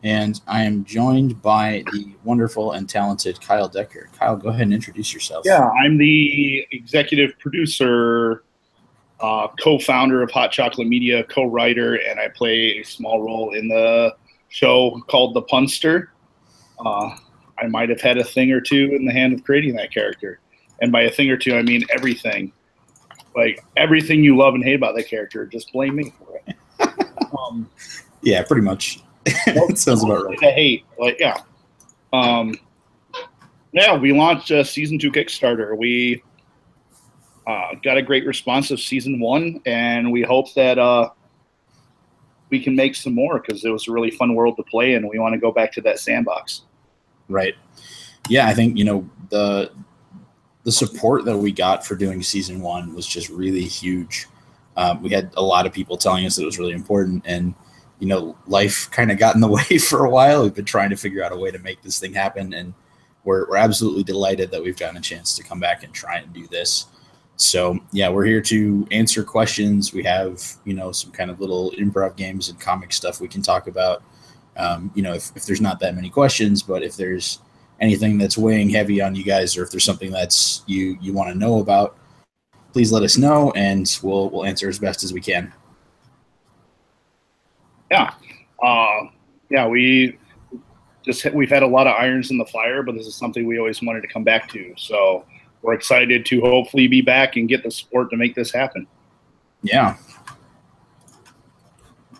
and I am joined by the wonderful and talented Kyle Decker. Kyle, go ahead and introduce yourself. Yeah, I'm the executive producer, co-founder of Hot Chocolate Media, co-writer, and I play a small role in the show called The Punster. I might have had a thing or two in the hand of creating that character. And by a thing or two, I mean everything. Like, everything you love and hate about that character, just blame me for it. Yeah, pretty much. It sounds about right. I hate, like, yeah. Yeah, we launched a Season 2 Kickstarter. We got a great response of Season 1, and we hope that we can make some more because it was a really fun world to play in, and we want to go back to that sandbox. Right. Yeah, I think, the support that we got for doing Season 1 was just really huge. We had a lot of people telling us that it was really important, and life kind of got in the way for a while. We've been trying to figure out a way to make this thing happen, and we're absolutely delighted that we've gotten a chance to come back and try and do this. So yeah, we're here to answer questions. We have some kind of little improv games and comic stuff we can talk about. If there's not that many questions, but if there's anything that's weighing heavy on you guys, or if there's something that's you want to know about, please let us know, and we'll answer as best as we can. Yeah. We've had a lot of irons in the fire, but this is something we always wanted to come back to. So we're excited to hopefully be back and get the support to make this happen. Yeah.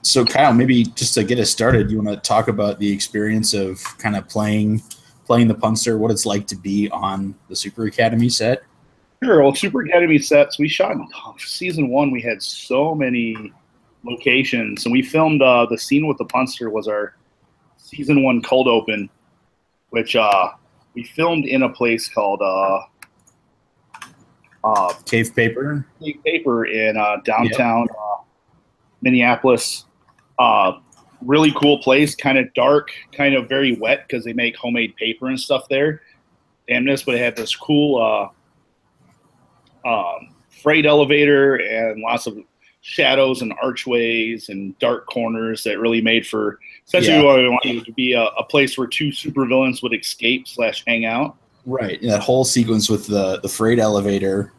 So Kyle, maybe just to get us started, you want to talk about the experience of kind of playing the Punster, what it's like to be on the Super Academy set? Sure. Well, Super Academy sets, we shot Season 1. We had so many locations, and we filmed the scene with the Punster was our Season 1 cold open, which we filmed in a place called Cave Paper in downtown Minneapolis. Really cool place, kind of dark, kind of very wet because they make homemade paper and stuff there. Damnness, but it had this cool freight elevator and lots of shadows and archways and dark corners that really made for essentially what we wanted to be a place where two supervillains would escape / hang out. Right. And that whole sequence with the freight elevator,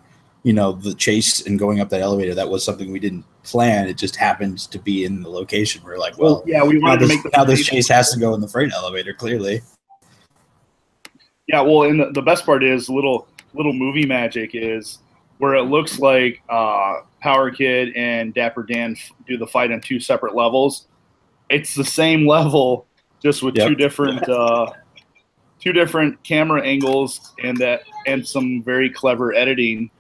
the chase and going up that elevator, that was something we didn't plan. It just happened to be in the location. We're like, well, yeah, we wanted to make this chase has to go in the freight elevator, clearly. Yeah, well, and the best part is little movie magic is where it looks like Power Kid and Dapper Dan do the fight on two separate levels. It's the same level, just with two different camera angles and some very clever editing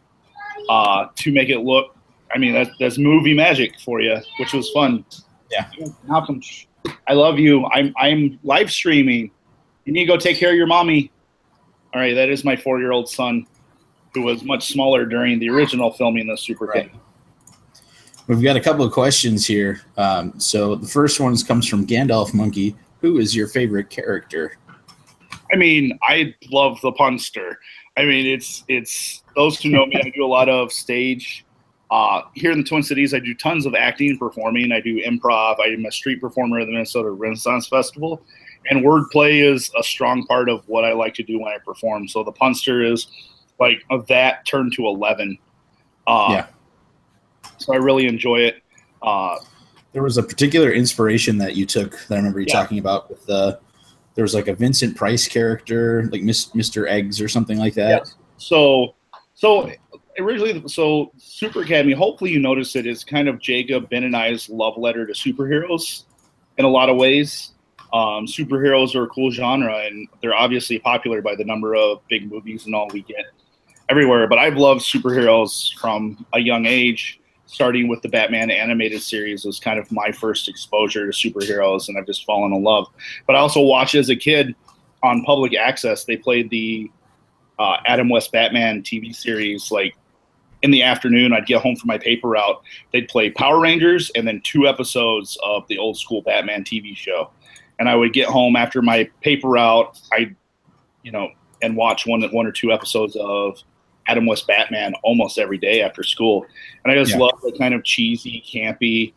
to make it look. I mean, that's movie magic for you, which was fun. Yeah. Malcolm, I love you. I'm live streaming. You need to go take care of your mommy. All right, that is my 4-year-old son, who was much smaller during the original filming of Super King. We've got a couple of questions here. So the first one comes from Gandalf Monkey. Who is your favorite character? I mean, I love the Punster. I mean, it's those who know me. I do a lot of stage. Here in the Twin Cities, I do tons of acting and performing. I do improv. I'm a street performer at the Minnesota Renaissance Festival. And wordplay is a strong part of what I like to do when I perform. So the Punster is like of that turned to 11. So I really enjoy it. There was a particular inspiration that you took that I remember you talking about with there was like a Vincent Price character, like Mr. Eggs or something like that. Yes. So originally, Super Academy, hopefully you notice it, is kind of Jacob, Ben, and I's love letter to superheroes in a lot of ways. Superheroes are a cool genre, and they're obviously popular by the number of big movies and all we get everywhere. But I've loved superheroes from a young age, starting with the Batman animated series was kind of my first exposure to superheroes, and I've just fallen in love. But I also watched as a kid on public access. They played the Adam West Batman TV series like in the afternoon. I'd get home from my paper route. They'd play Power Rangers and then 2 episodes of the old school Batman TV show. And I would get home after my paper route, and watch one or 2 episodes of Adam West Batman almost every day after school. And I just love the kind of cheesy, campy,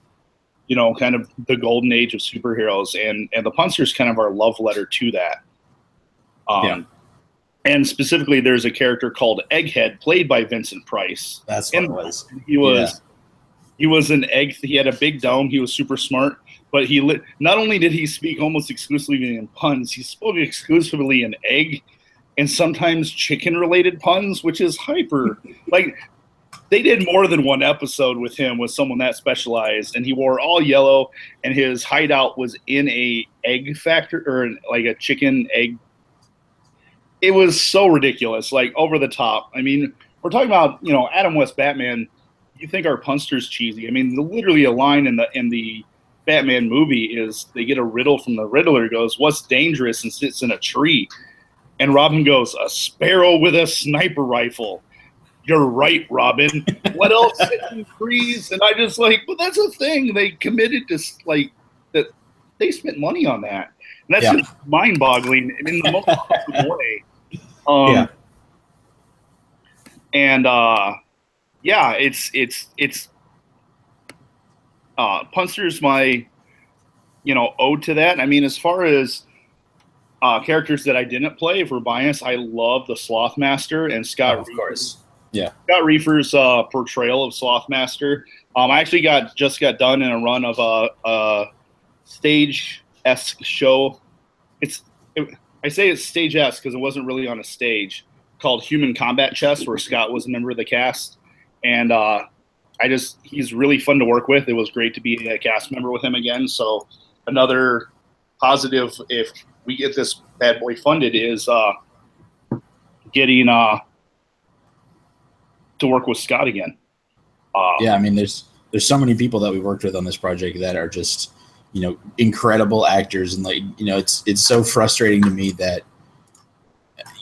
you know, kind of the golden age of superheroes, and the Punster's kind of our love letter to that. Yeah. And specifically, there's a character called Egghead, played by Vincent Price. That's what it was. He was an egg. He had a big dome. He was super smart, but not only did he speak almost exclusively in puns, he spoke exclusively in egg and sometimes chicken-related puns, which is hyper. Like, they did more than one episode with him with someone that specialized, and he wore all yellow, and his hideout was in a egg factory, or like a chicken egg. It was so ridiculous, like over the top. I mean, we're talking about, you know, Adam West Batman. You think our Punster's cheesy? I mean, literally a line in the Batman movie is they get a riddle from the Riddler. He goes, "What's dangerous?" and sits in a tree, and Robin goes, "A sparrow with a sniper rifle." You're right, Robin. What else sits in trees? And I just like, but that's a thing. They committed to, like, that. They spent money on that, and that's just mind-boggling in the most awesome way. And yeah, it's Punster's my, you know, ode to that. I mean, as far as characters that I didn't play, if we're biased, I love the Slothmaster and Scott. Of course, yeah. Scott Reefer's portrayal of Slothmaster. I actually just got done in a run of a stage-esque show. I say it's stage-esque because it wasn't really on a stage, called Human Combat Chess, where Scott was a member of the cast. And he's really fun to work with. It was great to be a cast member with him again. So another positive, if we get this bad boy funded, is getting to work with Scott again. Yeah, I mean, there's so many people that we worked with on this project that are just, you know, incredible actors, and, like, you know, it's so frustrating to me that,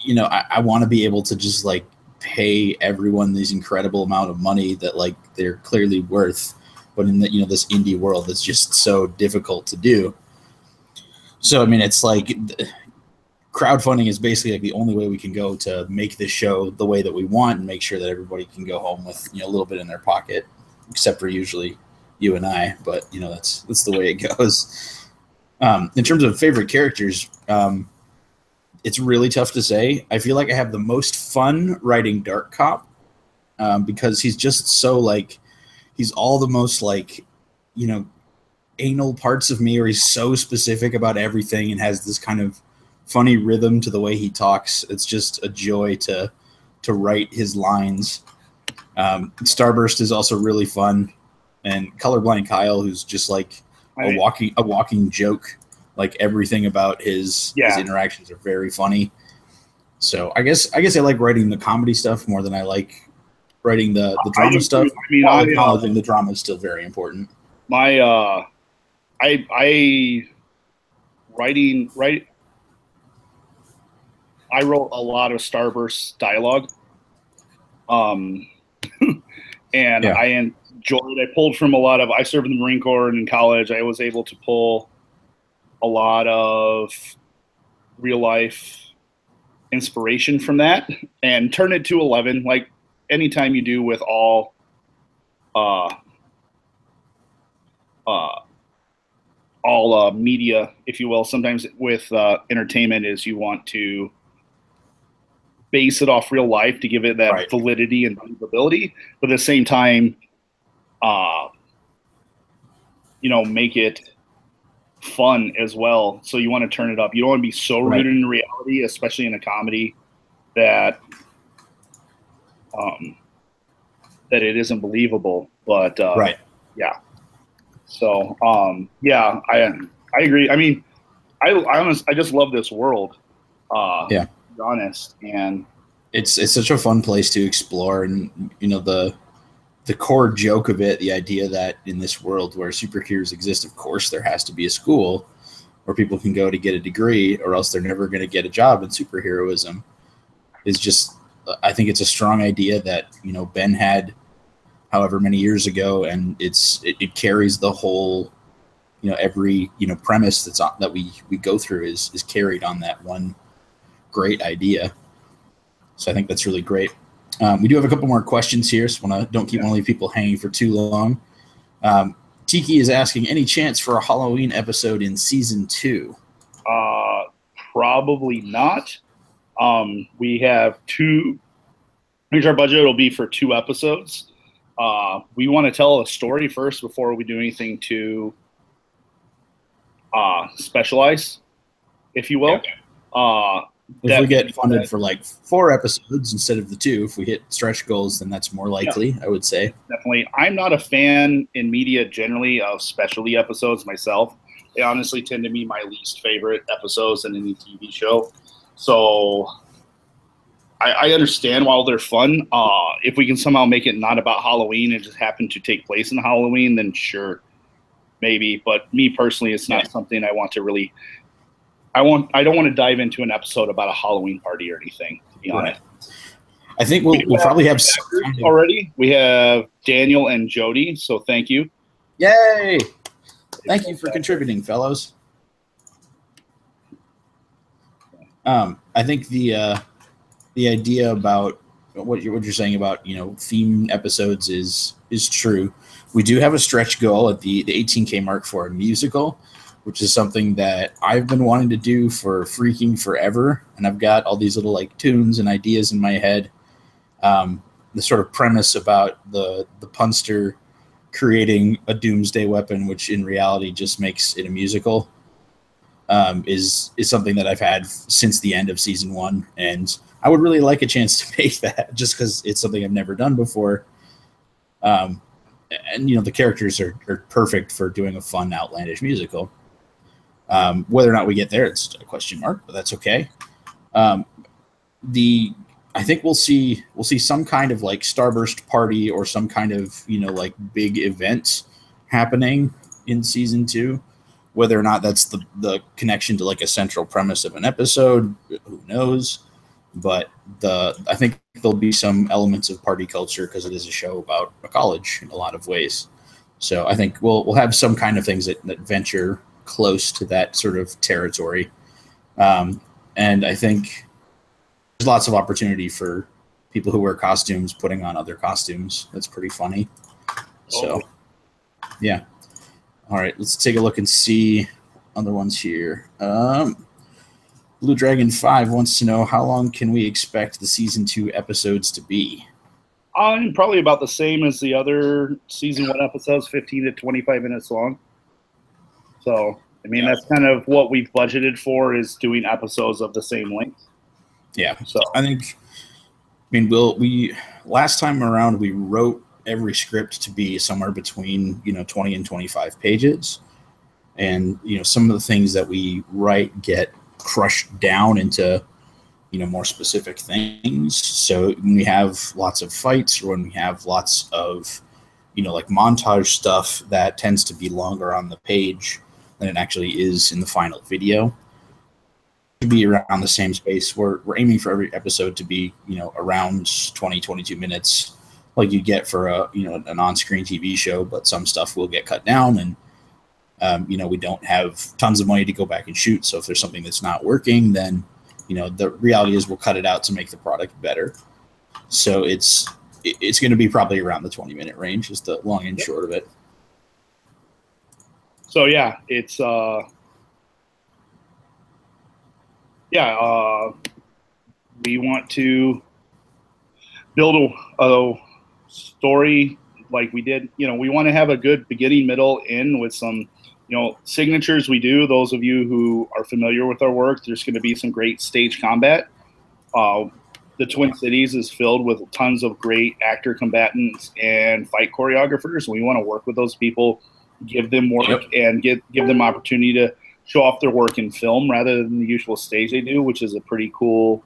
you know, I want to be able to just, like, pay everyone these incredible amount of money that, like, they're clearly worth, but in the, you know, this indie world, it's just so difficult to do. So I mean, it's like crowdfunding is basically like the only way we can go to make this show the way that we want and make sure that everybody can go home with, you know, a little bit in their pocket, except for usually you and I, but, you know, that's the way it goes. In terms of favorite characters, it's really tough to say. I feel like I have the most fun writing Dark Cop, because he's just so, like, he's all the most, like, you know, anal parts of me, where he's so specific about everything and has this kind of funny rhythm to the way he talks. It's just a joy to write his lines. Starburst is also really fun, and Colorblind Kyle, who's just like a walking joke. Like, everything about his interactions are very funny. So I guess I like writing the comedy stuff more than I like writing the drama stuff. I mean, while acknowledging the drama is still very important. I wrote a lot of Starburst dialogue, and I enjoyed. I pulled from a lot of. I served in the Marine Corps, and in college, I was able to pull a lot of real life inspiration from that and turn it to 11. Like, anytime you do with all media, if you will, sometimes with entertainment, is you want to base it off real life to give it that validity and believability, but at the same time, you know, make it fun as well. So you want to turn it up. You don't want to be so rooted in reality, especially in a comedy, that that it isn't believable. But yeah. So yeah, I agree. I mean, I just love this world. To be honest, and it's such a fun place to explore, and, you know, the core joke of it, the idea that in this world where superheroes exist, of course there has to be a school where people can go to get a degree, or else they're never going to get a job in superheroism, is just, I think it's a strong idea that, you know, Ben had however many years ago, and it carries the whole, you know, every, you know, premise that we go through is carried on that one great idea. So I think that's really great. We do have a couple more questions here, so don't keep people hanging for too long. Tiki is asking, any chance for a Halloween episode in season 2? Probably not. We have 2. Here's our budget. It'll be for 2 episodes. We want to tell a story first before we do anything to specialize, if you will. Yeah. If we get funded for like 4 episodes instead of the 2, if we hit stretch goals, then that's more likely, I would say. Definitely. I'm not a fan in media generally of specialty episodes myself. They honestly tend to be my least favorite episodes in any TV show. So I understand while they're fun. If we can somehow make it not about Halloween and just happen to take place in Halloween, then sure, maybe. But me personally, it's not something I want to really. I don't want to dive into an episode about a Halloween party or anything, to be honest. I think we'll probably have already. We have Daniel and Jody, so thank you. Yay! Thank you for contributing, fellows. I think the idea about what you're saying about theme episodes is true. We do have a stretch goal at the 18K mark for a musical, which is something that I've been wanting to do for freaking forever. And I've got all these little like tunes and ideas in my head. The sort of premise about the punster creating a doomsday weapon, which in reality just makes it a musical, is something that I've had since the end of season 1. And I would really like a chance to make that just because it's something I've never done before. And the characters are perfect for doing a fun, outlandish musical. Whether or not we get there, it's a question mark, but that's okay. I think we'll see some kind of like Starburst party or some kind of like big event happening in season 2. Whether or not that's the connection to like a central premise of an episode, who knows? But I think there'll be some elements of party culture because it is a show about a college in a lot of ways. So I think we'll have some kind of things that venture close to that sort of territory. And I think there's lots of opportunity for people who wear costumes putting on other costumes. That's pretty funny. So, yeah. All right, let's take a look and see other ones here. Blue Dragon 5 wants to know, how long can we expect the season 2 episodes to be? Probably about the same as the other season 1 episodes, 15 to 25 minutes long. So, I mean, that's kind of what we've budgeted for, is doing episodes of the same length. Yeah. So we last time around we wrote every script to be somewhere between 20 and 25 pages, and some of the things that we write get crushed down into more specific things. So when we have lots of fights, or when we have lots of like montage stuff, that tends to be longer on the page than it actually is in the final video. To be around the same space, we're aiming for every episode to be around 20-22 minutes, like you get for a an on-screen TV show. But some stuff will get cut down, and we don't have tons of money to go back and shoot. So if there's something that's not working, then the reality is we'll cut it out to make the product better. So it's going to be probably around the 20-minute range is the long and short of it. So yeah, it's we want to build a story like we did. We want to have a good beginning, middle, end with some signatures we do. Those of you who are familiar with our work, there's going to be some great stage combat. The Twin Cities is filled with tons of great actor combatants and fight choreographers. We want to work with those people, give them work, and give them opportunity to show off their work in film rather than the usual stage they do, which is a pretty cool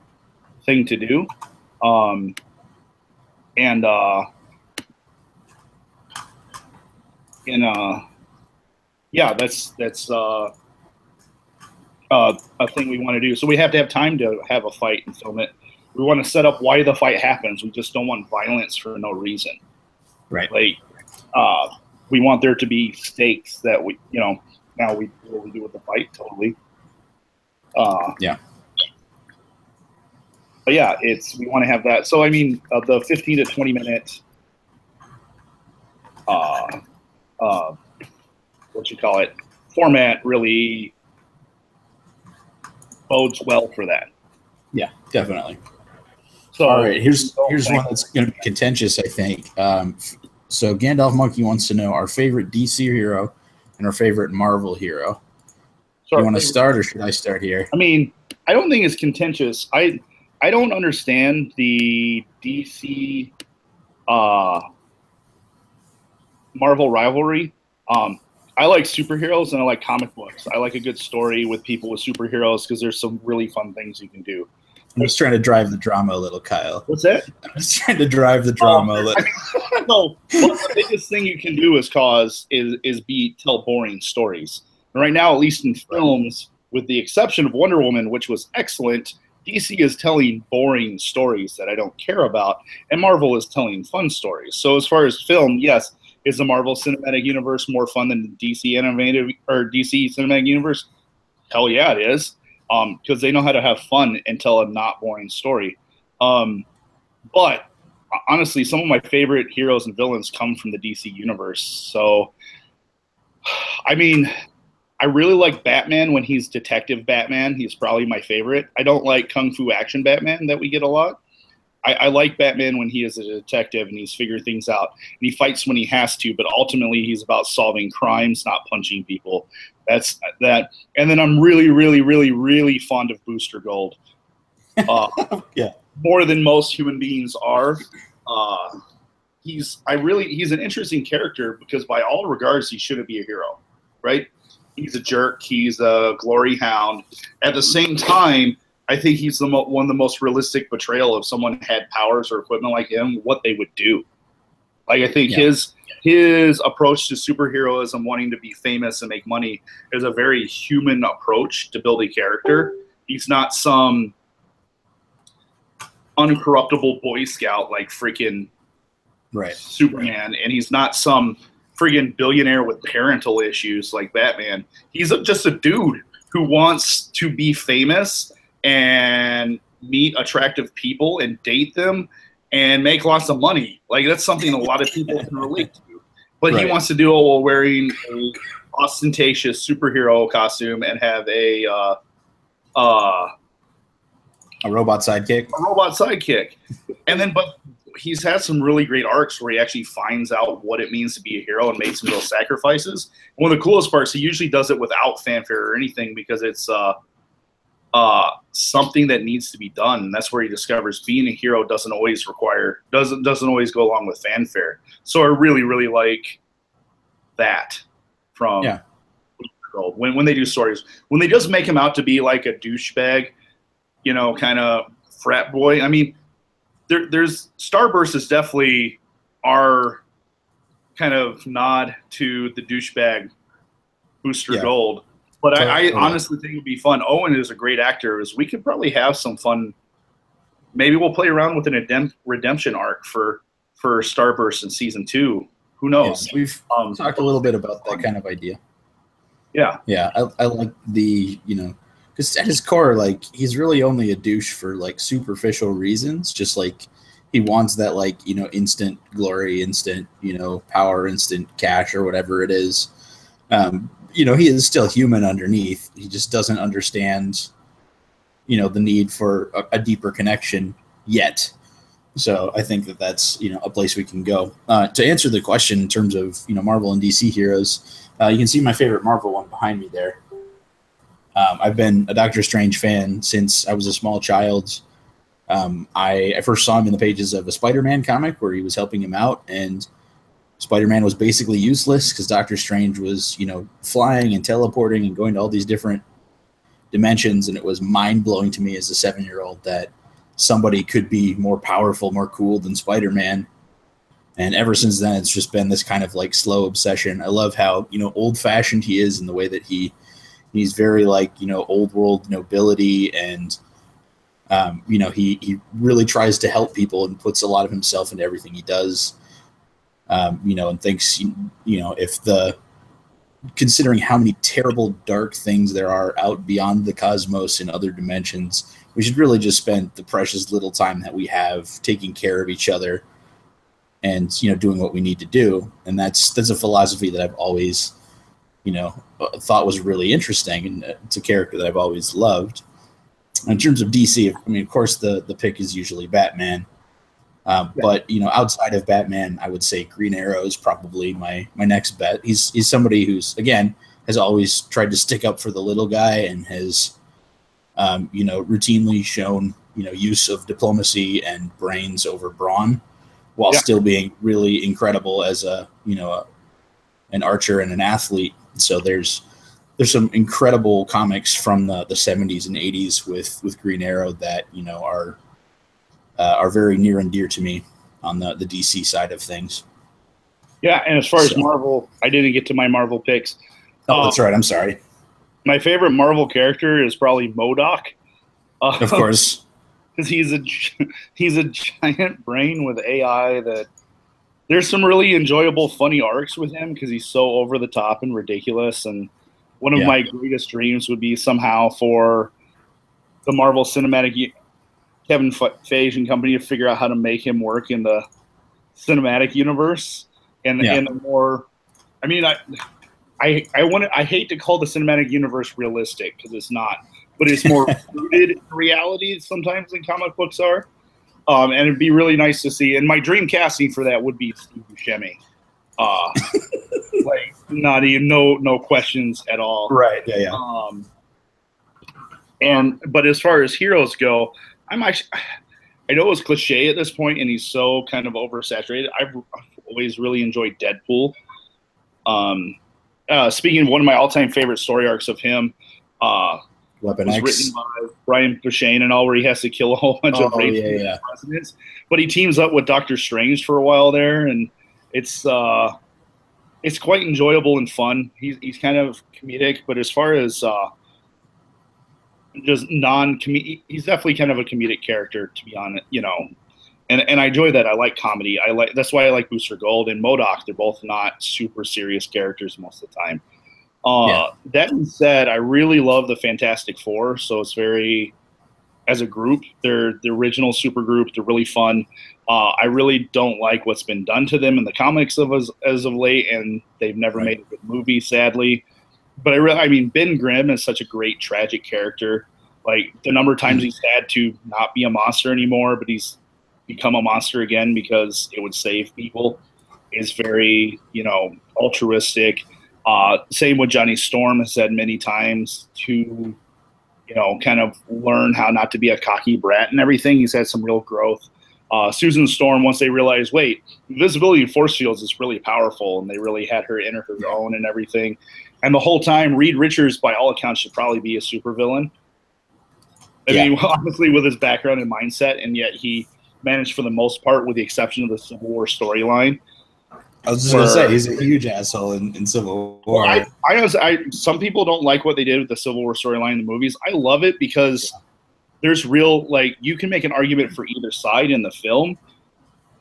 thing to do. Yeah, that's a thing we want to do. So we have to have time to have a fight and film it. We want to set up why the fight happens. We just don't want violence for no reason. Right. Like, we want there to be stakes that we, now we do what we do with the fight, totally. Yeah. But yeah, we want to have that. So, I mean, the 15 to 20 minute format really bodes well for that. Yeah, definitely. So, all right, here's one that's going to be contentious, I think. So Gandalf Monkey wants to know our favorite DC hero and our favorite Marvel hero. Do you want to start, or should I start here? I mean, I don't think it's contentious. I don't understand the DC Marvel rivalry. I like superheroes and I like comic books. I like a good story with people with superheroes because there's some really fun things you can do. I'm just trying to drive the drama a little, Kyle. What's that? I'm just trying to drive the drama a little. No, the biggest thing you can do is tell boring stories. And right now, at least in films, with the exception of Wonder Woman, which was excellent, DC is telling boring stories that I don't care about, and Marvel is telling fun stories. So as far as film, yes, is the Marvel Cinematic Universe more fun than the DC animated or DC Cinematic Universe? Hell yeah, it is. Because they know how to have fun and tell a not boring story. But honestly, some of my favorite heroes and villains come from the DC universe. So, I mean, I really like Batman when he's Detective Batman. He's probably my favorite. I don't like Kung Fu Action Batman that we get a lot. I like Batman when he is a detective and he's figured things out. And he fights when he has to, but ultimately he's about solving crimes, not punching people. That's that. And then I'm really, really, really, really fond of Booster Gold. Yeah. More than most human beings are. He's an interesting character because by all regards, he shouldn't be a hero, right? He's a jerk. He's a glory hound. At the same time, I think he's one of the most realistic portrayal of someone who had powers or equipment like him, what they would do. Like, I think his approach to superheroism, wanting to be famous and make money, is a very human approach to build a character. He's not some uncorruptible Boy Scout like freaking Superman, and he's not some friggin' billionaire with parental issues like Batman. He's just a dude who wants to be famous and meet attractive people and date them and make lots of money. Like, that's something a lot of people can relate to. But he wants to do it while wearing a ostentatious superhero costume and have a robot sidekick. A robot sidekick. And then, but he's had some really great arcs where he actually finds out what it means to be a hero and makes some real sacrifices. One of the coolest parts, he usually does it without fanfare or anything because it's something that needs to be done. And that's where he discovers being a hero doesn't always go along with fanfare. So I really, really like that from when they do stories. When they just make him out to be like a douchebag, you know, kind of frat boy. I mean, there's Starburst is definitely our kind of nod to the douchebag Booster Gold. But I honestly think it would be fun. Owen is a great actor. We could probably have some fun. Maybe we'll play around with an redemption arc for Starburst in season 2. Who knows? Yeah, we've talked a little bit about that kind of idea. Yeah. Yeah, I like because at his core, like, he's really only a douche for like superficial reasons. Just like he wants that, like, instant glory, instant, power, instant cash, or whatever it is. He is still human underneath. He just doesn't understand, the need for a deeper connection yet. So I think that's, a place we can go. To answer the question in terms of, Marvel and DC heroes, you can see my favorite Marvel one behind me there. I've been a Doctor Strange fan since I was a small child. I first saw him in the pages of a Spider-Man comic where he was helping him out, and Spider-Man was basically useless because Doctor Strange was, flying and teleporting and going to all these different dimensions, and it was mind-blowing to me as a 7-year-old that somebody could be more powerful, more cool than Spider-Man. And ever since then, it's just been this kind of like slow obsession. I love how, old-fashioned he is in the way that he's very like, old world nobility, and he really tries to help people and puts a lot of himself into everything he does. And thinks, considering how many terrible, dark things there are out beyond the cosmos in other dimensions, we should really just spend the precious little time that we have taking care of each other and, doing what we need to do. And that's a philosophy that I've always thought was really interesting, and it's a character that I've always loved. In terms of DC, I mean, of course, the pick is usually Batman. But outside of Batman, I would say Green Arrow is probably my next bet. He's somebody who's, again, has always tried to stick up for the little guy and has routinely shown use of diplomacy and brains over brawn, while still being really incredible as an archer and an athlete. So there's some incredible comics from the 70s and 80s with Green Arrow that are very near and dear to me on the DC side of things. Yeah, and as far as Marvel, I didn't get to my Marvel picks. Oh, that's right. I'm sorry. My favorite Marvel character is probably MODOK. Of course. Because he's a giant brain with AI that there's some really enjoyable, funny arcs with him because he's so over the top and ridiculous. And one of my greatest dreams would be somehow for the Marvel Cinematic Kevin Feige and company to figure out how to make him work in the cinematic universe and the more. I mean, I hate to call the cinematic universe realistic because it's not, but it's more rooted in reality sometimes than comic books are. And it'd be really nice to see. And my dream casting for that would be Steve Buscemi. Like, not even no questions at all. Right. Yeah. But as far as heroes go, I know it's cliche at this point, and he's so kind of oversaturated. I've always really enjoyed Deadpool. Speaking of one of my all-time favorite story arcs of him, Weapon was X. written by Brian Posehn and all, where he has to kill a whole bunch of racist presidents. But he teams up with Doctor Strange for a while there, and it's quite enjoyable and fun. He's kind of comedic, but as far as just non-comedic, he's definitely kind of a comedic character, to be honest, and I enjoy that. I like comedy. That's why I like Booster Gold and MODOK. They're both not super serious characters most of the time. That being said, I really love the Fantastic Four. So it's very, as a group, they're the original super group. They're really fun. I really don't like what's been done to them in the comics as of late, and they've never made a good movie, sadly. But I mean, Ben Grimm is such a great tragic character. Like, the number of times he's had to not be a monster anymore, but he's become a monster again because it would save people, is very, altruistic. Same with Johnny Storm has said many times to, kind of learn how not to be a cocky brat and everything. He's had some real growth. Susan Storm, once they realized, wait, invisibility and force fields is really powerful, and they really had her enter her own and everything. And the whole time, Reed Richards, by all accounts, should probably be a supervillain. I mean, honestly, with his background and mindset, and yet he managed for the most part, with the exception of the Civil War storyline. I was just going to say, he's a huge asshole in Civil War. Well, some people don't like what they did with the Civil War storyline in the movies. I love it because there's real, you can make an argument for either side in the film.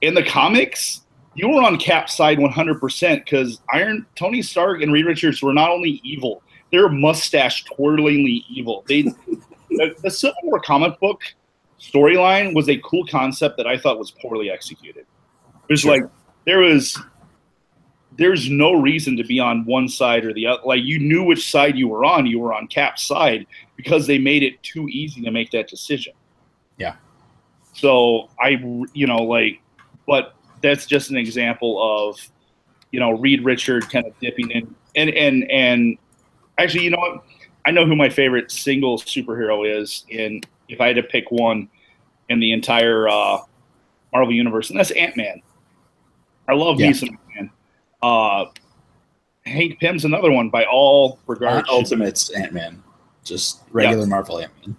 In the comics, you were on Cap's side 100% because Tony Stark and Reed Richards were not only evil, they were mustache-twirlingly evil. The Civil War comic book storyline was a cool concept that I thought was poorly executed. There's no reason to be on one side or the other. Like, you knew which side you were on. You were on Cap's side because they made it too easy to make that decision. Yeah. So but that's just an example of, Reed Richards kind of dipping in. And actually, you know what? I know who my favorite single superhero is, if I had to pick one in the entire Marvel universe, and that's Ant-Man. I love me some Ant-Man. Hank Pym's another one by all regards. Not Ultimate's Ant-Man, just regular Marvel Ant-Man.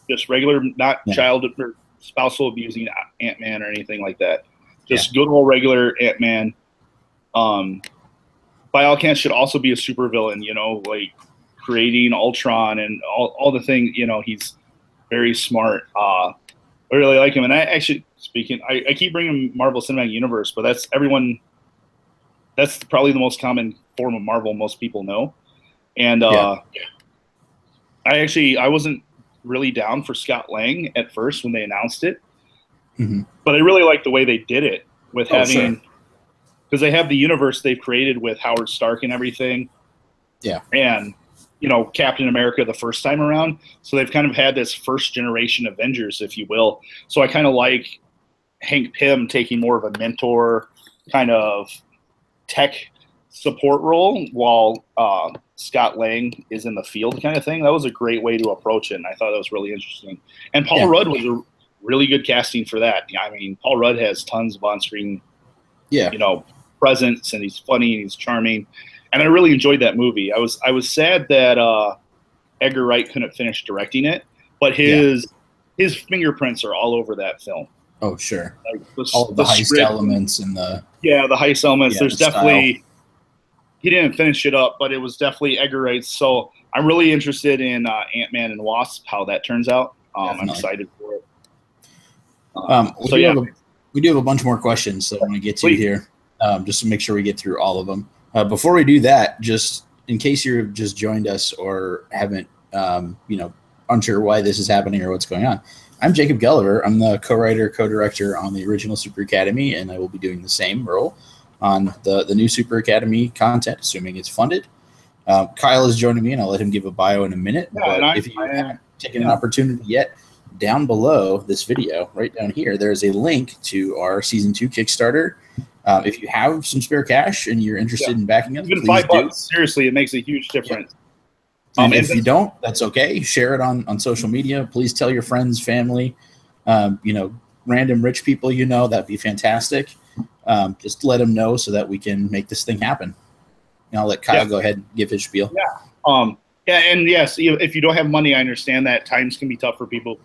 Just regular, not child or spousal abusing Ant-Man or anything like that. Just good old regular Ant-Man. By all accounts, should also be a supervillain, like creating Ultron and all the things. He's very smart. I really like him. And I actually, I keep bringing Marvel Cinematic Universe, but that's probably the most common form of Marvel most people know. And I wasn't really down for Scott Lang at first when they announced it. Mm-hmm. But I really like the way they did it with because they have the universe they've created with Howard Stark and everything. Yeah. And, Captain America the first time around. So they've kind of had this first generation Avengers, if you will. So I kind of like Hank Pym taking more of a mentor kind of tech support role while Scott Lang is in the field kind of thing. That was a great way to approach it, and I thought that was really interesting. And Paul Rudd was a really good casting for that. I mean, Paul Rudd has tons of on-screen presence, and he's funny and he's charming. And I really enjoyed that movie. I was sad that Edgar Wright couldn't finish directing it, but his fingerprints are all over that film. Oh, sure. Like all the heist elements and the heist elements. Yeah, There's definitely he didn't finish it up, but it was definitely Edgar Wright's. So I'm really interested in Ant-Man and Wasp, how that turns out. I'm excited for it. We do have a bunch more questions that I want to get to here, just to make sure we get through all of them. Before we do that, just in case you've just joined us or haven't, unsure why this is happening or what's going on, I'm Jacob Gulliver. I'm the co-writer, co-director on the original Super Academy, and I will be doing the same role on the new Super Academy content, assuming it's funded. Kyle is joining me, and I'll let him give a bio in a minute. Yeah, but if you haven't taken an opportunity yet, down below this video, right down here, there's a link to our Season 2 Kickstarter. If you have some spare cash and you're interested in backing us, even $5, seriously, it makes a huge difference. And if you don't, that's okay. Share it on social media. Please tell your friends, family, random rich people that'd be fantastic. Just let them know so that we can make this thing happen. And I'll let Kyle go ahead and give his spiel. And yes, if you don't have money, I understand that times can be tough for people.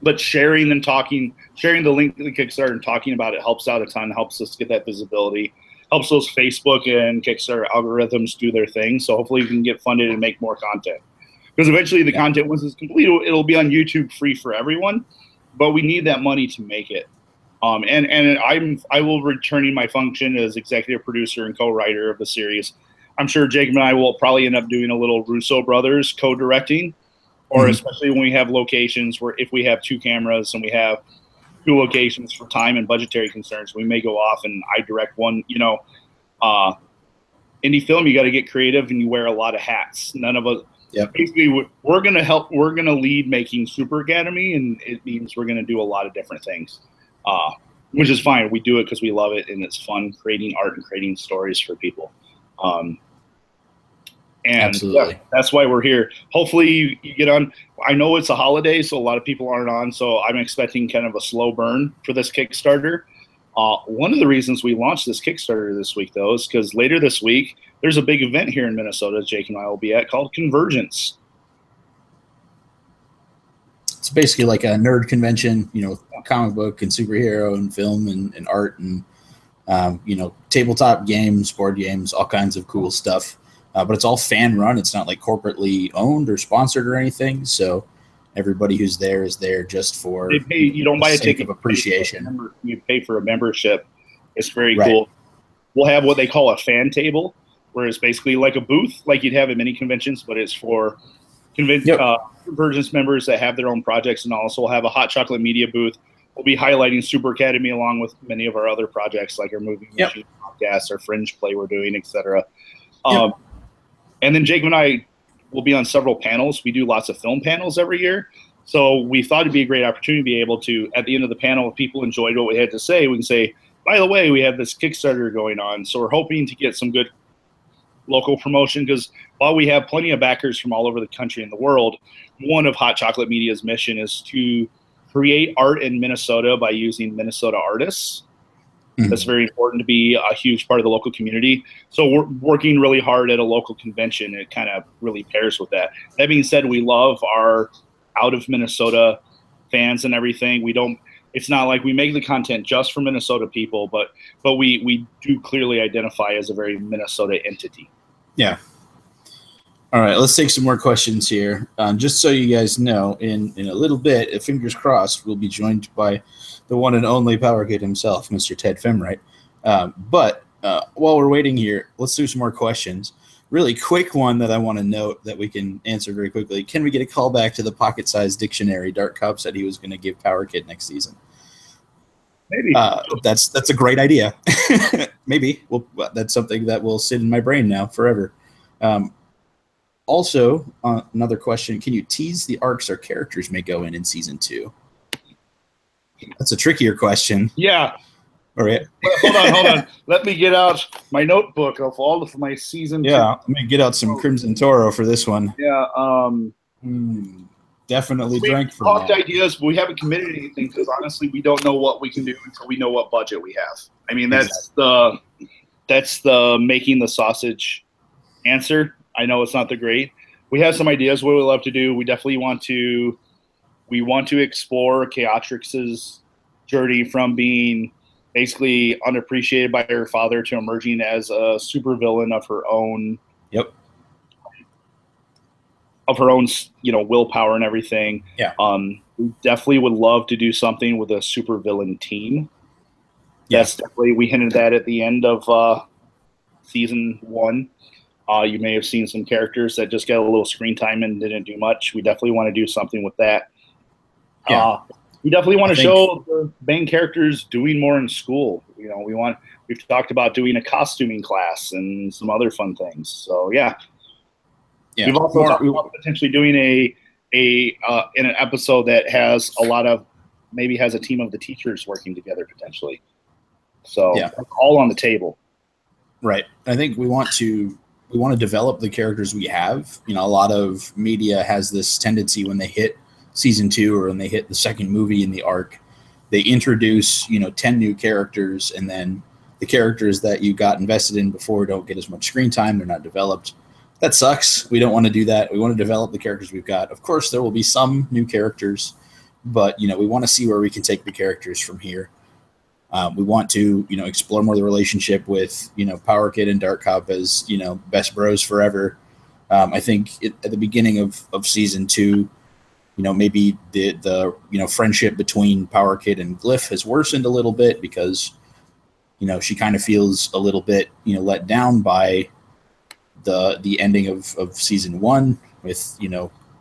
But sharing the link to the Kickstarter and talking about it helps out a ton, helps us get that visibility, helps those Facebook and Kickstarter algorithms do their thing. So hopefully we can get funded and make more content. Because eventually the content, once it's complete, it'll be on YouTube free for everyone. But we need that money to make it. I will returning my function as executive producer and co-writer of the series. I'm sure Jacob and I will probably end up doing a little Russo brothers co-directing, or especially when we have locations where if we have 2 cameras and we have 2 locations for time and budgetary concerns, we may go off and I direct one. Indie film, you got to get creative and you wear a lot of hats. None of us. Basically, we're going to help. We're going to lead making Super Academy, and it means we're going to do a lot of different things, which is fine. We do it because we love it and it's fun creating art and creating stories for people. Absolutely. That's why we're here. Hopefully you get on. I know it's a holiday, so a lot of people aren't on. So I'm expecting kind of a slow burn for this Kickstarter. One of the reasons we launched this Kickstarter this week, though, is because later this week, there's a big event here in Minnesota Jake and I will be at called Convergence. It's basically like a nerd convention, comic book and superhero and film and art and, tabletop games, board games, all kinds of cool stuff. But it's all fan run. It's not like corporately owned or sponsored or anything. So everybody who's there is there just for you don't buy a ticket of appreciation. You pay for a membership. It's very cool. We'll have what they call a fan table, where it's basically like a booth, like you'd have at many conventions, but it's for Convergence members that have their own projects, and also we'll have a hot chocolate media booth. We'll be highlighting Super Academy along with many of our other projects, like our movie machine podcast, our Fringe play we're doing, etc. And then Jacob and I will be on several panels. We do lots of film panels every year. So we thought it'd be a great opportunity to be able to, at the end of the panel, if people enjoyed what we had to say, we can say, by the way, we have this Kickstarter going on. So we're hoping to get some good local promotion, because while we have plenty of backers from all over the country and the world, one of Hot Chocolate Media's mission is to create art in Minnesota by using Minnesota artists. That's very important to be a huge part of the local community. So we're working really hard at a local convention. It kind of really pairs with that. That being said, we love our out of Minnesota fans and everything. It's not like we make the content just for Minnesota people, but we do clearly identify as a very Minnesota entity. Yeah. All right, let's take some more questions here. Just so you guys know, in a little bit, fingers crossed, we'll be joined by the one and only Power Kid himself, Mr. Ted Femright. But while we're waiting here, let's do some more questions. Really quick one that I want to note that we can answer very quickly. Can we get a call back to the pocket-sized dictionary Dark Cobb said he was going to give Power Kid next season? Maybe. That's a great idea. Maybe. That's something that will sit in my brain now forever. Also, another question: can you tease the arcs our characters may go in season 2? That's a trickier question. Yeah. All right. Hold on. Let me get out my notebook of all of my season. Yeah, let me get out some Crimson Toro for this one. Yeah. Definitely drank from talked that. ideas, but we haven't committed anything because honestly, we don't know what we can do until we know what budget we have. I mean, that's the making the sausage answer. I know it's not the great. We have some ideas what we love to do. We definitely want to explore Chaotrix's journey from being basically unappreciated by her father to emerging as a supervillain of her own. Yep. Of her own, willpower and everything. Yeah. We definitely would love to do something with a supervillain team. Yeah. That's definitely, we hinted that at the end of season 1. You may have seen some characters that just got a little screen time and didn't do much. We definitely want to do something with that. Yeah. We definitely want to show the main characters doing more in school. We've talked about doing a costuming class and some other fun things. So yeah. We've also talked about potentially doing in an episode that has has a team of the teachers working together potentially. So all on the table. Right. I think we want to develop the characters we have. A lot of media has this tendency when they hit season 2 or when they hit the second movie in the arc, they introduce 10 new characters, and then the characters that you got invested in before don't get as much screen time. They're not developed. That sucks. We don't want to do that. We want to develop the characters we've got. Of course, there will be some new characters, but we want to see where we can take the characters from here. We want to explore more the relationship with Power Kid and Dark Cop as best bros forever. I think at the beginning of season 2, maybe the friendship between Power Kid and Glyph has worsened a little bit because she kind of feels a little bit let down by the ending of season 1 with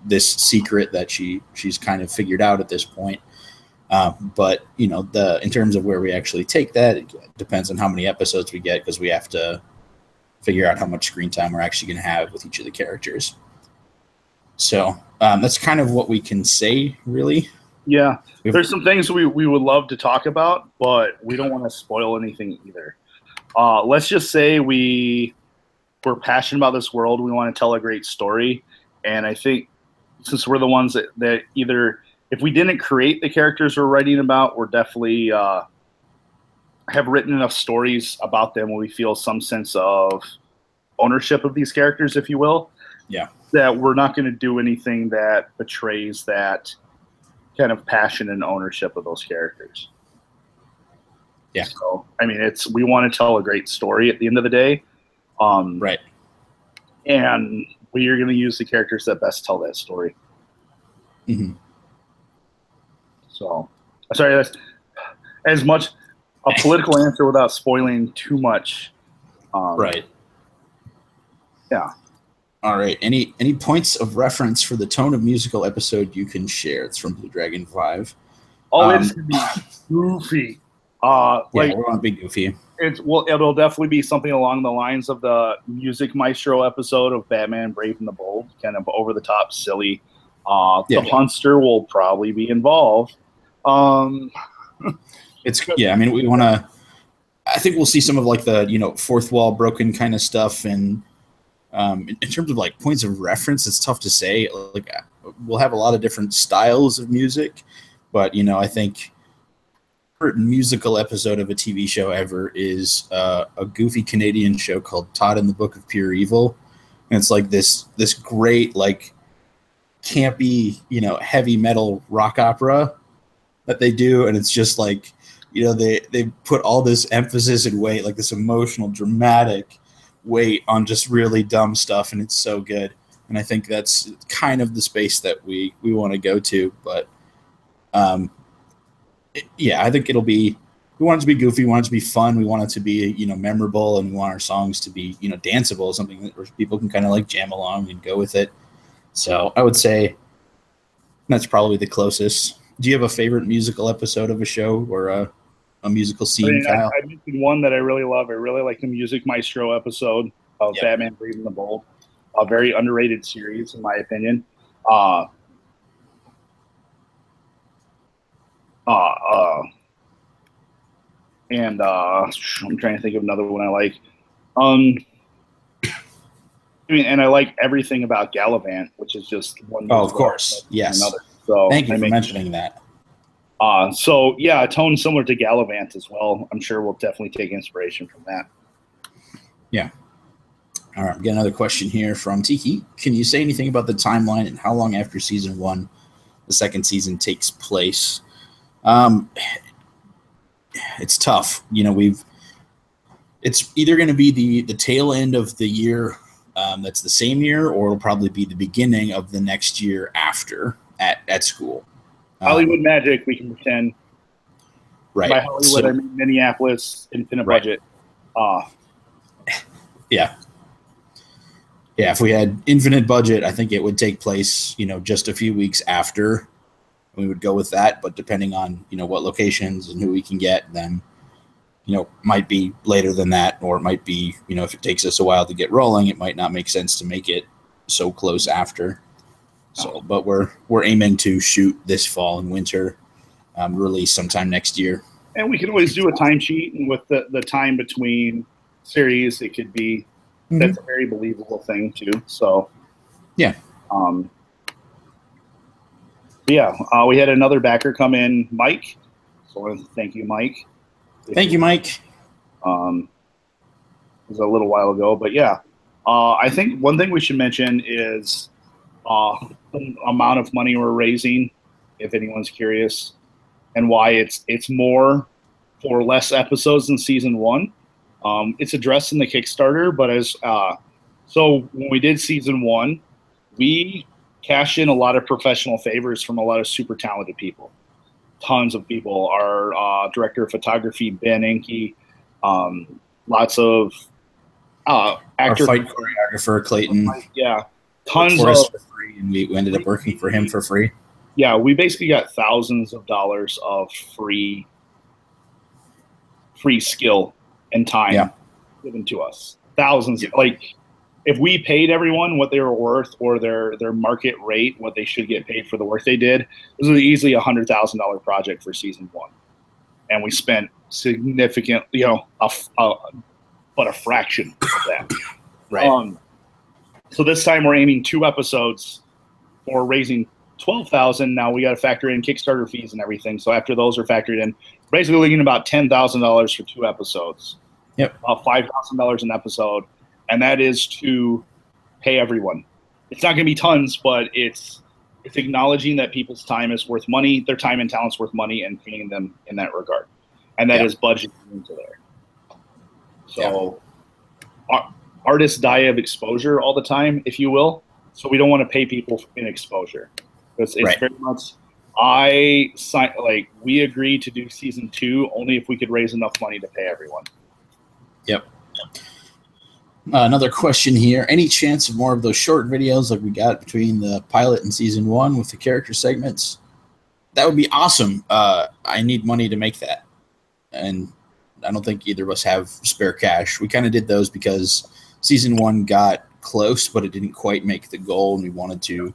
this secret that she's kind of figured out at this point. But in terms of where we actually take that, it depends on how many episodes we get, because we have to figure out how much screen time we're actually going to have with each of the characters. So that's kind of what we can say, really. Yeah, there's some things we would love to talk about, but we don't want to spoil anything either. Let's just say we're passionate about this world. We want to tell a great story, and I think since we're the ones that either, if we didn't create the characters we're writing about, we're definitely have written enough stories about them where we feel some sense of ownership of these characters, if you will. Yeah. That we're not going to do anything that betrays that kind of passion and ownership of those characters. Yeah. So, I mean, we want to tell a great story at the end of the day. Right. And we are going to use the characters that best tell that story. Mm-hmm. So, sorry, that's as much a political answer without spoiling too much. Right. Yeah. All right. Any points of reference for the tone of musical episode you can share? It's from Blue Dragon 5. Oh, it's going to be goofy. We want to be goofy. It'll definitely be something along the lines of the Music Maestro episode of Batman Brave and the Bold, kind of over the top, silly. The Punster will probably be involved. It's I mean, we want to. I think we'll see some of like the fourth wall broken kind of stuff, and in terms of like points of reference, it's tough to say. Like we'll have a lot of different styles of music, but I think musical episode of a TV show ever is a goofy Canadian show called Todd and the Book of Pure Evil, and it's like this great like campy heavy metal rock opera that they do, and it's just like they put all this emphasis and weight, like this emotional dramatic weight on just really dumb stuff, and it's so good. And I think that's kind of the space that we want to go to, but I think it'll be, we want it to be goofy, we want it to be fun, we want it to be memorable, and we want our songs to be danceable, something that people can kind of like jam along and go with it. So I would say that's probably the closest. Do you have a favorite musical episode of a show or a musical scene, Kyle? I mentioned one that I really love. I really like the Music Maestro episode of Batman Brave and the Bold. a very underrated series, in my opinion. And I'm trying to think of another one I like. And I like everything about Gallivant, which is just one. Oh, of course, yes. Another. So thank you for mentioning that. So yeah, a tone similar to Gallivant as well. I'm sure we'll definitely take inspiration from that. Yeah. All right, we got another question here from Tiki. Can you say anything about the timeline and how long after season 1 the second season takes place? It's tough. It's either going to be the tail end of the year that's the same year, or it'll probably be the beginning of the next year after at school. Hollywood Magic, we can pretend. Right. By Hollywood, I mean Minneapolis, infinite budget. Yeah. Yeah, if we had infinite budget, I think it would take place, just a few weeks after. We would go with that, but depending on, what locations and who we can get, then, might be later than that, or it might be, if it takes us a while to get rolling, it might not make sense to make it so close after. So, but we're aiming to shoot this fall and winter, release sometime next year. And we can always do a timesheet, and with the time between series, it could be that's a very believable thing too. So, yeah. We had another backer come in, Mike. So I want to thank you, Mike. Thank you, Mike. It was a little while ago, but yeah. I think one thing we should mention is the amount of money we're raising, if anyone's curious, and why it's more for less episodes than season 1. It's addressed in the Kickstarter, but so when we did season 1, we cashed in a lot of professional favors from a lot of super talented people. Tons of people. Our director of photography, Ben Enke, lots of actor, our fight choreographer, Clayton. Yeah, tons for us of for free, and we ended up working for him for free. Yeah, we basically got thousands of dollars of free skill and time given to us. Thousands. Like, if we paid everyone what they were worth, or their market rate, what they should get paid for the work they did, this was easily $100,000 project for season 1, and we spent significant, but a fraction of that. Right. So this time we're aiming 2 episodes for raising $12,000. Now we got to factor in Kickstarter fees and everything. So after those are factored in, basically looking at about $10,000 for 2 episodes. Yep. $5,000 an episode, and that is to pay everyone. It's not going to be tons, but it's acknowledging that people's time is worth money, their time and talent's worth money, and paying them in that regard, and that is budgeted into there. So artists die of exposure all the time, if you will. So we don't want to pay people in exposure. It's very much. We agreed to do season 2 only if we could raise enough money to pay everyone. Yep. Another question here. Any chance of more of those short videos like we got between the pilot and season 1 with the character segments? That would be awesome. I need money to make that, and I don't think either of us have spare cash. We kind of did those because season 1 got close, but it didn't quite make the goal, and we wanted to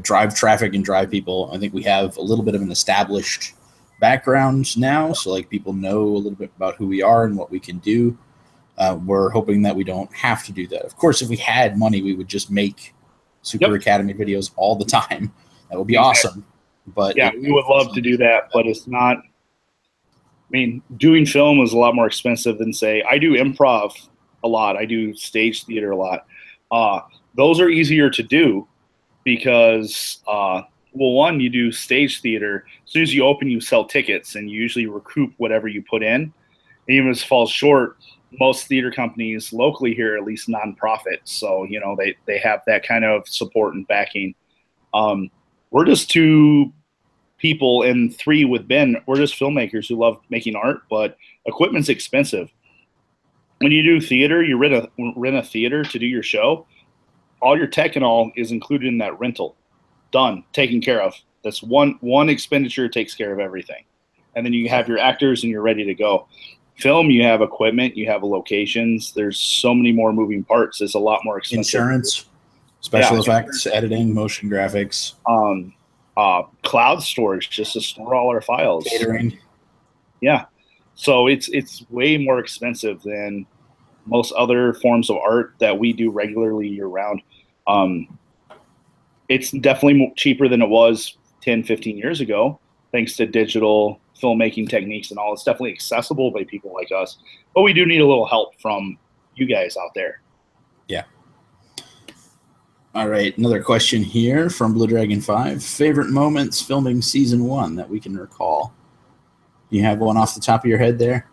drive traffic and drive people. I think we have a little bit of an established background now, so like people know a little bit about who we are and what we can do. We're hoping that we don't have to do that. Of course, if we had money, we would just make Super Academy videos all the time. That would be awesome. But yeah, we would love to do that, but it's not. I mean, doing film is a lot more expensive than, say, I do improv a lot. I do stage theater a lot. Those are easier to do because, one, you do stage theater. As soon as you open, you sell tickets, and you usually recoup whatever you put in. And even if it falls short, most theater companies locally here are at least nonprofit. So, they have that kind of support and backing. We're just 2 people, and 3 with Ben. We're just filmmakers who love making art, but equipment's expensive. When you do theater, you rent a theater to do your show. All your tech and all is included in that rental. Done, taken care of. That's one expenditure takes care of everything. And then you have your actors and you're ready to go. Film, you have equipment, you have locations. There's so many more moving parts. It's a lot more expensive. Insurance. Special effects, editing, motion graphics, cloud storage just to store all our files. catering. Yeah. So it's way more expensive than most other forms of art that we do regularly year round. It's definitely cheaper than it was 10, 15 years ago, thanks to digital filmmaking techniques and all. It's definitely accessible by people like us, but we do need a little help from you guys out there. Yeah. All right, another question here from Blue Dragon 5. Favorite moments filming season 1 that we can recall? You have one off the top of your head there?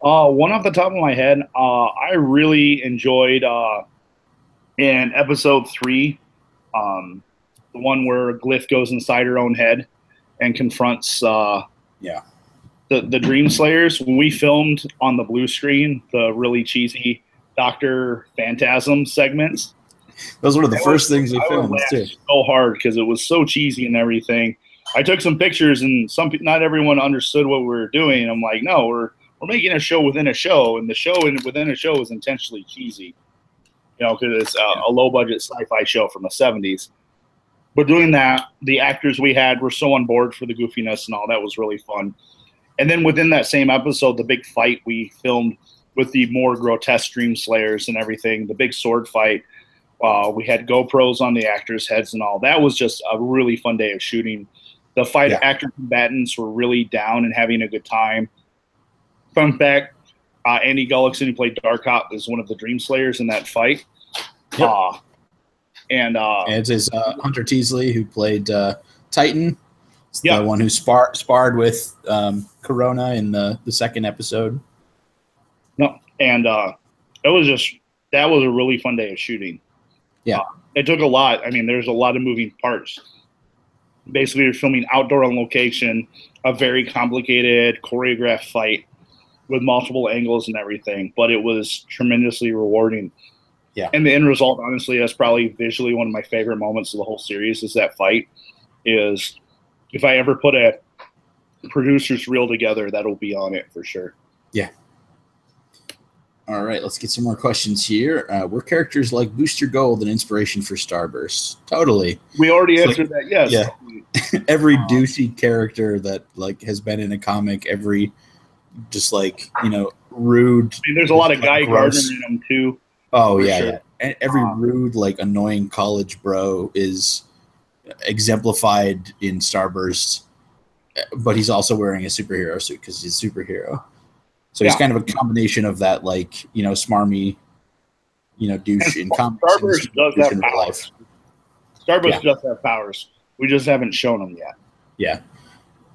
One off the top of my head, I really enjoyed in episode 3, the one where Glyph goes inside her own head and confronts the Dream Slayers. When we filmed on the blue screen, the really cheesy Dr. Phantasm segments. Those were the first things we filmed too. So hard because it was so cheesy and everything. I took some pictures and not everyone understood what we were doing. I'm like, no, we're making a show within a show, and the show within a show is intentionally cheesy, because it's a low budget sci-fi show from the 70s. But doing that, the actors we had were so on board for the goofiness and all. That was really fun. And then within that same episode, the big fight we filmed with the more grotesque Dream Slayers and everything, the big sword fight. We had GoPros on the actors' heads and all. That was just a really fun day of shooting. The fight actor combatants were really down and having a good time. Fun fact, Andy Gullickson, who played Darkhawk, is one of the Dream Slayers in that fight. Yep. And it's Hunter Teasley, who played Titan. The one who sparred with Corona in the second episode. No, and that was a really fun day of shooting. Yeah. It took a lot. I mean, there's a lot of moving parts. Basically, you're filming outdoor on location, a very complicated choreographed fight with multiple angles and everything, but it was tremendously rewarding. Yeah. And the end result, honestly, that's probably visually one of my favorite moments of the whole series is that fight. Is if I ever put a producer's reel together, that'll be on it for sure. Yeah. All right, let's get some more questions here. Were characters like Booster Gold an inspiration for Starburst? Totally. We already answered that. Yes. Yeah. Every douchey character that has been in a comic, every just rude. I mean, there's a lot of Guy Gardner in them too. Oh yeah, sure. Yeah. And every rude, annoying college bro is exemplified in Starburst, but he's also wearing a superhero suit because he's a superhero. So he's kind of a combination of that, smarmy, douche in comics. Starburst does have powers. Starburst does have powers. We just haven't shown them yet. Yeah.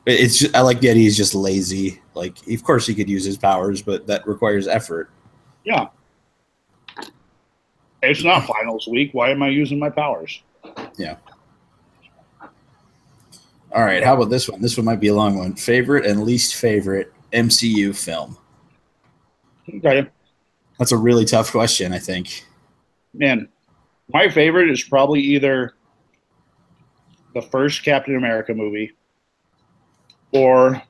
It's just, I like the idea he's just lazy. Of course he could use his powers, but that requires effort. Yeah. It's not finals week. Why am I using my powers? Yeah. All right. How about this one? This one might be a long one. Favorite and least favorite MCU film? Okay. That's a really tough question, I think. Man, my favorite is probably either the first Captain America movie or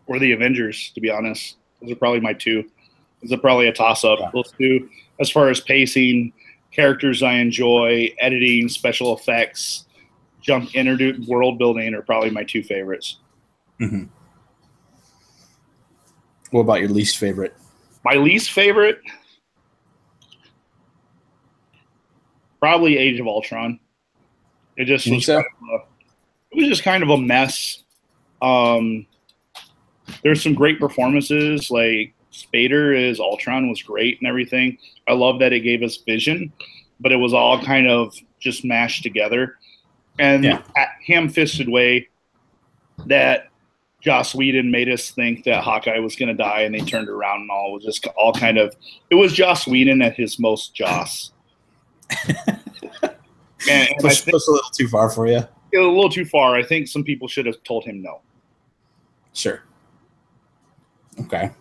the Avengers, to be honest. Those are probably my two. Those are probably a toss-up. Yeah. Those two, as far as pacing, characters I enjoy, editing, special effects, introduce world building are probably my two favorites. Mm-hmm. What about your least favorite? My least favorite? Probably Age of Ultron. It just was kind of a mess. There's some great performances, like Spader as Ultron was great and everything. I love that it gave us vision, but it was all kind of just mashed together. And that ham-fisted way that Joss Whedon made us think that Hawkeye was going to die, and they turned around and all. It was just all kind of – it was Joss Whedon at his most Joss. and pushed a little too far for you? A little too far. I think some people should have told him no. Sure. Okay.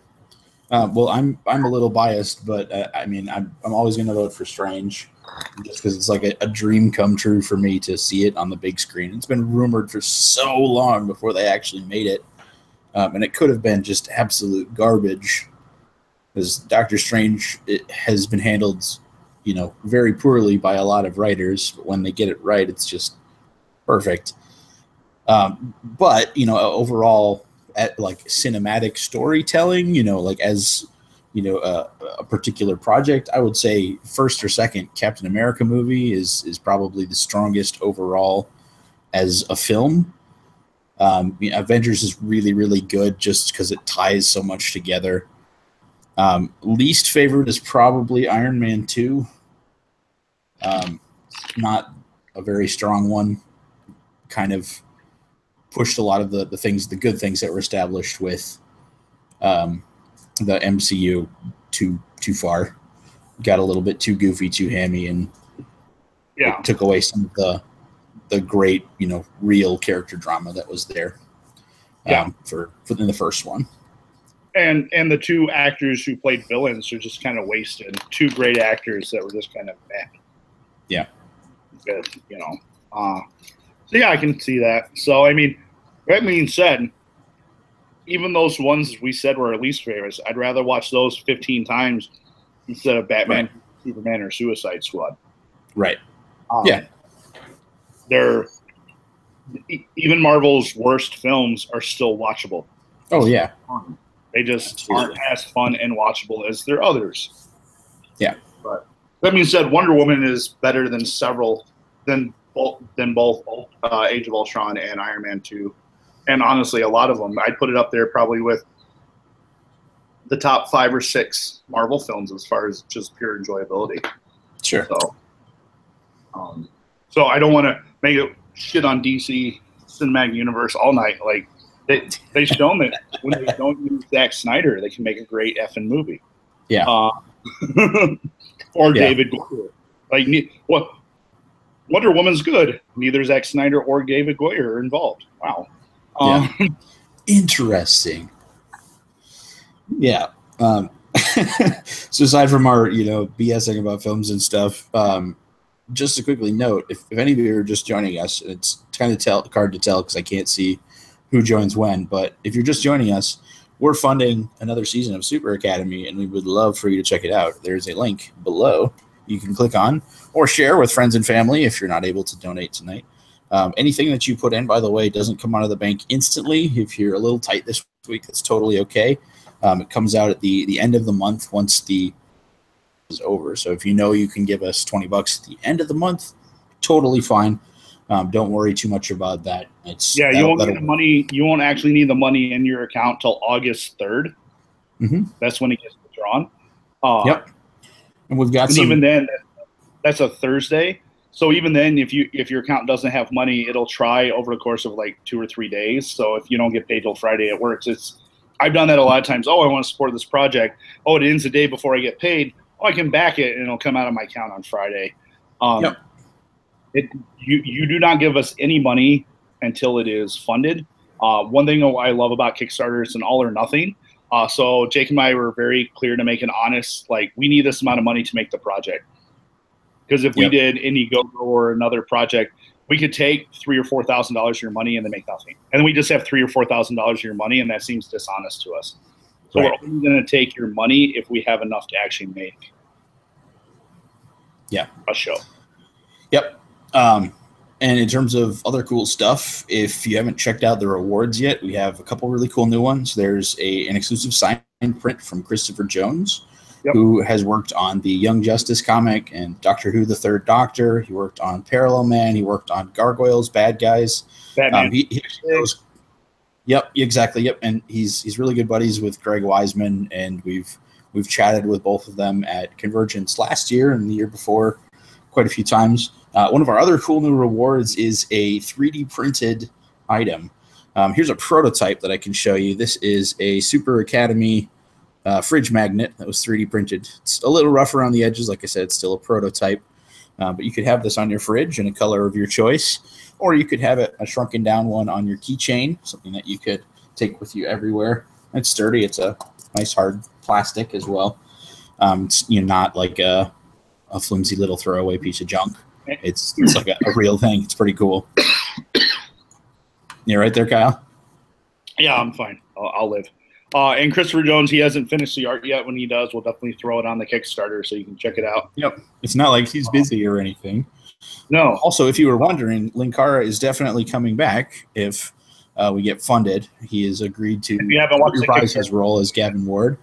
Well, I'm a little biased, but I'm always going to vote for Strange, just because it's like a dream come true for me to see it on the big screen. It's been rumored for so long before they actually made it, and it could have been just absolute garbage, because Doctor Strange has been handled very poorly by a lot of writers, but when they get it right, it's just perfect. But overall, at like cinematic storytelling, as a particular project, I would say first or second Captain America movie is probably the strongest overall as a film. Avengers is really, really good just because it ties so much together. Least favorite is probably Iron Man 2. Not a very strong one. Kind of pushed a lot of the good things that were established with the MCU too far. Got a little bit too goofy, too hammy, and it took away some of the great, real character drama that was there. For the first one. And the two actors who played villains are just kind of wasted. Two great actors that were just kind of meh. Yeah. Good, so yeah, I can see that. So I mean, that being said, even those ones we said were our least favorites, I'd rather watch those 15 times instead of Batman, Superman, or Suicide Squad. Right. Yeah. They're even Marvel's worst films are still watchable. Oh yeah. They just aren't as fun and watchable as their others. Yeah. But that being said, Wonder Woman is better than both Age of Ultron and Iron Man 2. And honestly, a lot of them, I'd put it up there probably with the top 5 or 6 Marvel films as far as just pure enjoyability. Sure. So I don't want to make it shit on DC Cinematic Universe all night. Like they've shown that when they don't use Zack Snyder, they can make a great effing movie. Yeah. Or David Goyer. Like what? Wonder Woman's good. Neither Zack Snyder or David Goyer are involved. Wow. Interesting. Yeah. So aside from our, BSing about films and stuff, just to quickly note, if any of you are just joining us, it's kind of hard to tell because I can't see who joins when, but if you're just joining us, we're funding another season of Super Academy, and we would love for you to check it out. There's a link below you can click on or share with friends and family if you're not able to donate tonight. Anything that you put in, by the way, doesn't come out of the bank instantly. If you're a little tight this week, that's totally okay. It comes out at the end of the month once the is over. So if you can give us $20 at the end of the month, totally fine. Don't worry too much about that. You won't need the money. You won't actually need the money in your account till August 3rd. Mm-hmm. That's when it gets withdrawn. Yep. And we've got even then, that's a Thursday. So even then, if your account doesn't have money, it'll try over the course of like 2 or 3 days. So if you don't get paid till Friday, it works. I've done that a lot of times. Oh, I want to support this project. Oh, it ends the day before I get paid. Oh, I can back it and it'll come out of my account on Friday. Yep. You do not give us any money until it is funded. One thing I love about Kickstarter is an all or nothing. So Jake and I were very clear to make an honest, like, we need this amount of money to make the project. Because if we did Indiegogo or another project, we could take $3,000 or $4,000 of your money and then make nothing. And then we just have $3,000 or $4,000 of your money, and that seems dishonest to us. So we're only going to take your money if we have enough to actually make a show. Yep. And in terms of other cool stuff, if you haven't checked out the rewards yet, we have a couple really cool new ones. There's an exclusive signed print from Christopher Jones, who has worked on the Young Justice comic and Doctor Who, the Third Doctor. He worked on Parallel Man. He worked on Gargoyles, Bad Guys. Batman. Yep, exactly. Yep. And he's really good buddies with Greg Wiseman, and we've chatted with both of them at Convergence last year and the year before quite a few times. One of our other cool new rewards is a 3D printed item. Here's a prototype that I can show you. This is a Super Academy fridge magnet that was 3D printed. It's a little rough around the edges. Like I said, it's still a prototype. But you could have this on your fridge in a color of your choice, or you could have a shrunken down one on your keychain, something that you could take with you everywhere. It's sturdy. It's a nice hard plastic as well. It's not like a flimsy little throwaway piece of junk. It's like a real thing. It's pretty cool. You right there, Kyle? Yeah, I'm fine. I'll live. And Christopher Jones, he hasn't finished the art yet. When he does, we'll definitely throw it on the Kickstarter so you can check it out. Yep. It's not like he's busy or anything. No. Also, if you were wondering, Linkara is definitely coming back if we get funded. He has agreed to reprise his role as Gavin Ward,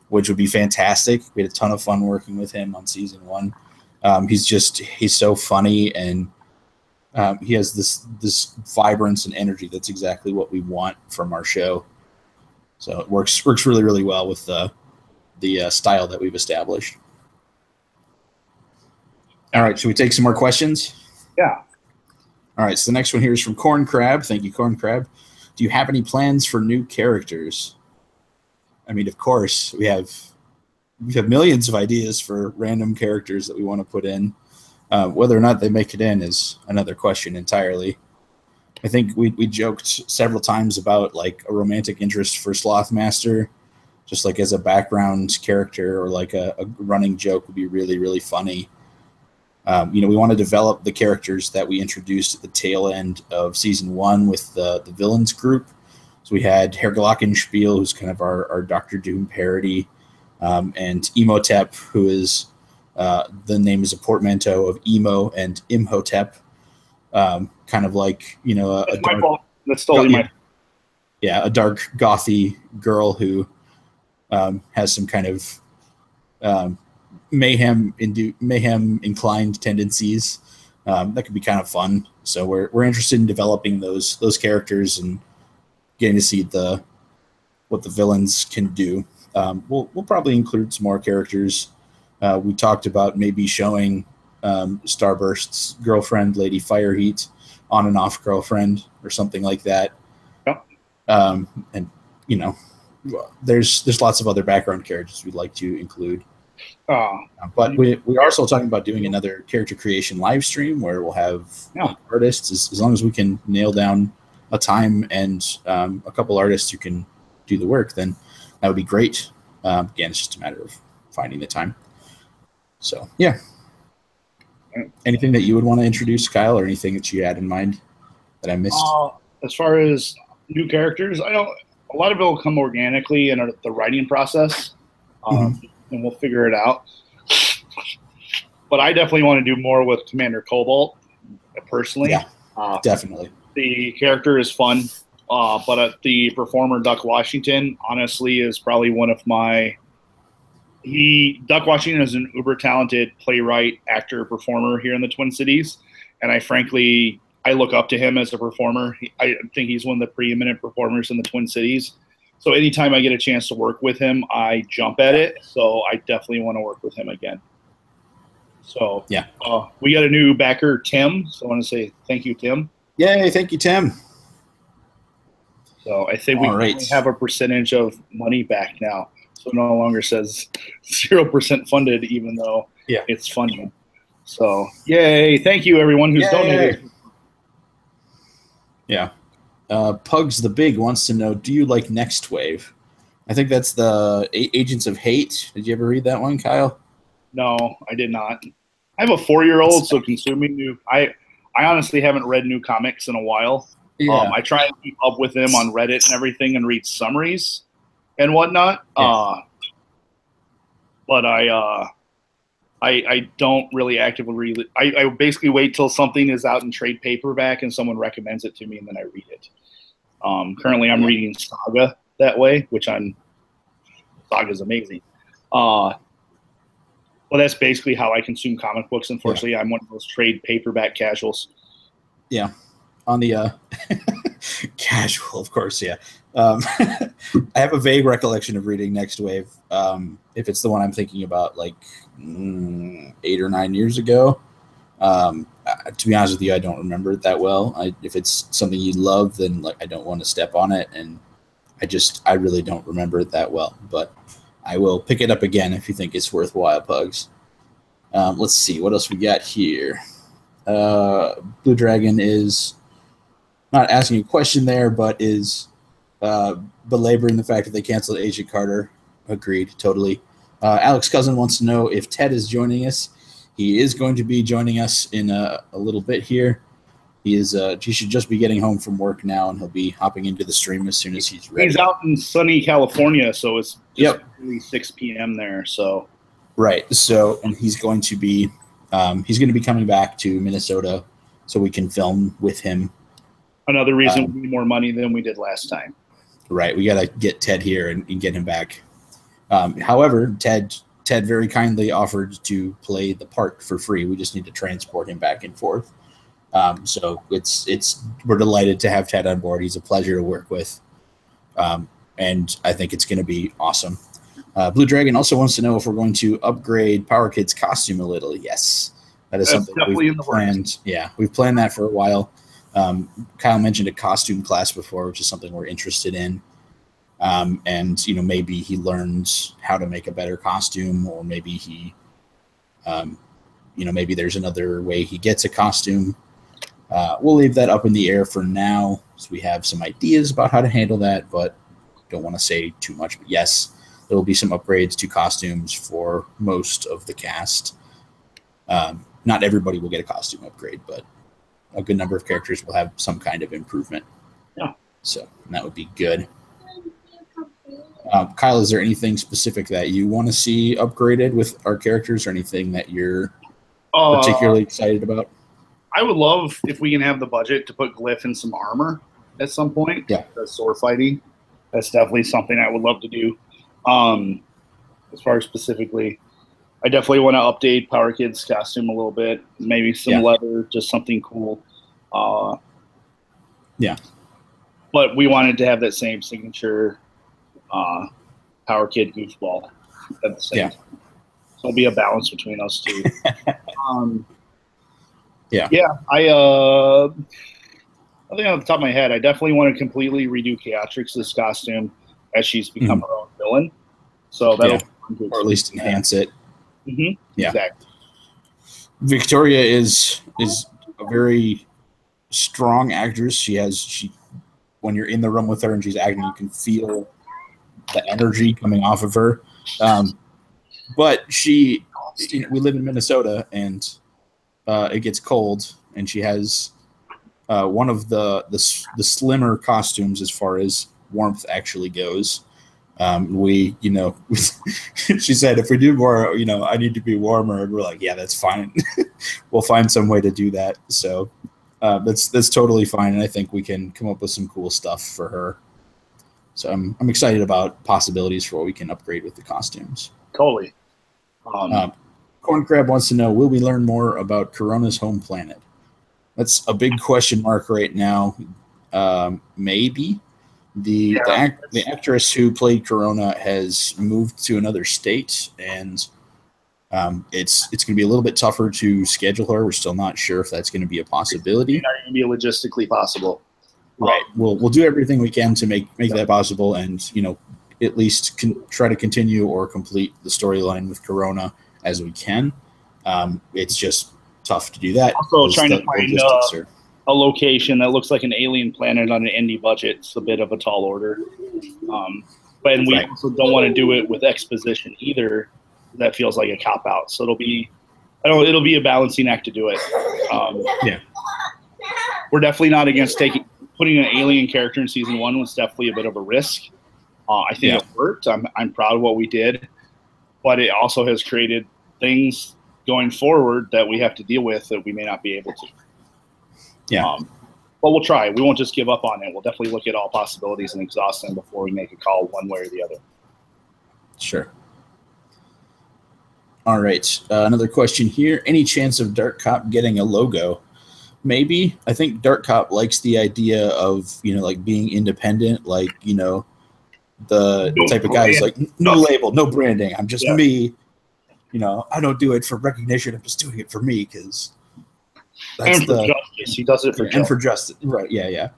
which would be fantastic. We had a ton of fun working with him on season 1. He's so funny, and he has this vibrance and energy that's exactly what we want from our show. So it works really, really well with the style that we've established. All right, should we take some more questions? Yeah. All right, so the next one here is from Corn Crab. Thank you, Corn Crab. Do you have any plans for new characters? I mean, of course, we have millions of ideas for random characters that we want to put in. Whether or not they make it in is another question entirely. I think we joked several times about like a romantic interest for Slothmaster, just like as a background character or like a running joke would be really, really funny. We want to develop the characters that we introduced at the tail end of season 1 with the villains group. So we had Herr Glockenspiel, who's kind of our Doctor Doom parody, and Emotep, who is the name is a portmanteau of emo and Imhotep, kind of like That's my fault. That's totally my. Yeah, a dark gothy girl who has some kind of mayhem inclined tendencies that could be kind of fun. So we're interested in developing those characters and getting to see what the villains can do. We'll probably include some more characters. We talked about maybe showing Starburst's girlfriend, Lady Fireheat, on and off girlfriend or something like that. Yep. And there's lots of other background characters we'd like to include. But we are also talking about doing another character creation live stream where we'll have artists, as long as we can nail down a time and a couple artists who can do the work, then that would be great. Again, it's just a matter of finding the time. So, yeah. Anything that you would want to introduce, Kyle, or anything that you had in mind that I missed? As far as new characters, a lot of it will come organically in the writing process, and we'll figure it out. But I definitely want to do more with Commander Cobalt, personally. Yeah, definitely. The character is fun, but the performer, Duck Washington, honestly, is probably one of my... Duck Washington is an uber-talented playwright, actor, performer here in the Twin Cities, and I look up to him as a performer. I think he's one of the preeminent performers in the Twin Cities. So anytime I get a chance to work with him, I jump at it. So I definitely want to work with him again. So yeah, we got a new backer, Tim. So I want to say thank you, Tim. Yay, thank you, Tim. So I think we have a percentage of money back now. So it no longer says 0% funded, even though it's funded. So yay, thank you everyone who's donated. Yeah. Pugs the Big wants to know, do you like Next Wave? I think that's the Agents of Hate. Did you ever read that one, Kyle? No, I did not. I have a 4-year-old, so consuming new... I honestly haven't read new comics in a while. Yeah. I try and keep up with them on Reddit and everything and read summaries and whatnot. Yeah. But I don't really actively read it. I basically wait till something is out in trade paperback and someone recommends it to me, and then I read it. Currently, I'm reading Saga that way, Saga's amazing. Well, that's basically how I consume comic books. Unfortunately, I'm one of those trade paperback casuals. Yeah, on the casual, of course. Yeah, I have a vague recollection of reading Next Wave. If it's the one I'm thinking about, like 8 or 9 years ago. To be honest with you, I don't remember it that well. If it's something you love, then I don't want to step on it, and I really don't remember it that well. But I will pick it up again if you think it's worthwhile, Pugs. Let's see what else we got here. Blue Dragon is not asking a question there, but is belaboring the fact that they canceled Agent Carter. Agreed, totally. Alex Cousin wants to know if Ted is joining us. He is going to be joining us in a little bit here. He should just be getting home from work now, and he'll be hopping into the stream as soon as he's ready. He's out in sunny California, so it's just really 6 p.m. there. So right. So, and he's going to be coming back to Minnesota so we can film with him. Another reason we need more money than we did last time. Right. We got to get Ted here and get him back. However, Ted very kindly offered to play the part for free. We just need to transport him back and forth. So we're delighted to have Ted on board. He's a pleasure to work with. And I think it's going to be awesome. Blue Dragon also wants to know if we're going to upgrade Power Kid's costume a little. Yes, that is something we've planned. Yeah, we've planned that for a while. Kyle mentioned a costume class before, which is something we're interested in. And maybe he learns how to make a better costume, or maybe he, maybe there's another way he gets a costume. We'll leave that up in the air for now, so we have some ideas about how to handle that, but don't want to say too much. But yes, there will be some upgrades to costumes for most of the cast. Not everybody will get a costume upgrade, but a good number of characters will have some kind of improvement. Yeah. So that would be good. Kyle, is there anything specific that you want to see upgraded with our characters, or anything that you're particularly excited about? I would love if we can have the budget to put Glyph in some armor at some point. Yeah. The sword fighting. That's definitely something I would love to do. As far as specifically, I definitely want to update Power Kid's costume a little bit. Maybe some leather, just something cool. Yeah. But we wanted to have that same signature Power Kid goofball at the same time. So it'll be a balance between us two. Yeah. I think off the top of my head, I definitely want to completely redo Chaotrix's costume as she's become her own villain. So that'll or at least enhance it. Mm-hmm. Yeah. Exactly. Victoria is a very strong actress. She when you're in the room with her and she's acting, you can feel the energy coming off of her. But we live in Minnesota, and it gets cold, and she has one of the slimmer costumes as far as warmth actually goes. She said, if we do more, I need to be warmer. And we're like, yeah, that's fine. We'll find some way to do that. So that's totally fine. And I think we can come up with some cool stuff for her. So I'm excited about possibilities for what we can upgrade with the costumes. Totally. Corn Crab wants to know, will we learn more about Corona's home planet? That's a big question mark right now. Maybe. The actress who played Corona has moved to another state, and it's going to be a little bit tougher to schedule her. We're still not sure if that's going to be a possibility. It's not going to be logistically possible. Right. We'll do everything we can to make that possible, and at least try to continue or complete the storyline with Corona as we can. It's just tough to do that. Also, trying to find a location that looks like an alien planet on an indie budget. It's a bit of a tall order. But we also don't want to do it with exposition either. That feels like a cop-out. So it'll be a balancing act to do it. We're definitely not against putting an alien character in season 1 was definitely a bit of a risk. I think it worked. I'm proud of what we did. But it also has created things going forward that we have to deal with that we may not be able to. Yeah. But we'll try. We won't just give up on it. We'll definitely look at all possibilities and exhaust them before we make a call one way or the other. Sure. All right. Another question here. Any chance of Dark Cop getting a logo? Maybe. I think Dark Cop likes the idea of, like being independent, like, the type of guy who's like, no label, no branding. I'm just me. I don't do it for recognition. I'm just doing it for me because that's justice. He does it for justice. And for justice. Right. Yeah.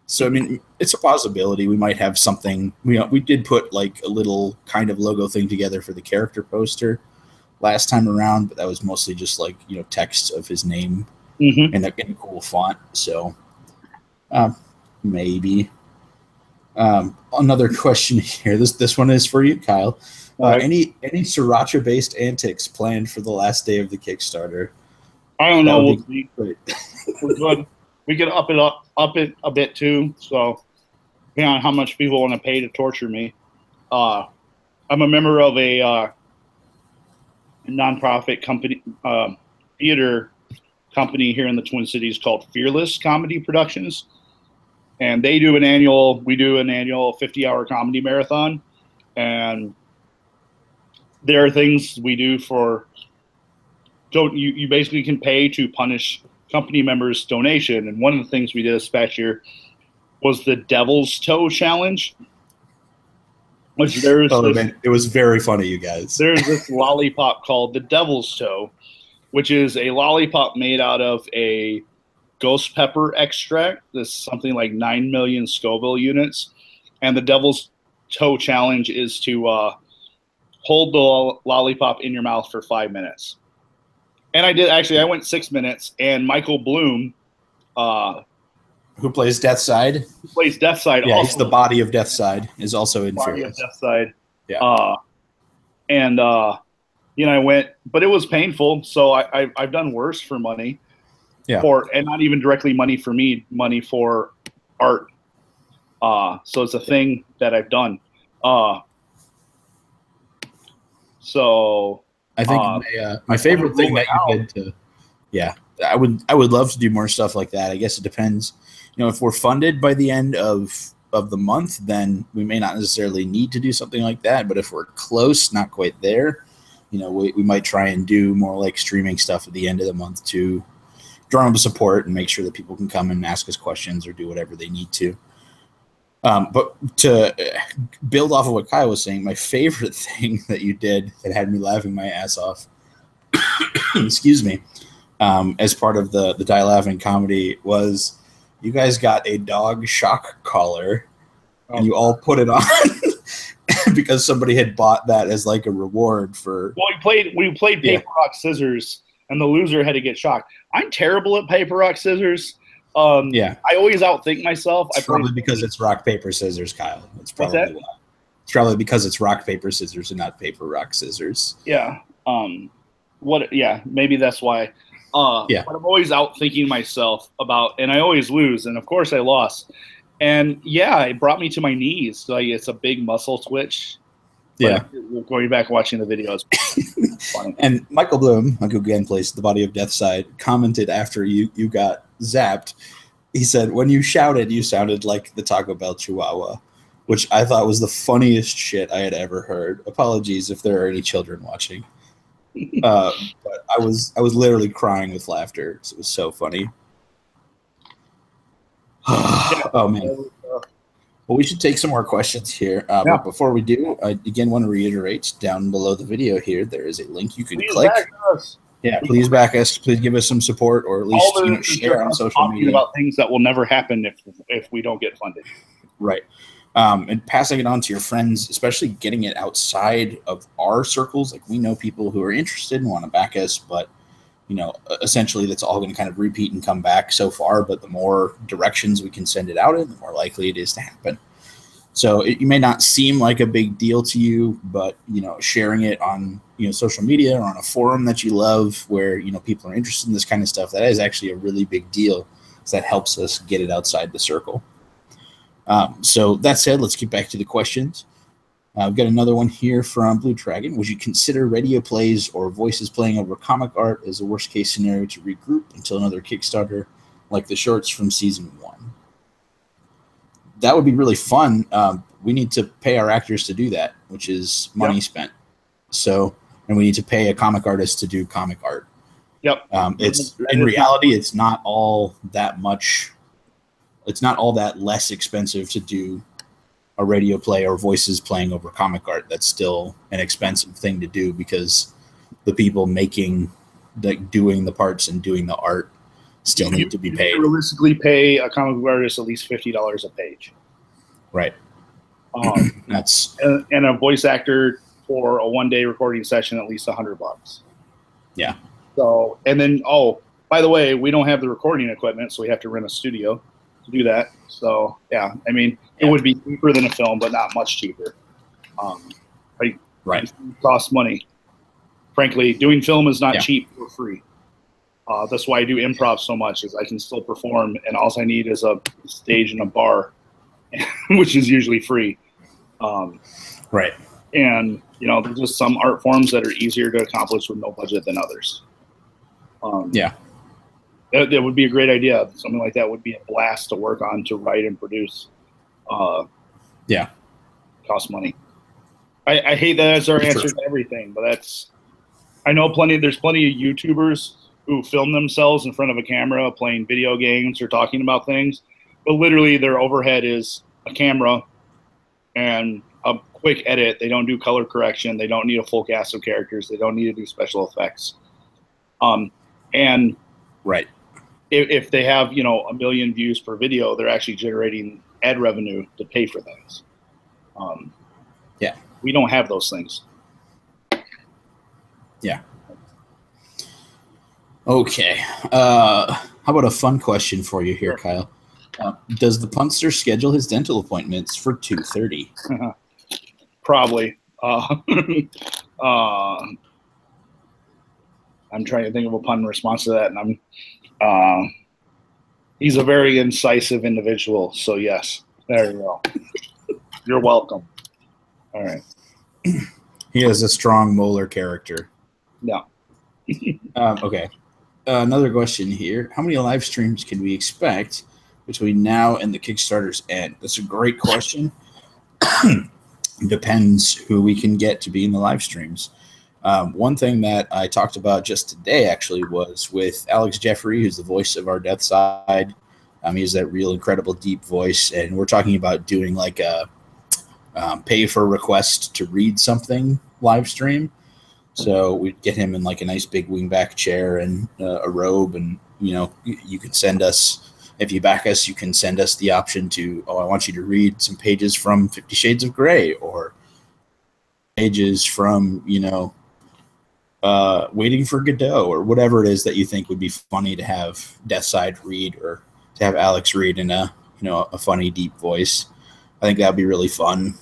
So, I mean, it's a possibility. We might have something. We did put like a little kind of logo thing together for the character poster last time around, but that was mostly just like, text of his name in a cool font. So maybe. Another question here. This one is for you, Kyle. Any sriracha based antics planned for the last day of the Kickstarter? I don't know. We're we could up it a bit too. So depending on how much people want to pay to torture me. I'm a member of a nonprofit company, theater company here in the Twin Cities called Fearless Comedy Productions, and we do an annual 50-hour comedy marathon, and there are things we do for. You basically can pay to punish company members' donation, and one of the things we did this past year was the Devil's Toe Challenge. Which it was very funny, you guys. There's this lollipop called the Devil's Toe, which is a lollipop made out of a ghost pepper extract. This is something like 9 million Scoville units. And the Devil's Toe Challenge is to hold the lollipop in your mouth for 5 minutes. And I went 6 minutes, and Michael Bloom, who plays Deathside? Yeah, also, he's the body of Deathside. Is also in body Fearless. of Deathside. Yeah. I went, but it was painful. So I've done worse for money. Yeah. And not even directly money for me, money for art. So it's a thing that I've done. So I think my favorite thing that you did to, I would love to do more stuff like that. I guess it depends. If we're funded by the end of the month, then we may not necessarily need to do something like that. But if we're close, not quite there, we might try and do more like streaming stuff at the end of the month to drum up support and make sure that people can come and ask us questions or do whatever they need to. But to build off of what Kyle was saying, my favorite thing that you did that had me laughing my ass off, excuse me, as part of the Die Laughing comedy was you guys got a dog shock collar and you all put it on because somebody had bought that as like a reward for. Well, we played paper, rock, scissors, and the loser had to get shocked. I'm terrible at paper, rock, scissors. I always outthink myself. It's probably because it's rock, paper, scissors, Kyle. It's probably why. It's probably because it's rock, paper, scissors, and not paper, rock, scissors. Yeah. Maybe that's why. But I'm always outthinking myself and I always lose, and of course I lost. And it brought me to my knees. Like it's a big muscle twitch. Yeah. Going back and watching the videos. Funny. And Michael Bloom, who again plays the body of Deathside, commented after you got zapped. He said, when you shouted, you sounded like the Taco Bell Chihuahua, which I thought was the funniest shit I had ever heard. Apologies if there are any children watching. But I was literally crying with laughter. It was so funny. Oh man. Well, we should take some more questions here. But before we do, I again want to reiterate down below the video here, there is a link you can click. Back us. Yeah, please back us. Please give us some support, or at least share on social media about things that will never happen if we don't get funded. Right. And passing it on to your friends, especially getting it outside of our circles. Like we know people who are interested and want to back us, but essentially that's all going to kind of repeat and come back so far. But the more directions we can send it out in, the more likely it is to happen. So it may not seem like a big deal to you, but sharing it on social media or on a forum that you love, where people are interested in this kind of stuff, that is actually a really big deal. So that helps us get it outside the circle. So that said, let's get back to the questions. I've got another one here from Blue Dragon. Would you consider radio plays or voices playing over comic art as a worst case scenario to regroup until another Kickstarter, like the shorts from season 1? That would be really fun. We need to pay our actors to do that, which is money spent. So, and we need to pay a comic artist to do comic art. Yep. It's in reality, it's not all that much. It's not all that less expensive to do a radio play or voices playing over comic art. That's still an expensive thing to do because the people doing the parts and doing the art still need to be paid. You realistically pay a comic book artist at least $50 a page. Right. That's and a voice actor for a one-day recording session at least $100. Yeah. So, and then by the way, we don't have the recording equipment, so we have to rent a studio to do that. So yeah, I mean, it would be cheaper than a film, but not much cheaper. Right. It costs money. Frankly, doing film is not cheap or free. That's why I do improv so much, is I can still perform, and all I need is a stage and a bar, which is usually free. Right. And, you know, there's just some art forms that are easier to accomplish with no budget than others. Yeah. That would be a great idea. Something like that would be a blast to work on, to write and produce. Yeah. Costs money. I hate that as our answer to everything, but I know there's plenty of YouTubers who film themselves in front of a camera playing video games or talking about things, but literally their overhead is a camera and a quick edit. They don't do color correction. They don't need a full cast of characters. They don't need to do special effects. And right. If they have, you know, 1 million views per video, they're actually generating ad revenue to pay for things. Yeah. We don't have those things. Yeah. Okay. How about a fun question for you here, Kyle? Does the punster schedule his dental appointments for 2:30? Probably. I'm trying to think of a pun response to that, and he's a very incisive individual, so yes. There you go. You're welcome. All right. He has a strong molar character. Yeah. Okay. Another question here. How many live streams can we expect between now and the Kickstarter's end? That's a great question. Depends who we can get to be in the live streams. One thing that I talked about just today actually was with Alex Jeffrey, who's the voice of our Death Side. He has that real incredible deep voice, and we're talking about doing like a pay for request to read something live stream. So we'd get him in like a nice big wingback chair and a robe, and you know, you could send us, if you back us, you can send us the option to, I want you to read some pages from 50 Shades of Grey, or pages from, you know, Waiting for Godot, or whatever it is that you think would be funny to have Deathside read, or to have Alex read in a, you know, a funny deep voice. I think that'd be really fun.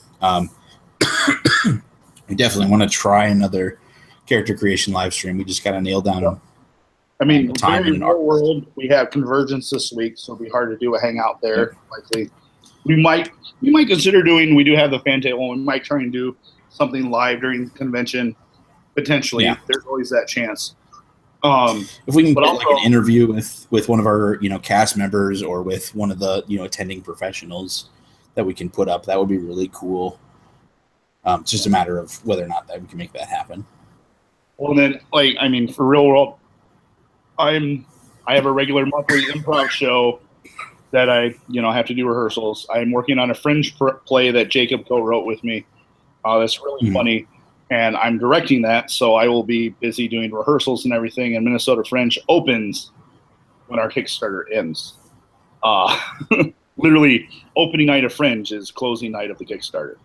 We definitely want to try another character creation live stream. We just got to nail down. I mean, time in our world, we have Convergence this week, so it'll be hard to do a hangout there. Likely, we might consider doing. We do have the fan table. We might try and do something live during the convention. Potentially, there's always that chance. If we can get also, like an interview with one of our, you know, cast members, or with one of the, you know, attending professionals that we can put up, that would be really cool. It's just a matter of whether or not that we can make that happen. Well, then, like, I mean, for real world, I have a regular monthly improv show that I, you know, have to do rehearsals. I'm working on a Fringe play that Jacob co-wrote with me. That's really funny, and I'm directing that, so I will be busy doing rehearsals and everything. And Minnesota Fringe opens when our Kickstarter ends. Literally, opening night of Fringe is closing night of the Kickstarter.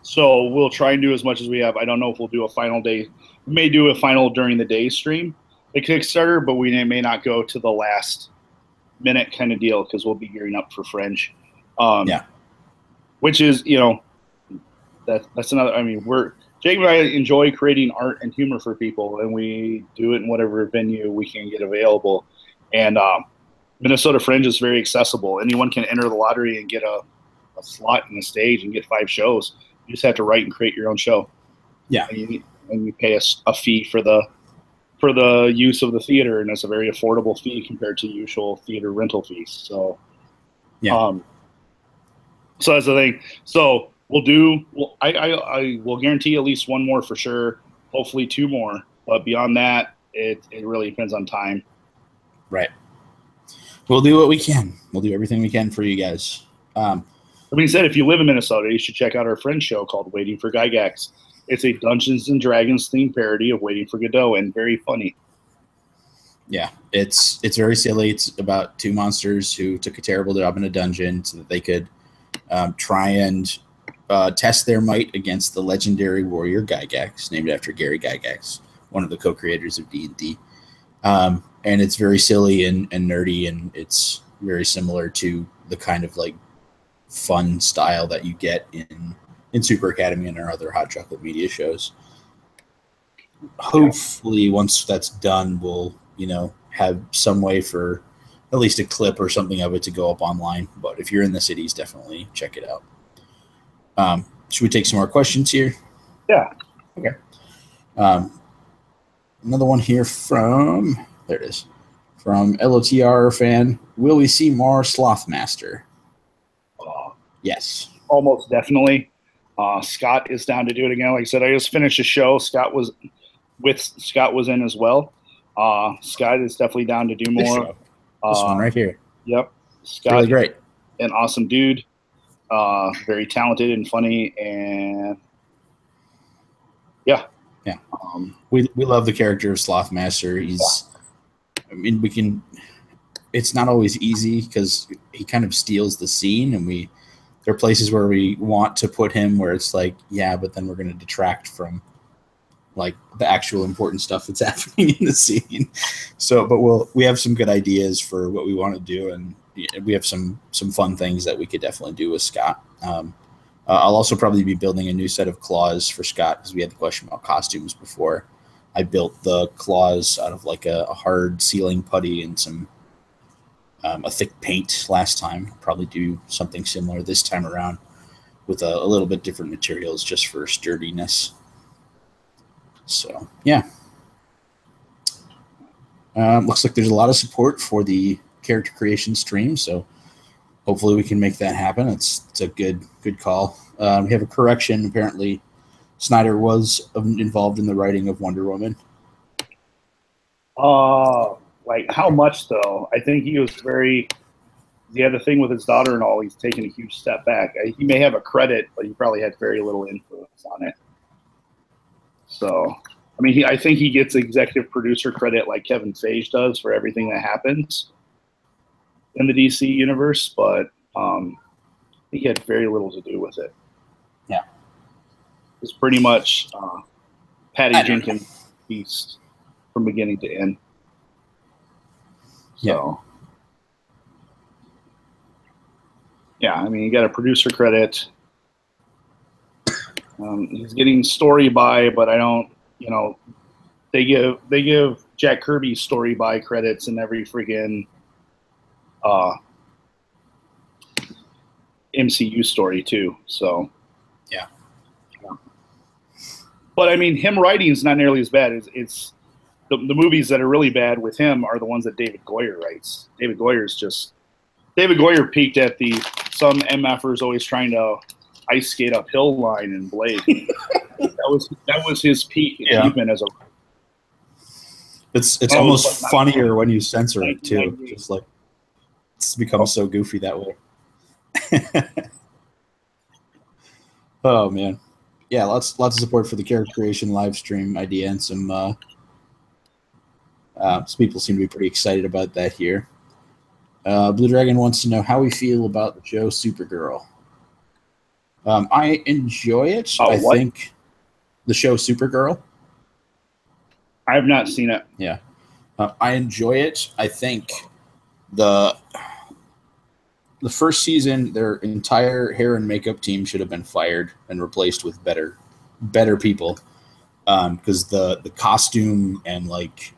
So we'll try and do as much as we have. I don't know if we'll do a final day. We may do a final during the day stream, the Kickstarter, but we may not go to the last minute kind of deal, because we'll be gearing up for Fringe. Which is, you know, that's another. I mean, Jake and I enjoy creating art and humor for people, and we do it in whatever venue we can get available. And Minnesota Fringe is very accessible. Anyone can enter the lottery and get a slot in the stage and get 5 shows. You just have to write and create your own show. Yeah, and you pay a fee for the use of the theater, and it's a very affordable fee compared to usual theater rental fees. So, so that's the thing. So I will guarantee at least 1 more for sure. Hopefully 2 more, but beyond that, it really depends on time. Right. We'll do what we can. We'll do everything we can for you guys. That being said, if you live in Minnesota, you should check out our Fringe show called Waiting for Gygax. It's a Dungeons and Dragons themed parody of Waiting for Godot, and very funny. Yeah, it's very silly. It's about 2 monsters who took a terrible job in a dungeon so that they could try and test their might against the legendary warrior Gygax, named after Gary Gygax, one of the co-creators of D&D. And it's very silly and nerdy, and it's very similar to the kind of like fun style that you get in Super Academy and our other Hot Chocolate Media shows. hopefully once that's done, we'll, you know, have some way for at least a clip or something of it to go up online. But if you're in the cities, definitely check it out. Should we take some more questions here? Yeah. Okay. Another one here from, there it is, from LOTR fan. Will we see more Slothmaster? Yes. Almost definitely. Scott is down to do it again. Like I said, I just finished a show. Scott was in as well. Scott is definitely down to do more. This one right here. Yep. Scott, really great. An awesome dude. Very talented and funny, and yeah. We love the character of Slothmaster. He's, I mean, it's not always easy because he kind of steals the scene, and there are places where we want to put him where it's like, yeah, but then we're going to detract from like the actual important stuff that's happening in the scene. So, but we have some good ideas for what we want to do, and we have some fun things that we could definitely do with Scott. I'll also probably be building a new set of claws for Scott because we had the question about costumes before. I built the claws out of like a hard sealing putty and some a thick paint last time. I'll probably do something similar this time around with a little bit different materials just for sturdiness. So yeah, looks like there's a lot of support for the character creation stream. So hopefully we can make that happen. It's a good call. We have a correction. Apparently, Snyder was involved in the writing of Wonder Woman. Like how much though? I think he was very. He had the thing with his daughter and all. He's taken a huge step back. He may have a credit, but he probably had very little influence on it. So, I mean, I think he gets executive producer credit like Kevin Feige does for everything that happens in the DC universe, but he had very little to do with it. Yeah. It's pretty much Patty Jenkins' piece from beginning to end. So, yeah, I mean, you got a producer credit. He's getting story by, but I don't, you know, they give Jack Kirby story by credits in every freaking MCU story too. So yeah. But I mean, him writing is not nearly as bad. It's the movies that are really bad with him are the ones that David Goyer writes. David Goyer peaked at the some MFers always trying to ice skate uphill line in Blade. that was his peak achievement as a. It's almost funnier when you censor it too. Just like it's become so goofy that way. Oh man, yeah, lots of support for the character creation live stream idea, and some people seem to be pretty excited about that here. Blue Dragon wants to know how we feel about the show Supergirl. I enjoy it. I think the show Supergirl. I have not seen it. Yeah, I enjoy it. I think the first season, their entire hair and makeup team should have been fired and replaced with better people, because the costume and like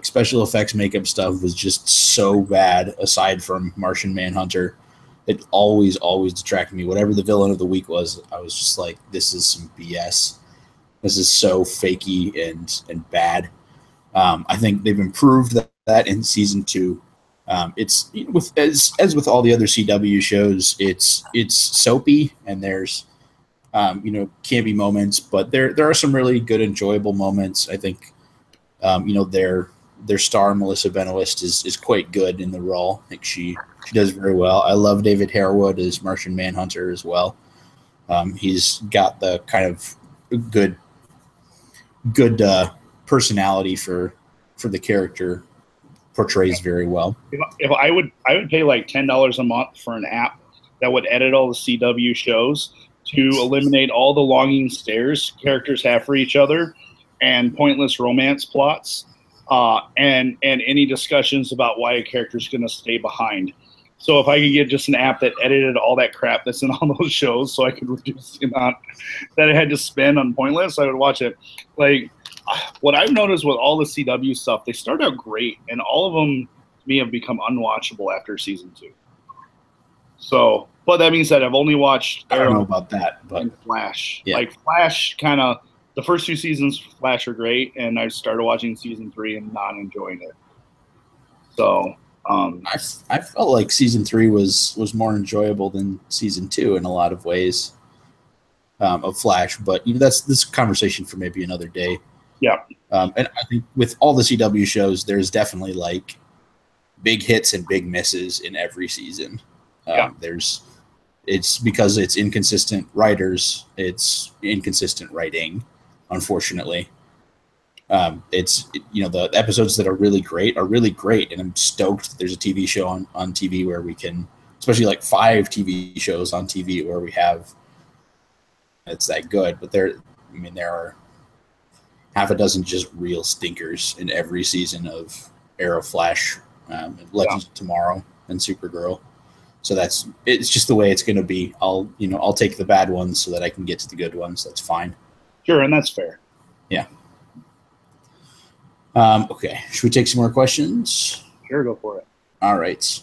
special effects makeup stuff was just so bad. Aside from Martian Manhunter, it always detracted me. Whatever the villain of the week was, I was just like, this is some BS. This is so fakey and bad. I think they've improved that in season 2. It's as with all the other CW shows, it's soapy and there's campy moments, but there are some really good enjoyable moments. I think their star Melissa Benoist is quite good in the role. I think she does very well. I love David Harewood as Martian Manhunter as well. He's got the kind of good personality for the character. Portrays very well. If I would pay like $10 a month for an app that would edit all the CW shows to eliminate all the longing stares characters have for each other and pointless romance plots, and any discussions about why a character is going to stay behind. So if I could get just an app that edited all that crap that's in all those shows, so I could reduce the amount that I had to spend on Pointless, I would watch it. Like, what I've noticed with all the CW stuff, they start out great, and all of them to me have become unwatchable after season 2. So, but that being said, I've only watched I don't know about that, but Flash. Yeah. Like Flash, kind of the first 2 seasons of Flash are great, and I started watching season 3 and not enjoying it. So I felt like season 3 was more enjoyable than season 2 in a lot of ways of Flash, but that's this conversation for maybe another day. Yeah. And I think with all the CW shows, there's definitely like big hits and big misses in every season. It's because it's inconsistent writers, it's inconsistent writing, unfortunately. The episodes that are really great, and I'm stoked that there's a TV show on TV where we can, especially like 5 TV shows on TV where we have it's that good. But there are half a dozen just real stinkers in every season of Arrow, Flash, Legends of Tomorrow, and Supergirl. So it's just the way it's going to be. I'll take the bad ones so that I can get to the good ones. That's fine. Sure, and that's fair. Yeah. Okay. Should we take some more questions? Sure, go for it. All right.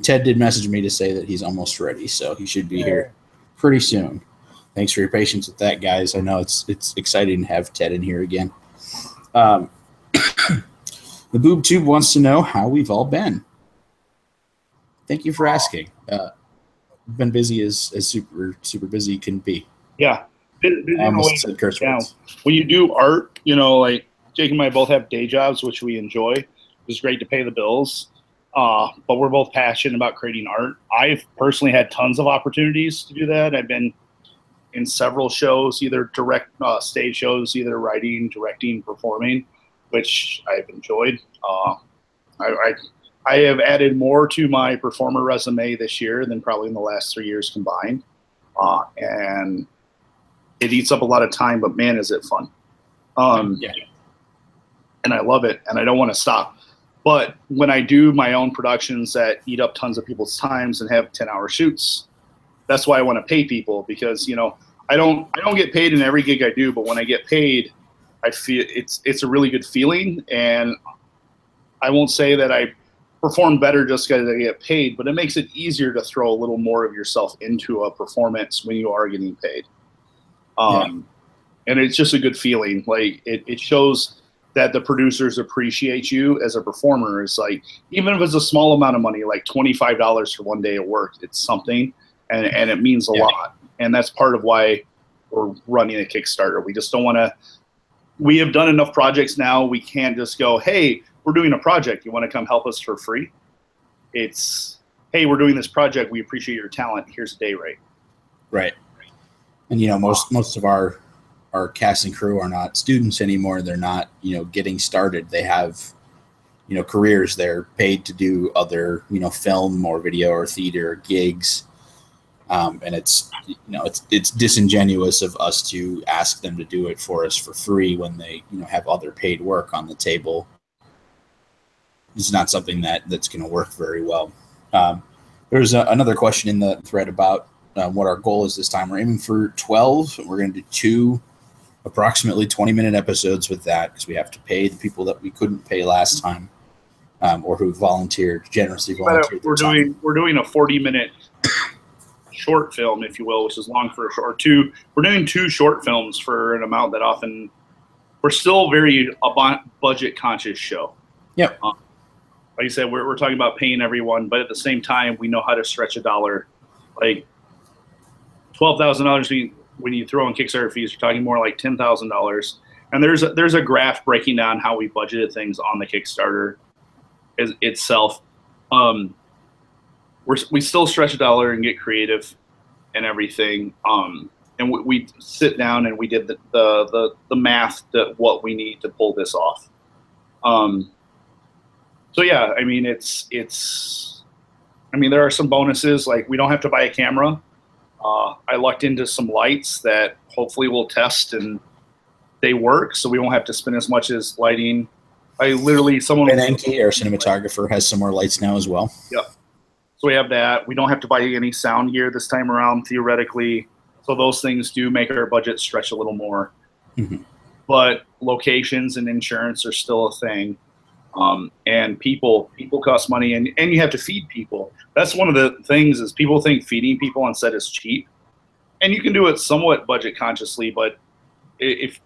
Ted did message me to say that he's almost ready, so he should be here pretty soon. Thanks for your patience with that, guys. I know it's exciting to have Ted in here again. The Boob Tube wants to know how we've all been. Thank you for asking. Been busy as super busy can be. Yeah. I almost said curse words. When you do art, like Jake and I both have day jobs, which we enjoy. It's great to pay the bills. But we're both passionate about creating art. I've personally had tons of opportunities to do that. I've been in several shows, either direct stage shows, either writing, directing, performing, which I've enjoyed. I have added more to my performer resume this year than probably in the last 3 years combined. And it eats up a lot of time, but man, is it fun. And I love it, and I don't want to stop. But when I do my own productions that eat up tons of people's times and have 10-hour shoots, that's why I want to pay people, because I don't get paid in every gig I do, but when I get paid, I feel it's a really good feeling. And I won't say that I perform better just because I get paid, but it makes it easier to throw a little more of yourself into a performance when you are getting paid. And it's just a good feeling. Like it shows that the producers appreciate you as a performer. It's like, even if it's a small amount of money, like $25 for one day of work, it's something, and it means a lot. And that's part of why we're running a Kickstarter. We just don't want to, we have done enough projects now. We can't just go, hey, we're doing a project. You want to come help us for free? It's, hey, we're doing this project. We appreciate your talent. Here's a day rate. Right. And, most of our cast and crew are not students anymore. They're not, getting started. They have, careers. They're paid to do other, film or video or theater gigs. And it's disingenuous of us to ask them to do it for us for free when they, have other paid work on the table. It's not something that's going to work very well. There's another question in the thread about what our goal is this time. We're aiming for 12. We're going to do 2 approximately 20-minute episodes with that, because we have to pay the people that we couldn't pay last time, or who generously volunteered. We're doing a 40-minute short film, if you will, which is long for a short. We're doing 2 short films for an amount that often, we're still very budget conscious show. Yep. Like you said, we're talking about paying everyone, but at the same time, we know how to stretch a dollar. Like $12,000 when you throw in Kickstarter fees, you're talking more like $10,000. And there's a graph breaking down how we budgeted things on the Kickstarter itself. We still stretch a dollar and get creative and everything. And we sit down and we did the math that what we need to pull this off. So yeah, I mean, there are some bonuses, like we don't have to buy a camera. I lucked into some lights that hopefully we'll test and they work, so we won't have to spend as much as lighting. Ben Enke, our cinematographer, has some more lights now as well. Yep. So we have that. We don't have to buy any sound gear this time around, theoretically. So those things do make our budget stretch a little more. Mm-hmm. But locations and insurance are still a thing. And people cost money, and you have to feed people. That's one of the things is people think feeding people on set is cheap. And you can do it somewhat budget consciously, but if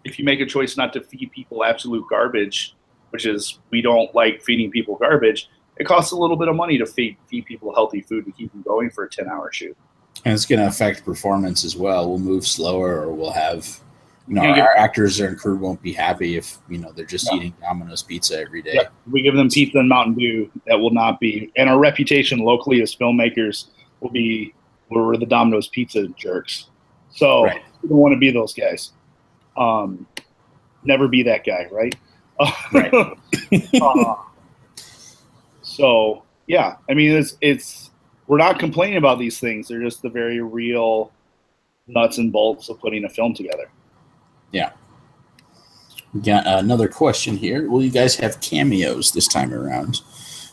you make a choice not to feed people absolute garbage, which is we don't like feeding people garbage, it costs a little bit of money to feed people healthy food to keep them going for a 10-hour shoot. And it's going to affect performance as well. We'll move slower, or we'll have, our actors and crew won't be happy if, they're just eating Domino's pizza every day. Yep. We give them pizza and Mountain Dew. That will not be, and our reputation locally as filmmakers will be, we're the Domino's pizza jerks. So we don't want to be those guys. Never be that guy, right? Right. So yeah, I mean, it's we're not complaining about these things. They're just the very real nuts and bolts of putting a film together. Yeah. We got another question here. Will you guys have cameos this time around?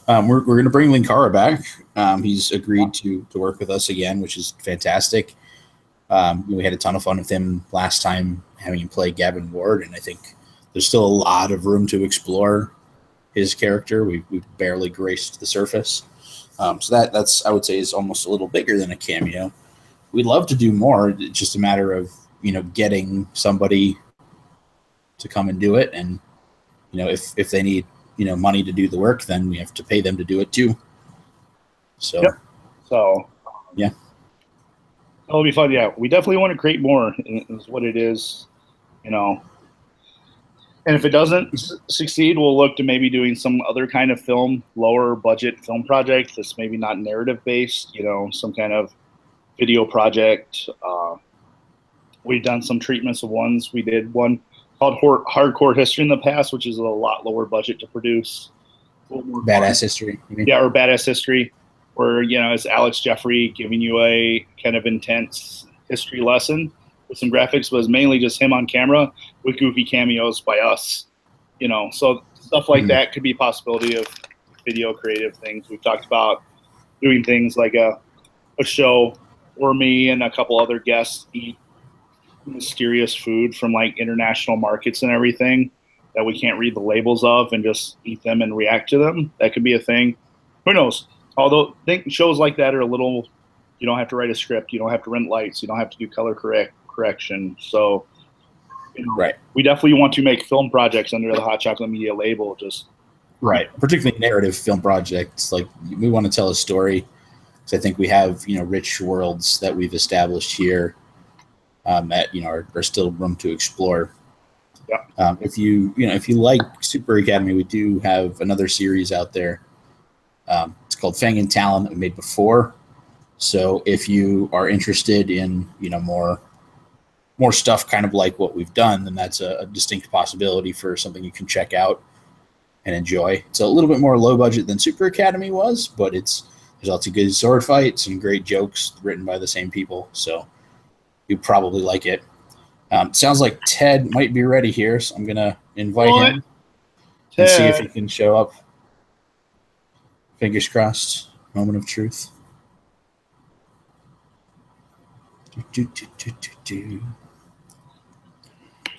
We're going to bring Linkara back. He's agreed to work with us again, which is fantastic. We had a ton of fun with him last time, having him play Gavin Ward, and I think there's still a lot of room to explore his character. We've barely graced the surface. So that's, I would say, is almost a little bigger than a cameo. We'd love to do more. It's just a matter of, getting somebody to come and do it. And, if they need, money to do the work, then we have to pay them to do it too. So, yeah. It'll be fun. Yeah. We definitely want to create more is what it is, And if it doesn't succeed, we'll look to maybe doing some other kind of film, lower budget film project that's maybe not narrative based, some kind of video project. We've done some treatments of ones. We did one called Hardcore History in the past, which is a lot lower budget to produce. Badass History. Yeah, or Badass History, where, it's Alex Jeffrey giving you a kind of intense history lesson with some graphics, but it's mainly just him on camera with goofy cameos by us. So stuff like that could be a possibility of video creative things. We've talked about doing things like a show where me and a couple other guests eat mysterious food from like international markets and everything that we can't read the labels of and just eat them and react to them. That could be a thing. Who knows? Although I think shows like that are a little, you don't have to write a script. You don't have to rent lights. You don't have to do color correction. So we definitely want to make film projects under the Hot Chocolate Media label. Just particularly narrative film projects. Like, we want to tell a story. So I think we have, rich worlds that we've established here that, are still room to explore. Yeah. If you like Super Academy, we do have another series out there. It's called Fang and Talon that we made before. So if you are interested in, more stuff kind of like what we've done, then that's a distinct possibility for something you can check out and enjoy. It's a little bit more low budget than Super Academy was, but there's lots of good sword fights and great jokes written by the same people. So you probably like it. Sounds like Ted might be ready here, so I'm going to invite him and see if he can show up. Fingers crossed. Moment of truth.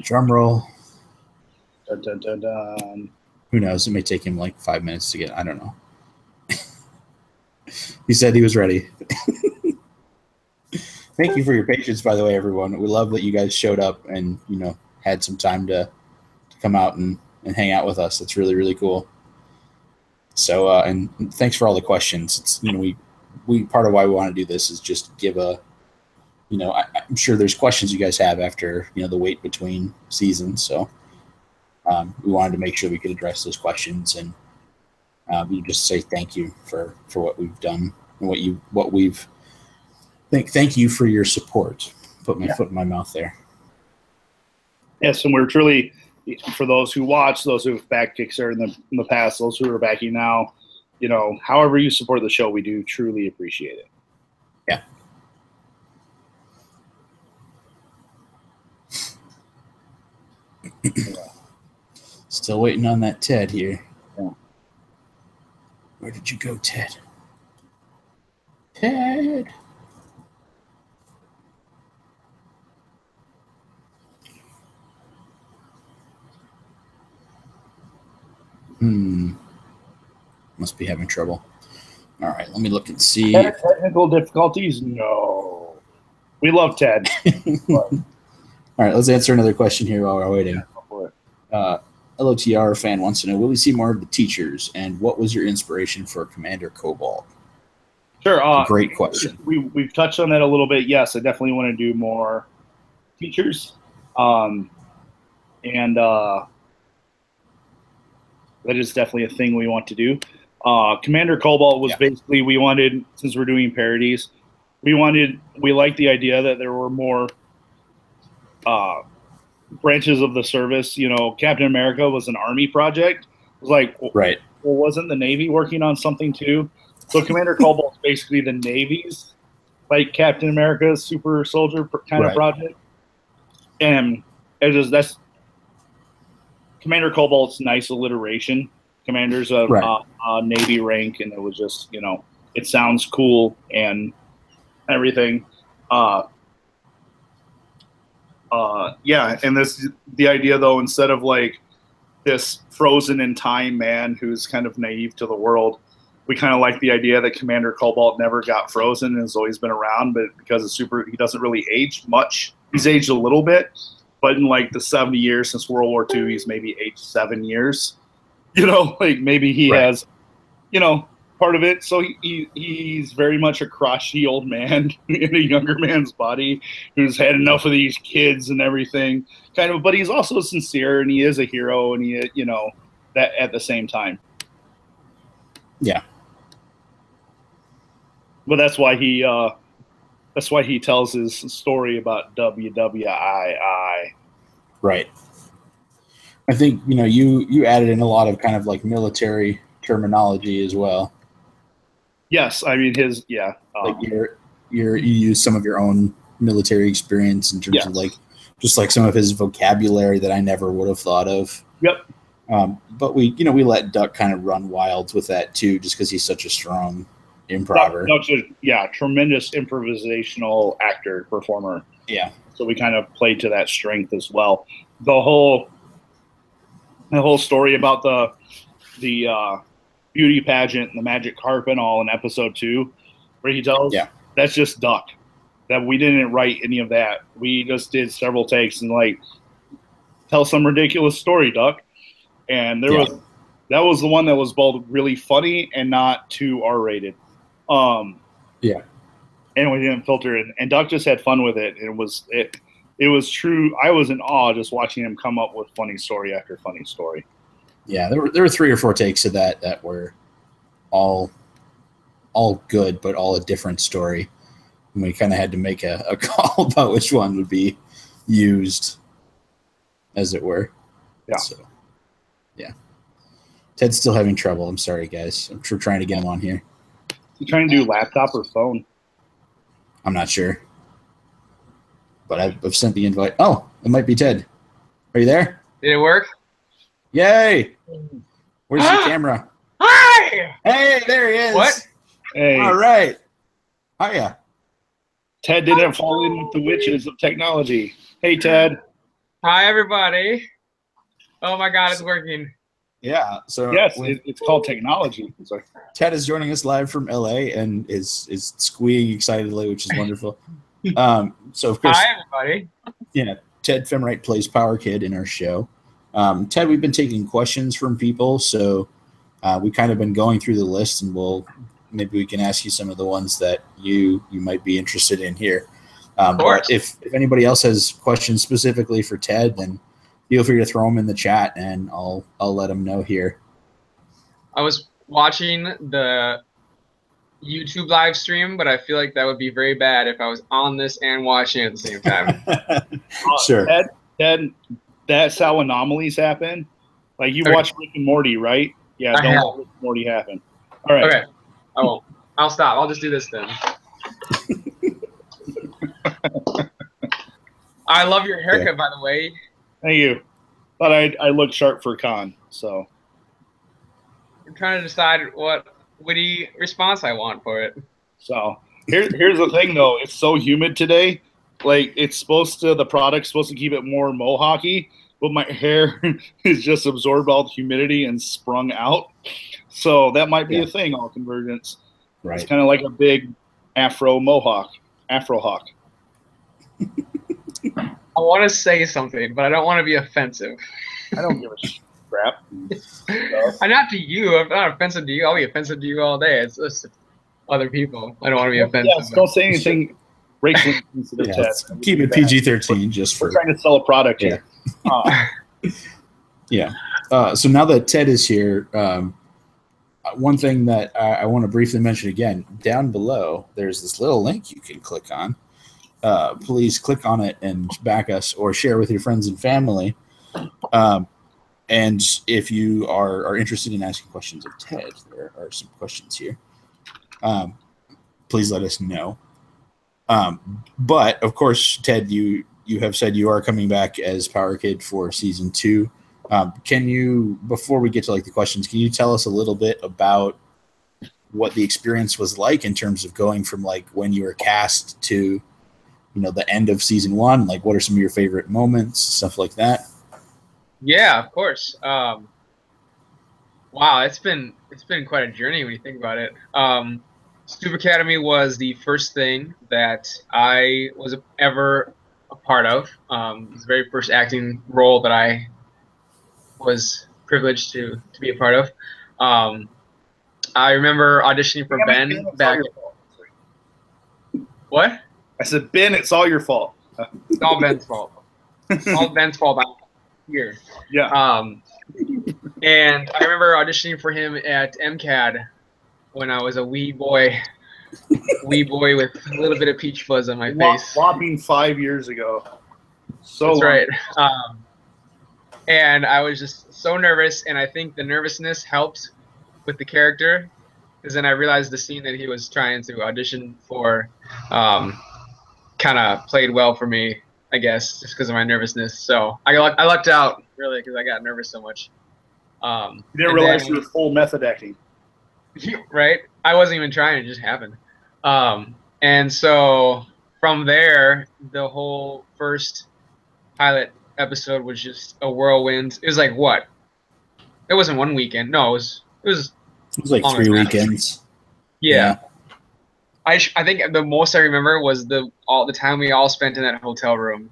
Drum roll. Dun, dun, dun, dun. Who knows? It may take him like 5 minutes to get. I don't know. He said he was ready. Thank you for your patience, by the way, everyone. We love that you guys showed up and, had some time to come out and hang out with us. That's really, really cool. So, and thanks for all the questions. It's, we part of why we want to do this is just give a, I'm sure there's questions you guys have after, the wait between seasons. So we wanted to make sure we could address those questions and we just say thank you for what we've done and what we've thank you for your support. Put my foot in my mouth there. Yes, and we're truly, for those who watch, those who have backed Kickstarter in the past, those who are backing now, however you support the show, we do truly appreciate it. Yeah. Still waiting on that Ted here. Yeah. Where did you go, Ted? Ted. Must be having trouble. All right, let me look and see. Technical difficulties? No. We love Ted. All right, let's answer another question here while we're waiting. LOTR fan wants to know, will we see more of the teachers, and what was your inspiration for Commander Cobalt? Sure. Great question. We've touched on that a little bit. Yes, I definitely want to do more teachers. And that is definitely a thing we want to do. Commander Cobalt was basically, we wanted, since we're doing parodies, we liked the idea that there were more branches of the service. You know, Captain America was an army project. It was like, right. Well, wasn't the Navy working on something too? So Commander Cobalt's basically the Navy's, like, Captain America's super soldier kind of project. And that's Commander Cobalt's nice alliteration. Commander's a Navy rank, and it was just, you know, it sounds cool and everything. Yeah, and the idea, though, instead of like this frozen in time man who's kind of naive to the world, we kind of like the idea that Commander Cobalt never got frozen and has always been around, but because he doesn't really age much. He's aged a little bit, but in like the 70 years since World War II, he's maybe aged 7 years. You know, like maybe he has, you know, part of it. So he's very much a crotchety old man in a younger man's body who's had enough of these kids and everything, kind of. But he's also sincere, and he is a hero, and he, you know, that at the same time. Yeah. But that's why he tells his story about WWII. Right. I think, you know, you added in a lot of kind of like military terminology as well. Yes, I mean like you use some of your own military experience in terms of like just like some of his vocabulary that I never would have thought of. Yep. But we let Duck kind of run wild with that too, just because he's such a strong improver. Duck's tremendous improvisational actor, performer. Yeah. So we kind of played to that strength as well. The whole story about the beauty pageant and the magic carpet all in episode 2, where he tells, that's just Duck. That we didn't write any of that. We just did several takes and like, tell some ridiculous story, Duck. And that was the one that was both really funny and not too R-rated. And we didn't filter it. And Duck just had fun with it. It was true. I was in awe just watching him come up with funny story after funny story. Yeah, there were 3 or 4 takes of that were all good, but all a different story. And we kind of had to make a call about which one would be used, as it were. Yeah. So, yeah. Ted's still having trouble. I'm sorry, guys. I'm trying to get him on here. You trying to do laptop or phone? I'm not sure. But I've sent the invite. Oh, it might be Ted. Are you there? Did it work? Yay! Where's your camera? Hi! Hey, there he is. What? Hey. All right. Hiya. Ted didn't fall in with the witches of technology. Hey, Ted. Hi, everybody. Oh, my God, it's working. Yeah. So yes, it's called technology. Sorry. Ted is joining us live from LA and is squealing excitedly, which is wonderful. So of course, hi, everybody. Yeah, Ted Femwright plays Power Kid in our show. Ted, we've been taking questions from people, so we've kind of been going through the list, and maybe we can ask you some of the ones that you might be interested in here. But if anybody else has questions specifically for Ted, then feel free to throw them in the chat, and I'll let them know here. I was watching the YouTube live stream, but I feel like that would be very bad if I was on this and watching it at the same time. Sure. Ted, that's how anomalies happen. Like you watch Rick and Morty, right? Yeah, don't let Rick and Morty happen. All right. Okay. I won't. I'll stop. I'll just do this then. I love your haircut, by the way. Thank you. Thought I looked sharp for con, so. I'm trying to decide what witty response I want for it. So, Here's the thing though, it's so humid today. Like the product's supposed to keep it more mohawky, but my hair is just absorbed all the humidity and sprung out. So that might be a thing, all convergence. Right. It's kind of like a big afro hawk. I want to say something, but I don't want to be offensive. I don't give a crap. I'm not to you. I'm not offensive to you. I'll be offensive to you all day. It's just other people. I don't want to be offensive. Yes, don't say anything racially insensitive. Keep it PG-13 just for. We're trying to sell a product here. Yeah. So now that Ted is here, one thing that I want to briefly mention again, down below, there's this little link you can click on. Please click on it and back us or share with your friends and family. And if you are interested in asking questions of Ted, there are some questions here. Please let us know. But of course, Ted, you have said you are coming back as Power Kid for season 2. Can you, before we get to like the questions, can you tell us a little bit about what the experience was like in terms of going from like when you were cast to, the end of season 1? Like, what are some of your favorite moments, stuff like that? Yeah, of course. Wow, it's been quite a journey when you think about it. Super Academy was the first thing that I was ever a part of. It was the very first acting role that I was privileged to be a part of. I remember auditioning for Ben back. What? I said, Ben, it's all your fault. It's all Ben's fault. All Ben's fault out here. Yeah. And I remember auditioning for him at MCAD when I was a wee boy with a little bit of peach fuzz on my face. Whopping 5 years ago. That's right. And I was just so nervous, and I think the nervousness helped with the character, because then I realized the scene that he was trying to audition for kind of played well for me, I guess, just because of my nervousness. So I lucked out, really, because I got nervous so much. You didn't realize you were full method acting. Right? I wasn't even trying. It just happened. And so from there, the whole first pilot episode was just a whirlwind. It was like what? It wasn't one weekend. No, it was like 3 weekends. Yeah. I think the most I remember was the time we all spent in that hotel room.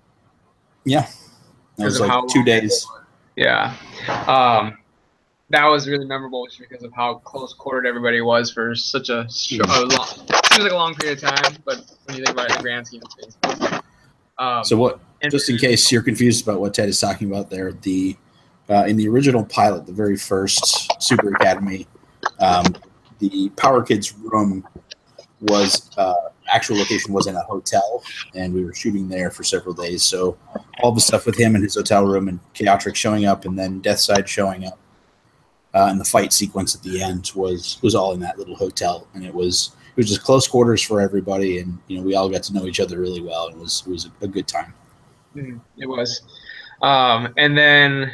Yeah. That was like 2 days. Yeah. That was really memorable just because of how close quartered everybody was for such a long, seems like a long period of time, but when you think about it in the grand scheme of things. So what, just in case you're confused about what Ted is talking about there, in the original pilot, the very first Super Academy, the Power Kids room was actual location was in a hotel, and we were shooting there for several days. So all the stuff with him in his hotel room and Chaotrix showing up and then Deathside showing up and the fight sequence at the end was all in that little hotel, and it was just close quarters for everybody, and we all got to know each other really well, and it was a good time. It was, and then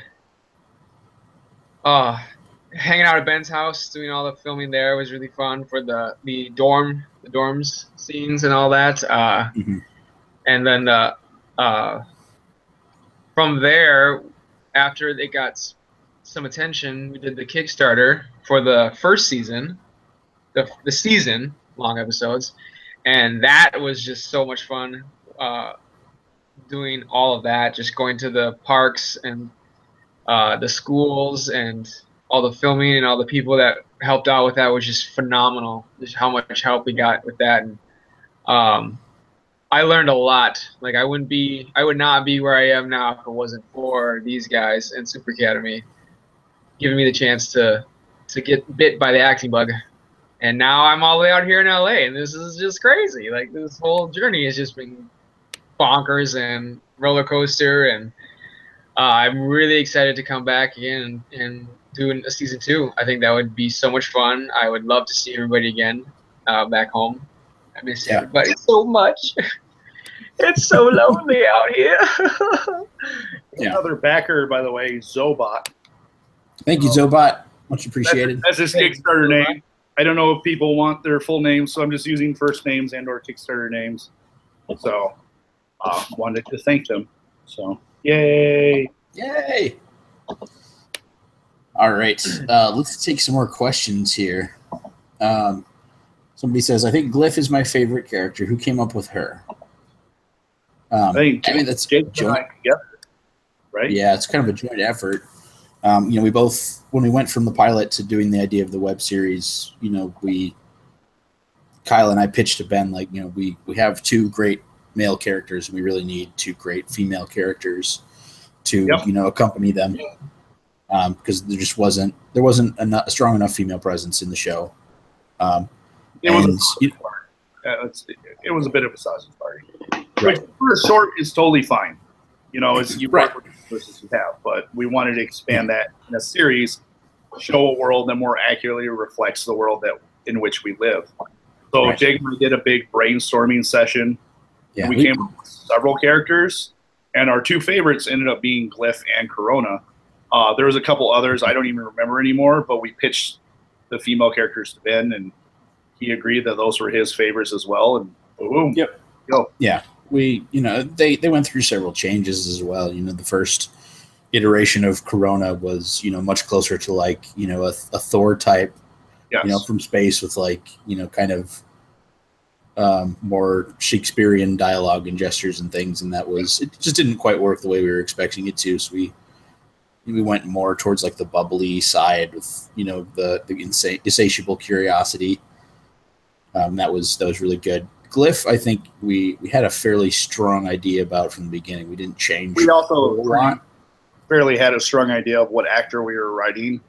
hanging out at Ben's house, doing all the filming there was really fun for the dorms scenes and all that. And then from there, after they got some attention, we did the Kickstarter for the first season, the season long episodes, and that was just so much fun. Doing all of that, just going to the parks and the schools and all the filming and all the people that helped out with that was just phenomenal. Just how much help we got with that, and I learned a lot. Like I would not be where I am now if it wasn't for these guys in Super Academy giving me the chance to get bit by the acting bug. And now I'm all the way out here in LA, and this is just crazy. Like this whole journey has just been bonkers and roller coaster, and I'm really excited to come back again and do a season 2. I think that would be so much fun. I would love to see everybody again back home. I miss everybody so much. It's so lonely out here. Another backer, by the way, Zobot. Thank you, Zobot. Much appreciated. That's his Kickstarter name. I don't know if people want their full names, so I'm just using first names and/or Kickstarter names. So, wanted to thank them. So, yay! Yay! All right, let's take some more questions here. Somebody says, "I think Glyph is my favorite character. Who came up with her?" I mean that's Jake joint, and I together, right? Yeah, it's kind of a joint effort. You know, we both, when we went from the pilot to doing the idea of the web series, you know, Kyle and I pitched to Ben, like, you know, we have two great male characters, and we really need two great female characters to, you know, accompany them, because there wasn't a strong enough female presence in the show. It was a bit of a sausage party, which for a short is totally fine. You know, it's you work with the resources you have, but we wanted to expand that in a series, show a world that more accurately reflects the world in which we live. So Jake and I did a big brainstorming session. Yeah, and we came up with several characters, and our two favorites ended up being Glyph and Corona. There was a couple others I don't even remember anymore, but we pitched the female characters to Ben, and he agreed that those were his favorites as well. And boom. Yep. Go. Yeah. You know, they went through several changes as well. You know, the first iteration of Corona was, you know, much closer to like, you know, a Thor type, you know, from space with like, you know, kind of more Shakespearean dialogue and gestures and things. And it just didn't quite work the way we were expecting it to. So we went more towards like the bubbly side with, you know, the insatiable curiosity. That was really good. Glyph, I think we had a fairly strong idea about from the beginning. We didn't change. We also fairly had a strong idea of what actor we were writing.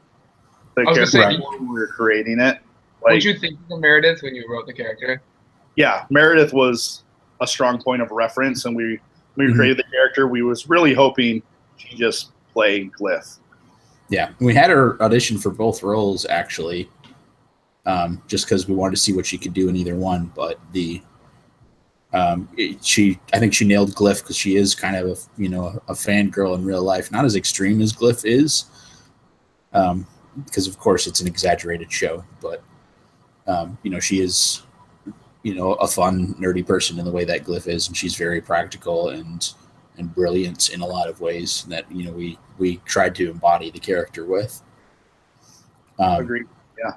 The character we were creating it. What did you think of Meredith when you wrote the character? Yeah, Meredith was a strong point of reference, and we created the character. We was really hoping she just played Glyph. Yeah, we had her audition for both roles actually. Just because we wanted to see what she could do in either one, but I think she nailed Glyph because she is kind of a fangirl in real life, not as extreme as Glyph is, because of course it's an exaggerated show, but you know, she is, you know, a fun nerdy person in the way that Glyph is, and she's very practical and brilliant in a lot of ways that, you know, we tried to embody the character with. Agreed. Yeah.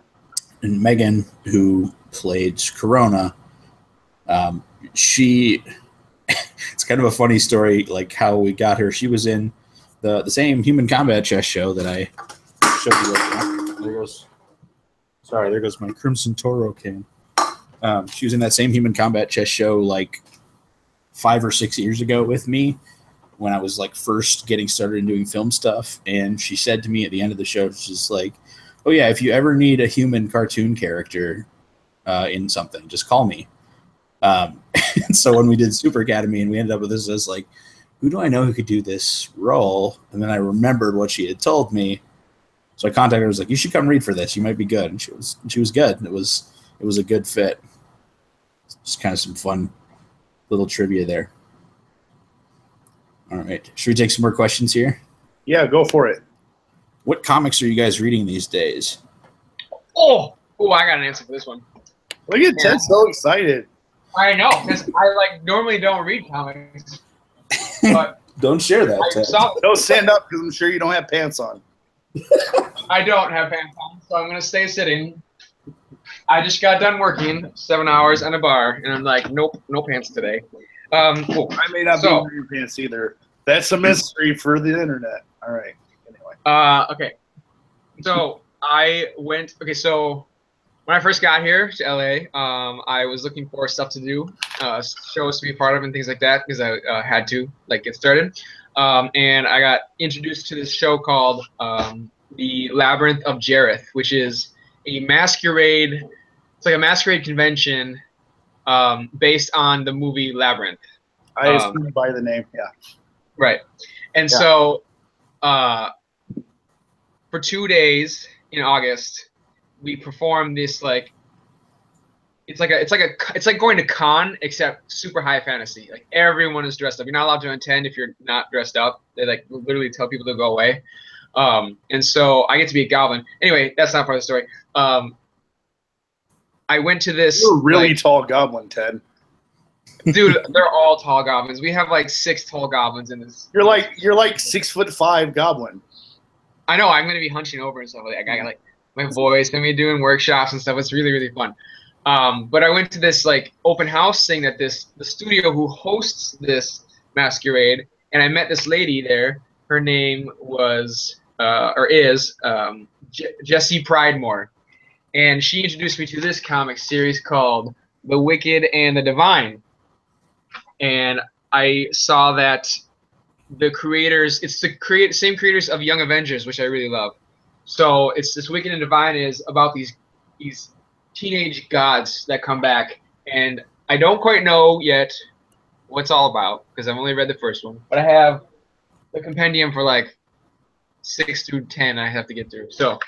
And Megan, who played Corona, it's kind of a funny story, like how we got her. She was in the same Human Combat Chess show that I showed you. There goes my Crimson Toro can. She was in that same Human Combat Chess show like 5 or 6 years ago with me when I was like first getting started in doing film stuff. And she said to me at the end of the show, she's like, "Oh yeah, if you ever need a human cartoon character in something, just call me." And so when we did Super Academy and we ended up with this, I was like, who do I know who could do this role? And then I remembered what she had told me. So I contacted her. I was like, you should come read for this. You might be good. And she was good. And it was a good fit. Just kind of some fun little trivia there. All right. Should we take some more questions here? Yeah, go for it. What comics are you guys reading these days? Oh, I got an answer for this one. Look at Ted, so excited. I know, because I normally don't read comics. But don't share that, Ted. Don't stand up because I'm sure you don't have pants on. I don't have pants on, so I'm going to stay sitting. I just got done working 7 hours in a bar, and I'm like, nope, no pants today. Cool. I may not be wearing pants either. That's a mystery for the internet. All right. Anyway. Okay. So so when I first got here to LA, I was looking for stuff to do, shows to be part of and things like that, because I had to get started. And I got introduced to this show called The Labyrinth of Jareth, which is a masquerade. It's like a masquerade convention based on the movie Labyrinth. I assume by the name, yeah. Right. And so for 2 days in August, we performed this it's like going to con, except super high fantasy. Like everyone is dressed up. You're not allowed to attend if you're not dressed up. They literally tell people to go away. And so I get to be a goblin. Anyway, that's not part of the story. I went to this. You're a really tall goblin, Ted. Dude, they're all tall goblins. We have like 6 tall goblins in this. You're like 6'5" goblin. I know. I'm gonna be hunching over and stuff. Like I got like my boys gonna be doing workshops and stuff. It's really really fun. But I went to this like open house thing that the studio who hosts this masquerade, and I met this lady there. Her name was or is Jessie Pridemore, and she introduced me to this comic series called The Wicked and the Divine. And I saw that the creators, it's the same creators of Young Avengers, which I really love. So it's this Wicked and Divine is about these teenage gods that come back, and I don't quite know yet what it's all about because I've only read the first one, but I have the compendium for like 6 through 10 I have to get through. So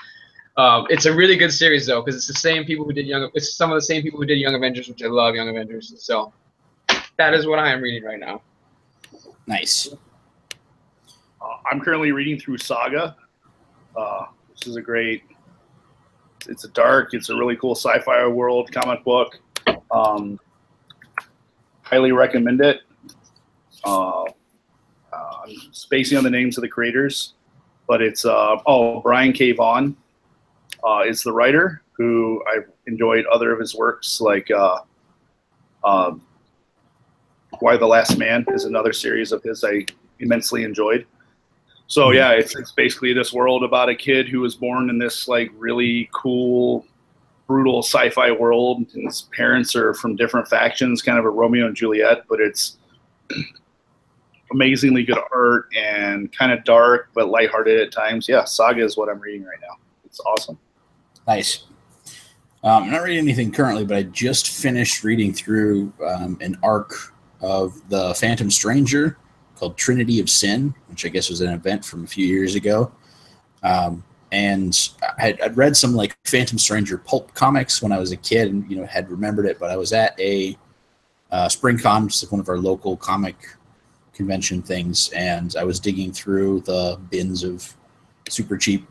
it's a really good series though, because it's the same people who did it's some of the same people who did Young Avengers, which I love Young Avengers. So that is what I am reading right now. Nice. I'm currently reading through Saga. This is a great. It's a really cool sci-fi world comic book. Highly recommend it. I'm spacing on the names of the creators, but it's Brian K. Vaughan is the writer, who I've enjoyed other of his works, like Why the Last Man is another series of his I immensely enjoyed. So yeah, it's basically this world about a kid who was born in this like really cool, brutal sci-fi world, and his parents are from different factions, kind of a Romeo and Juliet, but it's amazingly good art and kind of dark but lighthearted at times. Yeah, Saga is what I'm reading right now. It's awesome. Nice. I'm not reading anything currently, but I just finished reading through an arc of The Phantom Stranger called Trinity of Sin, which I guess was an event from a few years ago. And I'd read some like Phantom Stranger pulp comics when I was a kid, and had remembered it. But I was at a Spring Con, just like one of our local comic convention things, and I was digging through the bins of super cheap,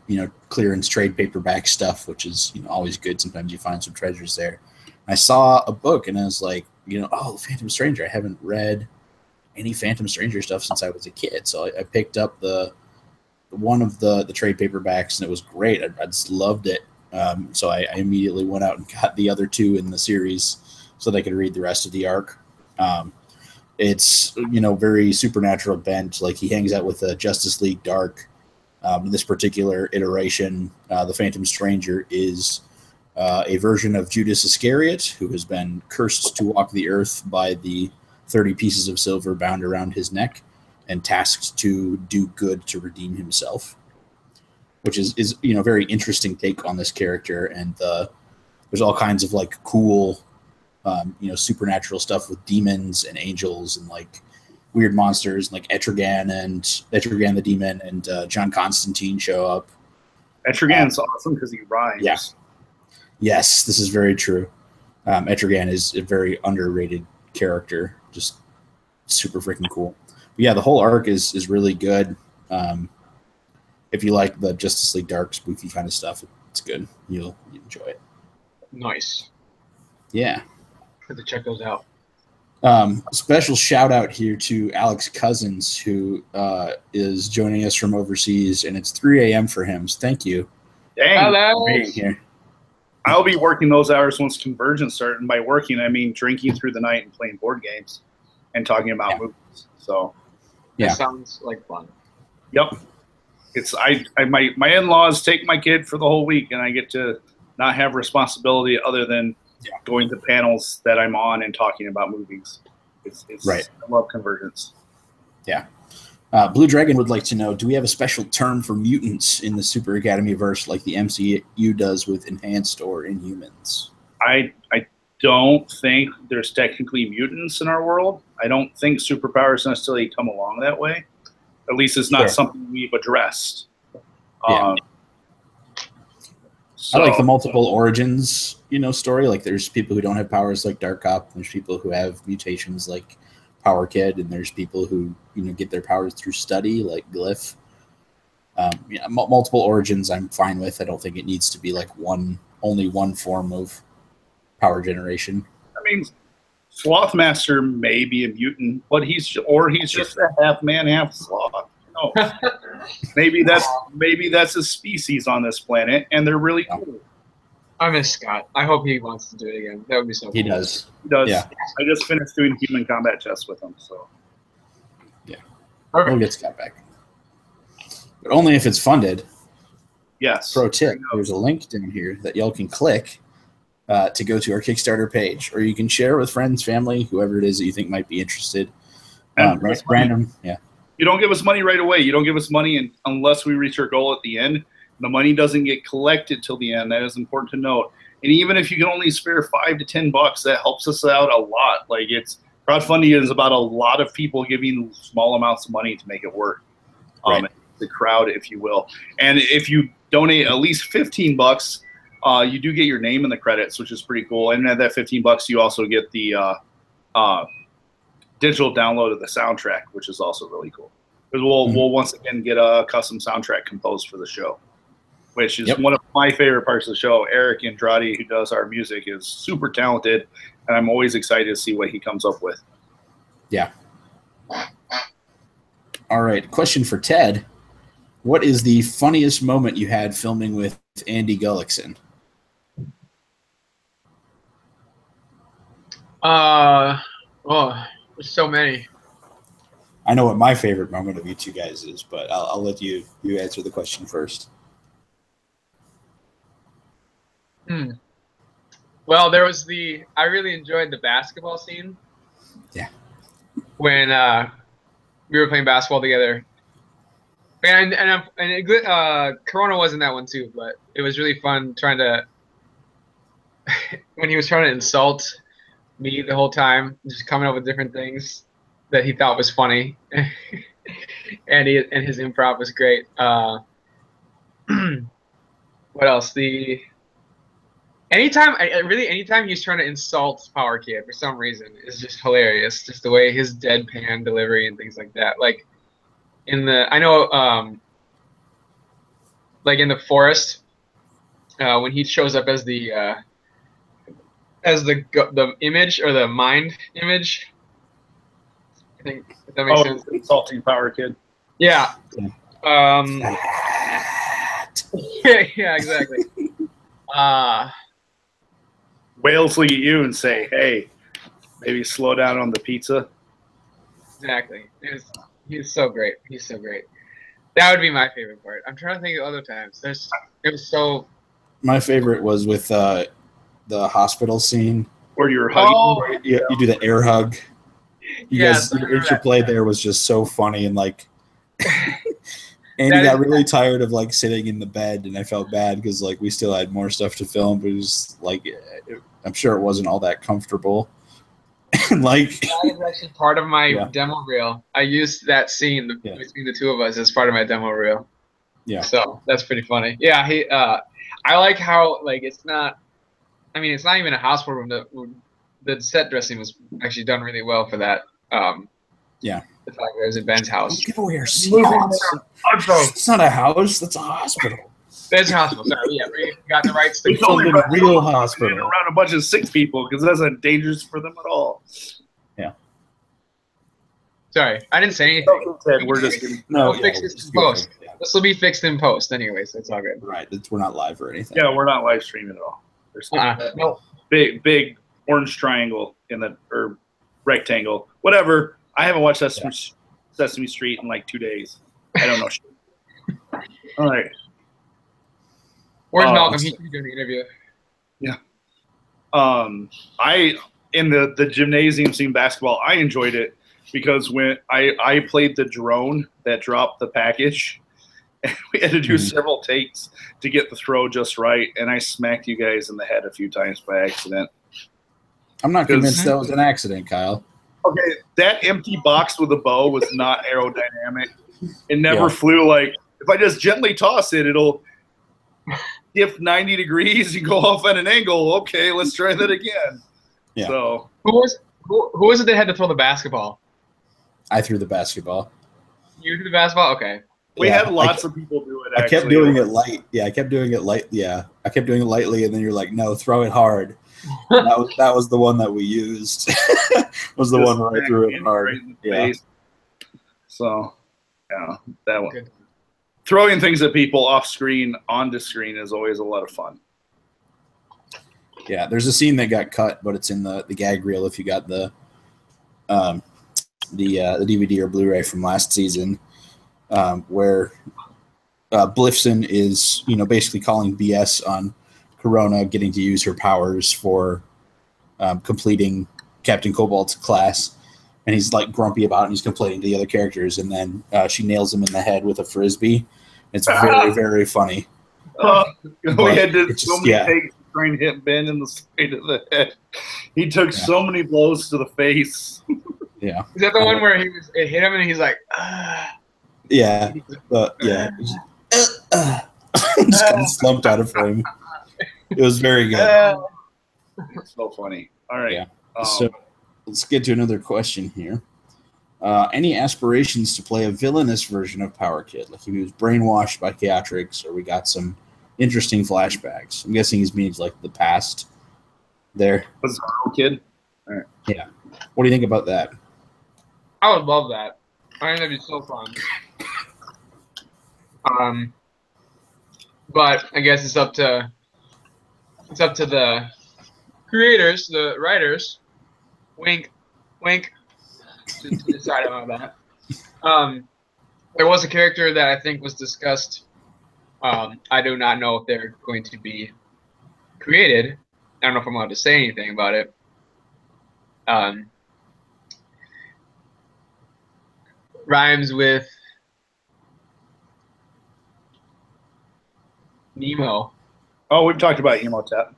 clearance trade paperback stuff, which is always good. Sometimes you find some treasures there. And I saw a book, and I was like, oh, The Phantom Stranger. I haven't read any Phantom Stranger stuff since I was a kid, so I picked up one of the trade paperbacks, and it was great. I just loved it. So I immediately went out and got the other 2 in the series so that I could read the rest of the arc. It's very supernatural bent. Like, he hangs out with the Justice League Dark. In this particular iteration, the Phantom Stranger is a version of Judas Iscariot, who has been cursed to walk the earth by the 30 pieces of silver bound around his neck, and tasked to do good to redeem himself, which is a very interesting take on this character. And there's all kinds of like cool, supernatural stuff with demons and angels and like weird monsters, and like Etrigan the demon and John Constantine show up. Etrigan's awesome because he rhymes. Yeah. Yes, this is very true. Etrigan is a very underrated character, just super freaking cool. But yeah, the whole arc is really good. If you like the Justice League Dark spooky kind of stuff, it's good. You'll enjoy it. Nice. Yeah. Have to check those out. Special shout out here to Alex Cousins, who is joining us from overseas, and it's 3 a.m. for him. So thank you. Dang. For being here. I'll be working those hours once Convergence starts, and by working I mean drinking through the night and playing board games and talking about movies. So that sounds like fun. Yep. It's my in-laws take my kid for the whole week, and I get to not have responsibility other than going to panels that I'm on and talking about movies. It's right. I love Convergence. Yeah. Blue Dragon would like to know, do we have a special term for mutants in the Super Academy verse like the MCU does with Enhanced or Inhumans? I don't think there's technically mutants in our world. I don't think superpowers necessarily come along that way. At least it's not something we've addressed. Yeah. I like the multiple origins, story. Like, there's people who don't have powers like Dark Cop. There's people who have mutations like Power Kid, and there's people who get their powers through study like Glyph. Multiple origins I'm fine with. I don't think it needs to be like only one form of power generation. I mean, Slothmaster may be a mutant, but he's just a half man, half sloth. No, maybe that's a species on this planet, and they're really cool. I miss Scott. I hope he wants to do it again. That would be so cool. He does. He does. Yeah. I just finished doing human combat chess with him, so yeah, Perfect. we'll get Scott back, but only if it's funded. yes. Pro tip: there's a link down here that y'all can click to go to our Kickstarter page, or you can share it with friends, family, whoever it is that you think might be interested. Random, yeah. You don't give us money right away. You don't give us money unless we reach our goal at the end. The money doesn't get collected till the end. That is important to note. And even if you can only spare $5 to $10, that helps us out a lot. Like, it's crowdfunding is about a lot of people giving small amounts of money to make it work. Right. The crowd, if you will. And if you donate at least $15, you do get your name in the credits, which is pretty cool. And at that $15, you also get the digital download of the soundtrack, which is also really cool. Because we'll once again get a custom soundtrack composed for the show, which is one of my favorite parts of the show. Eric Andrade, who does our music, is super talented, and I'm always excited to see what he comes up with. Yeah. All right. Question for Ted. What is the funniest moment you had filming with Andy Gullickson? There's so many. I know what my favorite moment of you two guys is, but I'll let you answer the question first. Well, there was I really enjoyed the basketball scene. Yeah. When we were playing basketball together. And Corona was in that one too, but it was really fun trying to when he was trying to insult me the whole time, just coming up with different things that he thought was funny. and his improv was great. What else? Anytime he's trying to insult Power Kid for some reason is just hilarious. Just the way his deadpan delivery and things like that. Like in the forest, when he shows up as the image or the mind image. I think if that makes sense. Insulting Power Kid. Yeah. Yeah, exactly. Wales look at you and say, "Hey, maybe slow down on the pizza." Exactly. He's so great. He's so great. That would be my favorite part. I'm trying to think of other times. It was so. My favorite was with the hospital scene. Where you were hugging. Oh, you do the air hug. Your interplay there was just so funny, and like Andy got really tired of like sitting in the bed, and I felt bad because like we still had more stuff to film, but it was like I'm sure it wasn't all that comfortable. Like that is actually part of my demo reel. I used that scene between the two of us as part of my demo reel. Yeah. So that's pretty funny. Yeah, I like how like it's not even a hospital room. The set dressing was actually done really well for that. Yeah. The fact that it was in Ben's house. Don't give away our secrets. It's not a house. That's a hospital. Ben's hospital. Sorry, yeah, we got the rights to it's only a real hospital around a bunch of sick people because that's not dangerous for them at all. Yeah. Sorry, I didn't say anything. We're just kidding. No, we'll fix this in post. Yeah. This will be fixed in post, anyways. So it's all good. Right. We're not live or anything. Yeah, we're not live streaming at all. There's no big orange triangle or rectangle, whatever. I haven't watched Sesame Street in like 2 days. I don't know shit. All right. Where's Malcolm? He's doing the interview. Yeah. I in the gymnasium scene basketball, I enjoyed it because when I played the drone that dropped the package, and we had to do several takes to get the throw just right, and I smacked you guys in the head a few times by accident. I'm not convinced that was an accident, Kyle. Okay, that empty box with a bow was not aerodynamic. It never flew. Like, if I just gently toss it, it'll dip 90 degrees and go off at an angle. Okay, let's try that again. Yeah. So who was it that had to throw the basketball? I threw the basketball. You threw the basketball? Okay. We had lots of people do it, actually. I kept doing it light. Yeah, I kept doing it light. Yeah, I kept doing it lightly, and then you're like, no, throw it hard. that was the one that we used. Was the one right through it hard. Right in the face. So, yeah, that one. Good. Throwing things at people off screen onto screen is always a lot of fun. Yeah, there's a scene that got cut, but it's in the gag reel if you got the DVD or Blu-ray from last season, where Blifson is, basically calling BS on Corona getting to use her powers for completing Captain Cobalt's class, and he's like grumpy about it, and he's complaining to the other characters, and then she nails him in the head with a frisbee. It's very, very funny. We had to so many takes to try and hit Ben in the side of the head. He took so many blows to the face. Yeah. Is that the one where it hit him and he's like, Yeah. Yeah. Just kind of slumped out of frame. It was very good. It's so funny. All right. Yeah. So let's get to another question here. Any aspirations to play a villainous version of Power Kid? Like if he was brainwashed by Chaotrix, or we got some interesting flashbacks. I'm guessing he's means like the past there. Bizarro Kid? All right. Yeah. What do you think about that? I would love that. I think that'd be so fun. But I guess it's up to the creators, the writers, wink, wink, to decide on that. There was a character that I think was discussed. I do not know if they're going to be created. I don't know if I'm allowed to say anything about it. Rhymes with Nemo. Oh, we've talked about Emotep.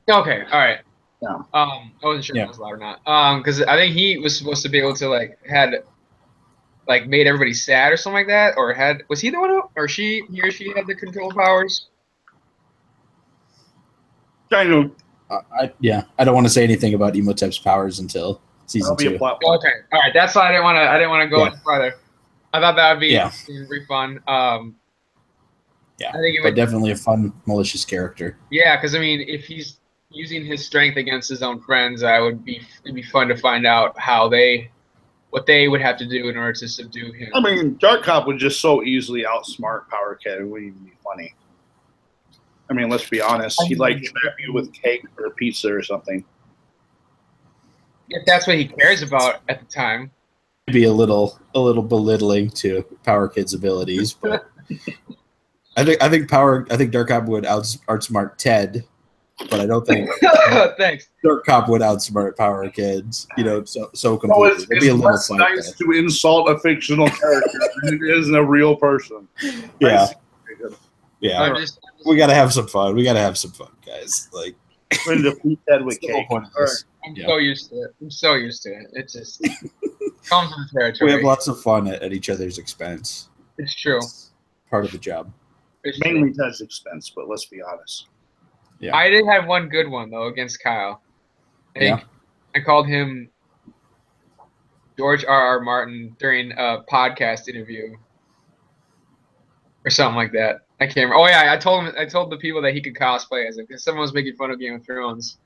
Okay, all right. Yeah. I wasn't sure if it was loud or not. Because I think he was supposed to be able to made everybody sad or something like that, or was he the one or he or she had the control powers? Kind of. I don't want to say anything about Emotep's powers until season 2. Okay, all right. That's why I didn't want to go any farther. I thought that would be pretty fun. Yeah, I think but definitely a fun, malicious character. Yeah, because I mean, if he's using his strength against his own friends, it'd be fun to find out what they would have to do in order to subdue him. I mean, Dark Cop would just so easily outsmart Power Kid. It wouldn't even be funny. I mean, let's be honest. He'd trap you with cake or pizza or something. If that's what he cares about at the time. Be a little belittling to Power Kid's abilities, but I think Dark Cop would outsmart Ted, but I don't think thanks. Dark Cop would outsmart Power Kids. So completely. It's less nice to insult a fictional character than it is a real person. Yeah. Yeah. We gotta have some fun. Guys. Like ready to beat Ted with cake. I'm so used to it. It just comes with the territory. We have lots of fun at each other's expense. It's true. It's part of the job. It's mainly Ted's expense, but let's be honest. Yeah. I did have one good one though against Kyle. I called him George R.R. Martin during a podcast interview or something like that. I can't remember. Oh yeah, I told the people that he could cosplay as it because someone was making fun of Game of Thrones.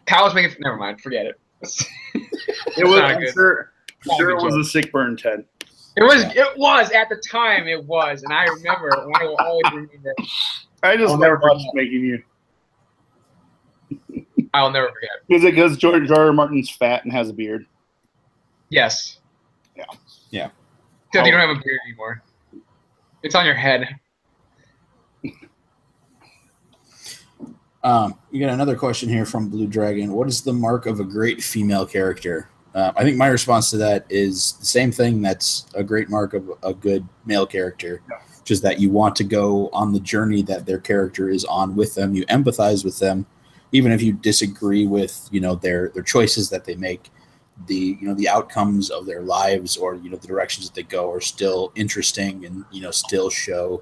Kyle was making. Never mind, forget it. It was. I'm sure it was a sick burn, Ted. It was. Yeah. It was at the time. It was, and I remember. And I will always remember. I just never watched making you. I'll never forget. Is it because George R. R. Martin's fat and has a beard? Yes. Yeah. Yeah. Because you don't have a beard anymore. It's on your head. We got another question here from Blue Dragon. What is the mark of a great female character? I think my response to that is the same thing that's a great mark of a good male character, just that you want to go on the journey that their character is on with them. You empathize with them, even if you disagree with their choices that they make. The outcomes of their lives or the directions that they go are still interesting and still show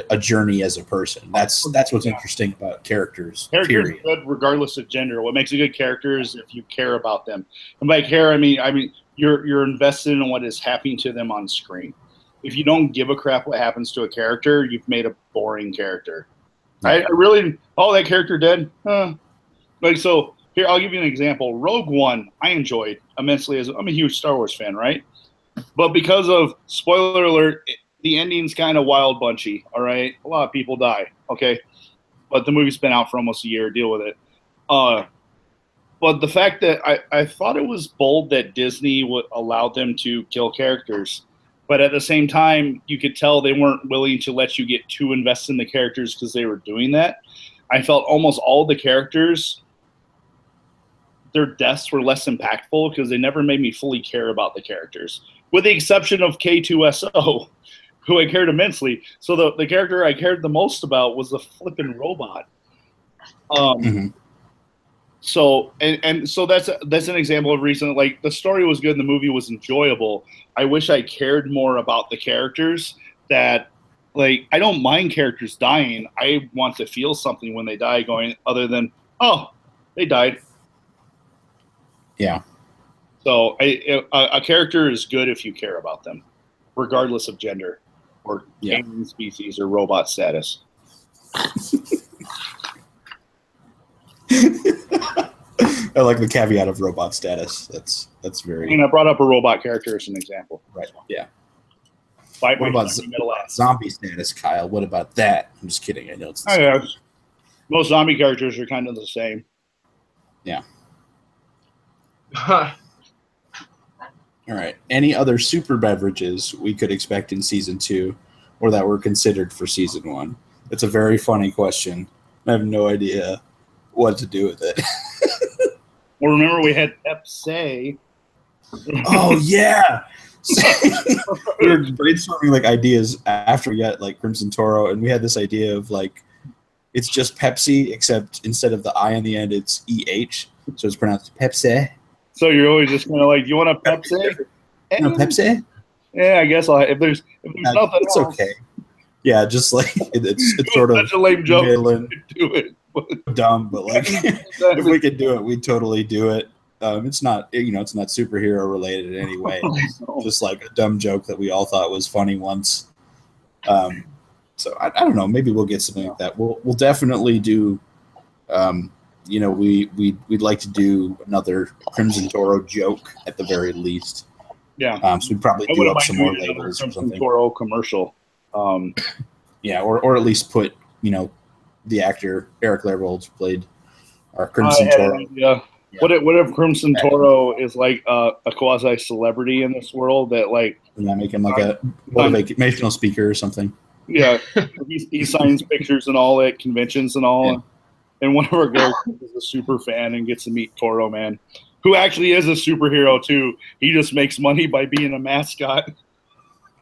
a journey as a person. That's what's interesting about characters. Characters are good regardless of gender. What makes a good character is if you care about them. And by care, I mean you're invested in what is happening to them on screen. If you don't give a crap what happens to a character, you've made a boring character. Yeah. I really that character dead. Like, so here, I'll give you an example. Rogue One, I enjoyed immensely. I'm a huge Star Wars fan, right? But because of, spoiler alert, the ending's kind of wild bunchy, all right? A lot of people die, okay? But the movie's been out for almost a year. Deal with it. But the fact that I thought it was bold that Disney would allow them to kill characters. But at the same time, you could tell they weren't willing to let you get too invested in the characters because they were doing that. I felt almost all the characters, their deaths were less impactful because they never made me fully care about the characters, with the exception of K2SO, who I cared immensely. So the character I cared the most about was the flippin' robot. So so that's an example of reason. Like, the story was good and the movie was enjoyable. I wish I cared more about the characters. That, like, I don't mind characters dying. I want to feel something when they die, going other than, oh, they died. Yeah. So a character is good if you care about them, regardless of gender or alien species or robot status. I like the caveat of robot status. That's very. I mean, I brought up a robot character as an example. Right. Yeah. What about zombie status, Kyle? What about that? I'm just kidding. I know it's the same. Most zombie characters are kind of the same. Yeah. All right. Any other super beverages we could expect in season 2, or that were considered for season 1? It's a very funny question. I have no idea what to do with it. Well, remember we had Pepsi. Oh yeah. We were brainstorming like ideas after we got like Crimson Toro, and we had this idea of like it's just Pepsi, except instead of the I on the end, it's EH, so it's pronounced Pepsi. So you're always just kind of like, you want a Pepsi? Pepsi? Yeah, I guess if there's nothing it's else. Okay. Yeah, just like it's sort of such a lame joke. Do it. Dumb, but like if we could do it, we'd totally do it. It's not it's not superhero related in any way. It's just like a dumb joke that we all thought was funny once. So I don't know. Maybe we'll get something like that. We'll definitely do. We'd like to do another Crimson Toro joke at the very least. Yeah. So we'd probably do up some more labels or something. Toro commercial. Yeah, or at least put the actor Eric Lairwold played our Crimson Toro. Yeah. What if Crimson Toro is like a quasi celebrity in this world that like make him like a motivational speaker or something? Yeah, he signs pictures and all at conventions and all. Yeah. And one of our girls is a super fan and gets to meet Toro Man, who actually is a superhero too. He just makes money by being a mascot.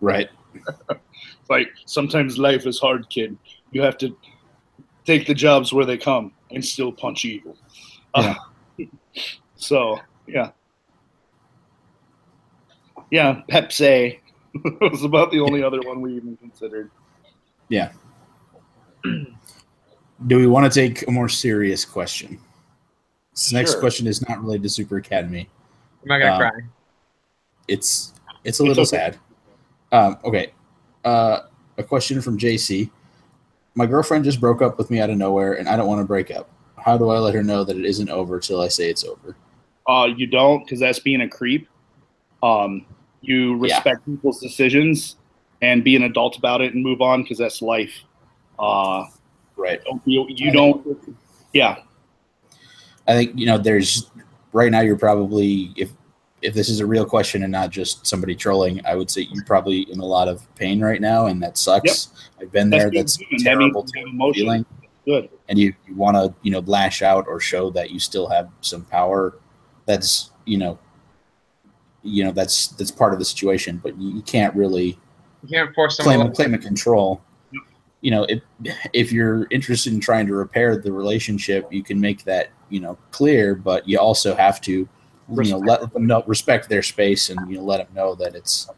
Right. It's like, sometimes life is hard, kid. You have to take the jobs where they come and still punch evil. Yeah. So, yeah. Yeah, Pepsi was about the only other one we even considered. Yeah. Do we want to take a more serious question? This next question is not related to Super Academy. I'm not gonna cry. It's a little sad. Okay. A question from JC. My girlfriend just broke up with me out of nowhere, and I don't want to break up. How do I let her know that it isn't over till I say it's over? You don't, because that's being a creep. You respect people's decisions and be an adult about it and move on, because that's life. Right. You don't. Yeah. I think, there's right now you're probably, if this is a real question and not just somebody trolling, I would say you're probably in a lot of pain right now, and that sucks. Yep. I've been there. That's terrible feeling. Good. And you want to, lash out or show that you still have some power. That's, that's part of the situation, but you can't really force claim a control. If you're interested in trying to repair the relationship, you can make that, clear, but you also have to, let them know, respect their space, and, let them know that it's,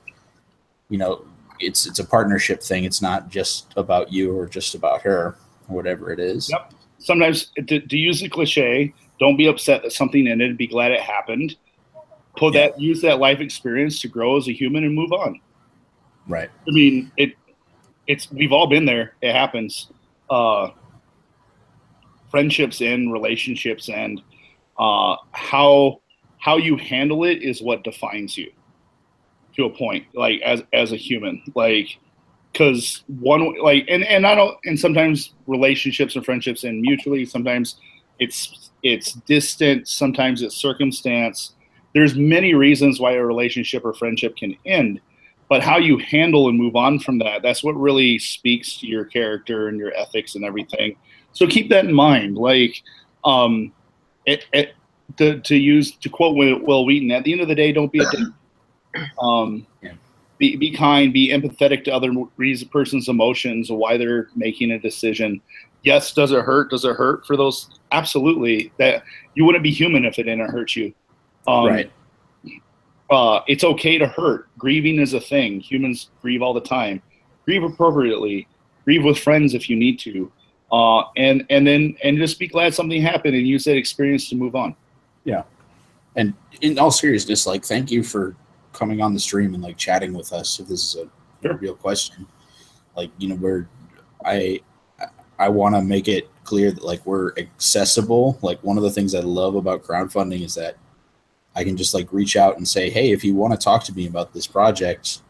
it's a partnership thing. It's not just about you or just about her, or whatever it is. Yep. Sometimes, to use the cliche, don't be upset that something ended. Be glad it happened. Use that life experience to grow as a human and move on. Right. I mean, we've all been there. It happens. friendships end, relationships end. How you handle it is what defines you to a point, like as a human, like, because one, like, and I don't, and sometimes relationships and friendships end mutually. Sometimes it's distant. Sometimes it's circumstance. There's many reasons why a relationship or friendship can end, but how you handle and move on from that, that's what really speaks to your character and your ethics and everything. So keep that in mind. Like, to quote Will Wheaton, at the end of the day, don't be a dick. Yeah. Be kind, be empathetic to other person's emotions, why they're making a decision. Yes, does it hurt? Does it hurt for those? Absolutely. That you wouldn't be human if it didn't hurt you. Right. It's okay to hurt. Grieving is a thing. Humans grieve all the time. Grieve appropriately. Grieve with friends if you need to. And just be glad something happened and use that experience to move on. Yeah. And in all seriousness, like, thank you for coming on the stream and like chatting with us. If this is a real question, like, you know, I want to make it clear that like we're accessible. Like, one of the things I love about crowdfunding is that I can just like reach out and say, hey, if you want to talk to me about this project,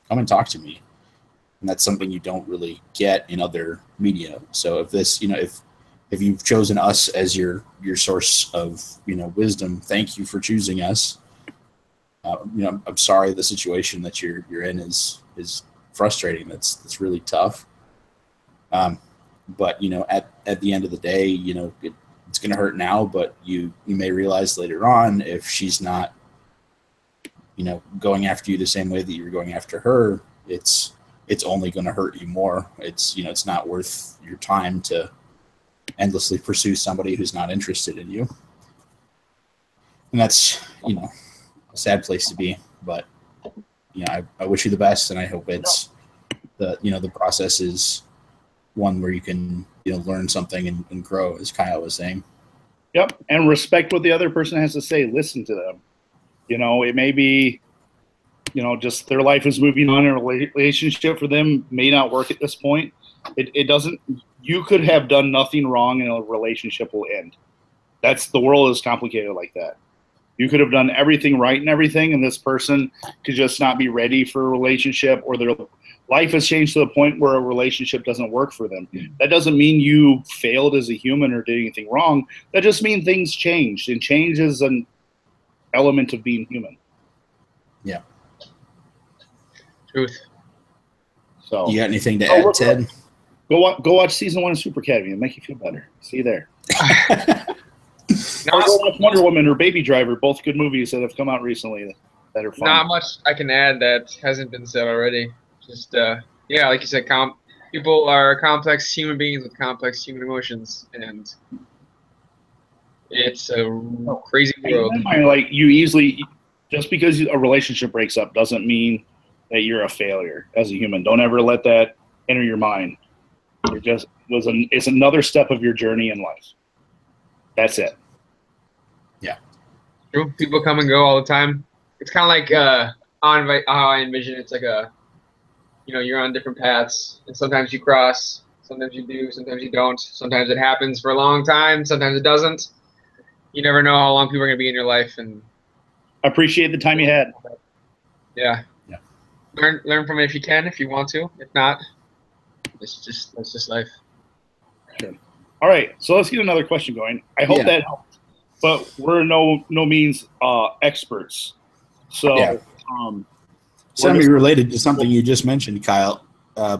come and talk to me. And that's something you don't really get in other media. So if this, you know, if you've chosen us as your source of, you know, wisdom, thank you for choosing us. You know, I'm sorry the situation that you're in is frustrating. That's really tough. But, you know, at the end of the day, you know, it's going to hurt now, but you may realize later on, if she's not, you know, going after you the same way that you're going after her, it's only going to hurt you more. It's, you know, it's not worth your time to endlessly pursue somebody who's not interested in you. And that's, you know, a sad place to be, but, you know, I wish you the best, and I hope it's the process is one where you can, you know, learn something and grow, as Kyle was saying. Yep. And respect what the other person has to say. Listen to them. You know, it may be, you know, just their life is moving on, and a relationship for them may not work at this point. It doesn't, you could have done nothing wrong and a relationship will end. The world is complicated like that. You could have done everything right and everything, and this person could just not be ready for a relationship, or their life has changed to the point where a relationship doesn't work for them. That doesn't mean you failed as a human or did anything wrong. That just means things changed, and change is an element of being human. Yeah. Truth. So, you got anything to add, Ted? Go watch season 1 of Super Academy. It'll make you feel better. See you there. Or go watch Wonder Woman or Baby Driver, both good movies that have come out recently that are fun. Not much I can add that hasn't been said already. Just yeah, like you said, people are complex human beings with complex human emotions, and it's a crazy world. Like, you easily, just because a relationship breaks up doesn't mean that you're a failure as a human. Don't ever let that enter your mind. It's another step of your journey in life. That's it. Yeah. True. People come and go all the time. It's kind of like how I envision it. It's like you're on different paths, and sometimes you cross, sometimes you do, sometimes you don't. Sometimes it happens for a long time, sometimes it doesn't. You never know how long people are going to be in your life, and appreciate the time you had. Yeah. Yeah. Learn from it if you can, if you want to. If not, that's just life. Sure. All right, so let's get another question going. I hope that helped, but we're no means experts. So, semi-related to something you just mentioned, Kyle.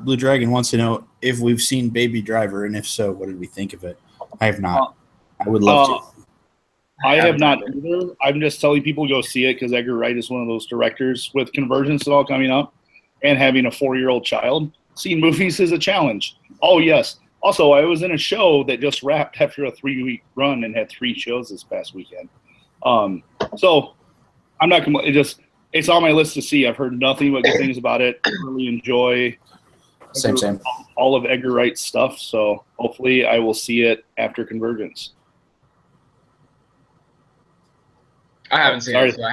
Blue Dragon wants to know if we've seen Baby Driver, and if so, what did we think of it? I have not. I would love to. I have not either. I'm just telling people to go see it because Edgar Wright is one of those directors with Convergence and all coming up, and having a 4-year-old child. Seeing movies is a challenge. Oh, yes. Also, I was in a show that just wrapped after a 3-week run and had 3 shows this past weekend. So I'm not it's on my list to see. I've heard nothing but good things about it. I really enjoy same all of Edgar Wright's stuff. So hopefully I will see it after Convergence. I haven't seen it, so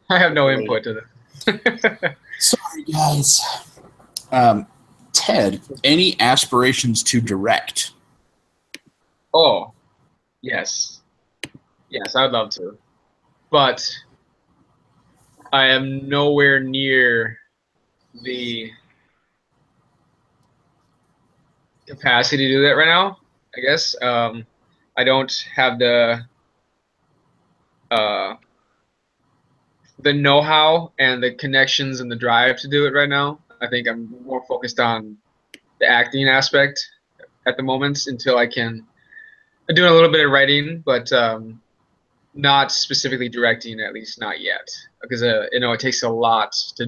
I have no input to this. Sorry, guys. Ted, any aspirations to direct? Oh, yes. Yes, I would love to. But I am nowhere near the capacity to do that right now, I guess. I don't have the know-how and the connections and the drive to do it right now. I think I'm more focused on the acting aspect at the moment until I can. I'm doing a little bit of writing, but not specifically directing, at least not yet, because it takes a lot to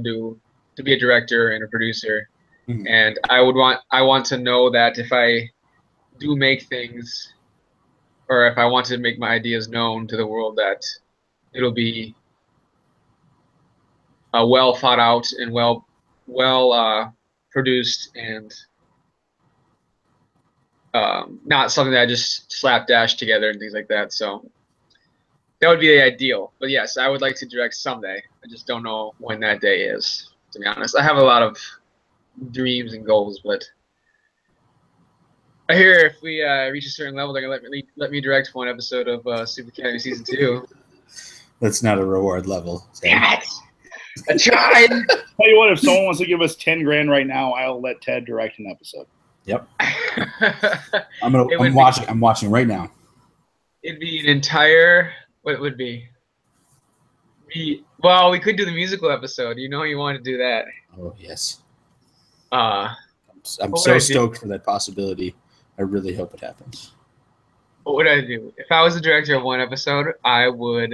be a director and a producer. Mm-hmm. And I want to know that if I do make things, or if I want to make my ideas known to the world, that it'll be well thought out and well produced, and not something that I just slapdash together and things like that. So that would be the ideal. But yes, I would like to direct someday. I just don't know when that day is, to be honest. I have a lot of dreams and goals, but I hear if we reach a certain level, they're going to let me direct one episode of Super Academy Season 2. That's not a reward level. So. Damn it! I tried! Tell you what, if someone wants to give us 10 grand right now, I'll let Ted direct an episode. Yep. I'm watching right now. It'd be an entire... What would be? Well, we could do the musical episode. You know you want to do that. Oh, yes. I'm so stoked for that possibility. I really hope it happens. What would I do? If I was the director of one episode, I would...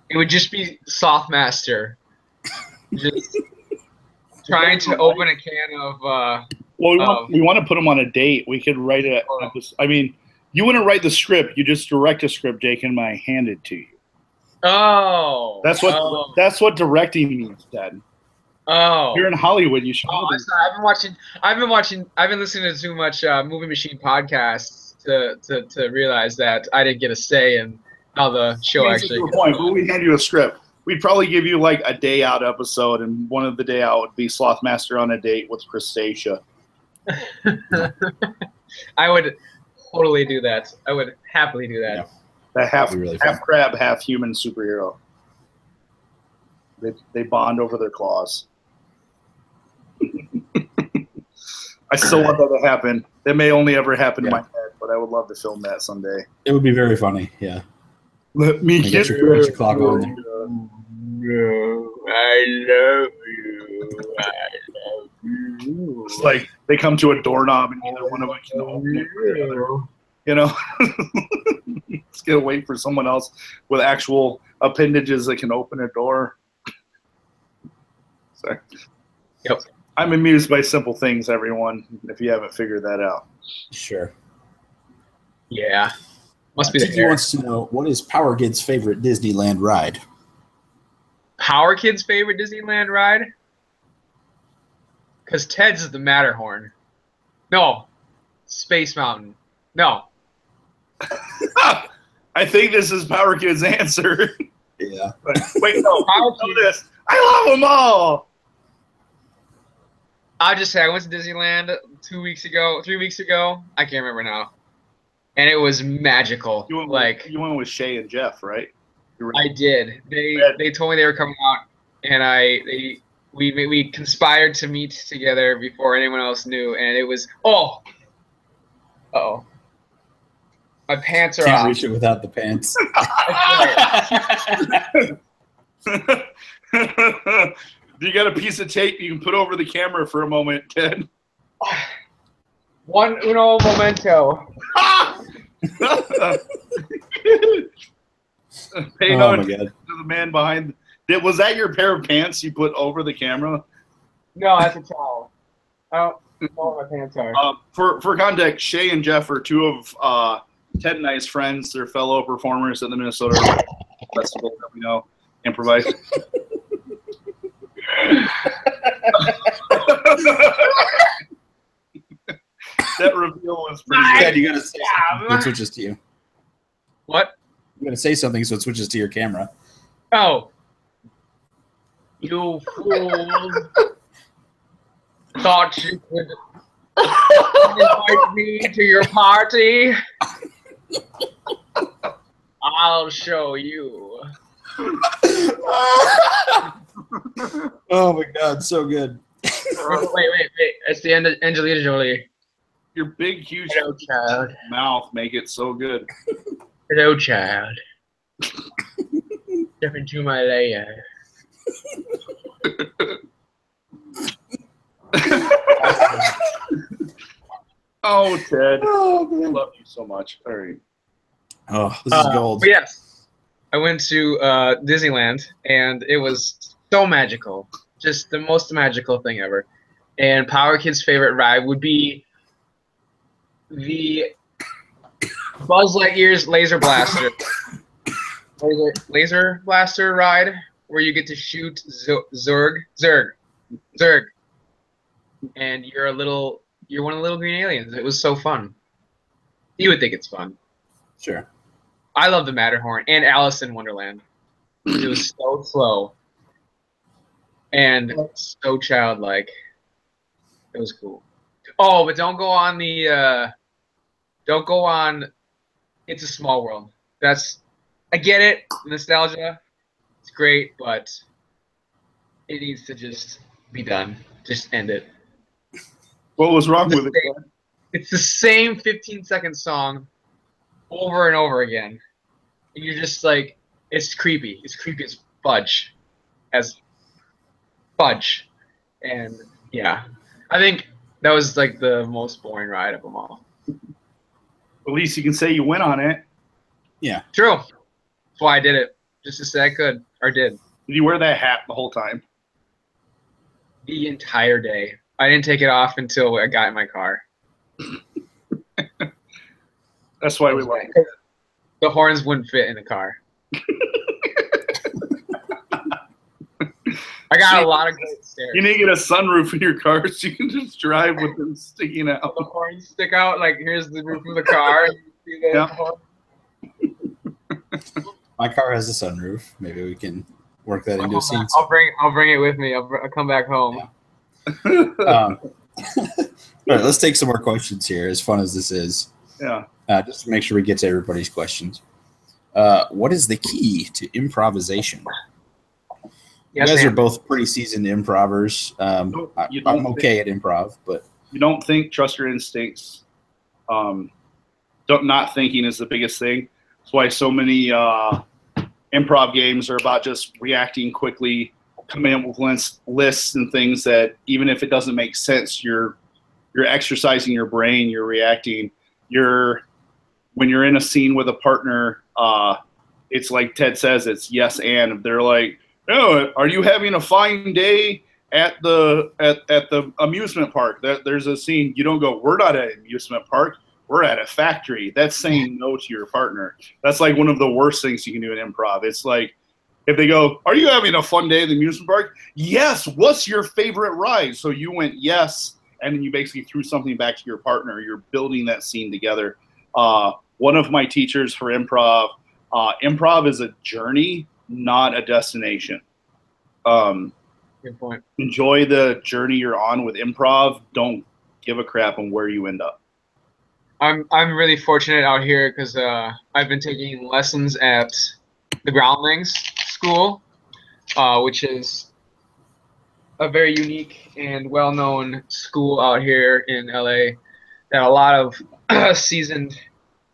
It would just be Softmaster. Just trying to open a can of... well, we want to put him on a date. We could write an episode. I mean, you wouldn't write the script. You just direct a script, Jake, and I hand it to you. Oh. That's what directing means, Dad. Oh. You're in Hollywood. You should. I've been listening to too much Movie Machine podcasts to realize that I didn't get a say in how the show actually. Point, but we hand you a script. We'd probably give you like a day out episode, and one of the day out would be Slothmaster on a date with Crustacea. I would totally do that. I would happily do that. Yeah. Half crab, half human superhero. They bond over their claws. I still want that to happen. That may only ever happen in my head, but I would love to film that someday. It would be very funny, yeah. Let me get your clock on there. No, I love you. I love you. It's like they come to a doorknob and neither one of them can open it for the other. You know? It's going to wait for someone else with actual appendages that can open a door. Sorry. Yep. I'm amused by simple things, everyone, if you haven't figured that out. Sure. Yeah. Must be the Tiki wants to know, what is Power Kid's favorite Disneyland ride? Power Kid's favorite Disneyland ride? Because Ted's is the Matterhorn. No. Space Mountain. No. I think this is Power Kid's answer. Yeah. Wait, no. Power Kid. This. I love them all. I'll just say I went to Disneyland 3 weeks ago. I can't remember now. And it was magical. You went with Shay and Jeff, right? I did. They told me they were coming out, and we conspired to meet together before anyone else knew, and it was my pants are off. Can't reach it without the pants. Do you got a piece of tape you can put over the camera for a moment, Ted? One uno momento. Pay no attention to the man behind. Was that your pair of pants you put over the camera? No, that's a towel. I don't know what my pants are. For context, Shay and Jeff are two of Ted and I's friends. They're fellow performers at the Minnesota Festival that we know, improvise. That reveal was pretty good. Ted, you gotta say something. It switches to you. What? You gotta say something so it switches to your camera. Oh. You fool. Thought you could invite me to your party? I'll show you. Oh my God, so good. Wait. It's the end of Angelina Jolie. Your big, huge Hello, child. mouth make it so good. Hello, child. Step into my lair. Oh, Ted. Oh, I man. love you so much. All right. Oh, this is gold. But yes, I went to Disneyland, and it was so magical. Just the most magical thing ever. And Power Kid's favorite ride would be the Buzz Lightyear's Laser Blaster. Laser Blaster ride, where you get to shoot Zurg, and you're one of the little green aliens. It was so fun. You would think it's fun. Sure. I love the Matterhorn and Alice in Wonderland. It was so slow and so childlike. It was cool. Oh, but don't go on It's a Small World. I get it, nostalgia. It's great, but it needs to just be done. Just end it. What was wrong with it? It's the same 15-second song over and over again. And you're just like, it's creepy. It's creepy as fudge. And yeah, I think that was like the most boring ride of them all. At least you can say you went on it. Yeah. True. That's why I did it. Just to say I could, or did. Did you wear that hat the whole time? The entire day. I didn't take it off until I got in my car. That's why we like it. The horns wouldn't fit in the car. I got a lot of great stairs. You need to get a sunroof in your car so you can just drive with them sticking out. The horns stick out, like here's the roof of the car. And you see the horn. My car has a sunroof. Maybe we can work that into a scene. I'll bring it with me. I'll come back home. Yeah. All right, let's take some more questions here, as fun as this is. Yeah. Just to make sure we get to everybody's questions. What is the key to improvisation? You guys are both pretty seasoned improvers. I'm okay at improv, but you don't think, trust your instincts. Not thinking is the biggest thing. That's why so many improv games are about just reacting quickly, coming up with lists and things that even if it doesn't make sense, you're exercising your brain, you're reacting. When you're in a scene with a partner, it's like Ted says, it's yes and. They're like, oh, are you having a fine day at the amusement park? There's a scene. You don't go, we're not at an amusement park. We're at a factory. That's saying no to your partner. That's like one of the worst things you can do in improv. It's like if they go, are you having a fun day at the amusement park? Yes. What's your favorite ride? So you went yes, and then you basically threw something back to your partner. You're building that scene together. One of my teachers for improv, improv is a journey, not a destination. Good point. Enjoy the journey you're on with improv. Don't give a crap on where you end up. I'm really fortunate out here because I've been taking lessons at the Groundlings School, which is a very unique and well-known school out here in LA that a lot of seasoned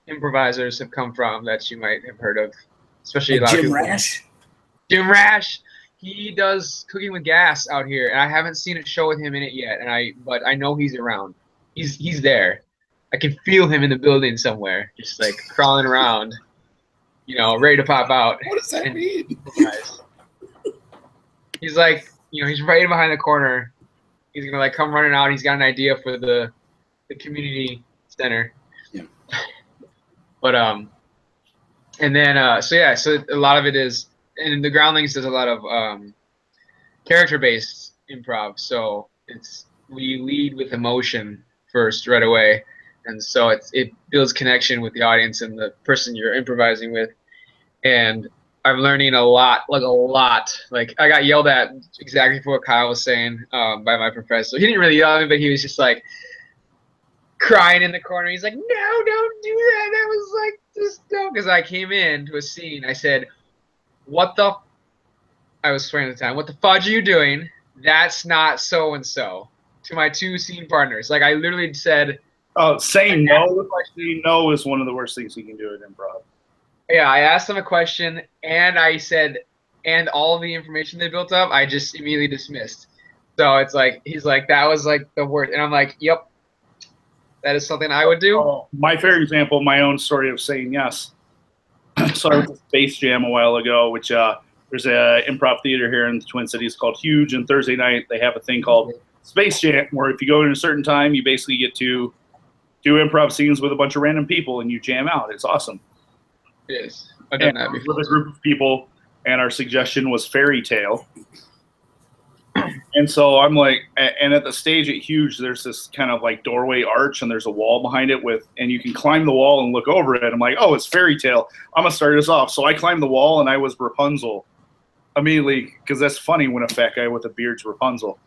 improvisers have come from that you might have heard of, especially like a lot Jim of people. Rash. Jim Rash, he does Cooking with Gas out here, and I haven't seen a show with him in it yet. But I know he's around. He's there. I can feel him in the building somewhere, just like crawling around, ready to pop out. What does that mean? He's like, he's right behind the corner. He's gonna like come running out. He's got an idea for the community center. Yeah. But and then so a lot of it is, and the Groundlings does a lot of character-based improv. So we lead with emotion first right away, and so it builds connection with the audience and the person you're improvising with. And I'm learning a lot. Like I got yelled at exactly for what Kyle was saying by my professor. He didn't really yell at me, but he was just like, crying in the corner. He's like, no, don't do that. That was like, just don't. Because I came in to a scene. I said, what the? I was swearing at the time. What the fudge are you doing? That's not so and so. To my two scene partners, like I literally said. Oh, saying no is one of the worst things you can do at improv. Yeah, I asked them a question, and I said, and all the information they built up, I just immediately dismissed. So it's like, he's like, that was like the worst. And I'm like, yep, that is something I would do. Oh, my favorite example, my own story of saying yes. So I went to Space Jam a while ago, which there's a improv theater here in the Twin Cities called Huge, and Thursday night they have a thing called Space Jam, where if you go in a certain time, you basically get to do improv scenes with a bunch of random people, and you jam out. It's awesome. Yes, I've done that before. With a group of people, and our suggestion was fairy tale. And so I'm like, and at the stage at Huge, there's this kind of like doorway arch, and there's a wall behind it and you can climb the wall and look over it. I'm like, oh, it's fairy tale. I'm gonna start this off. So I climbed the wall, and I was Rapunzel immediately, because that's funny when a fat guy with a beard's Rapunzel.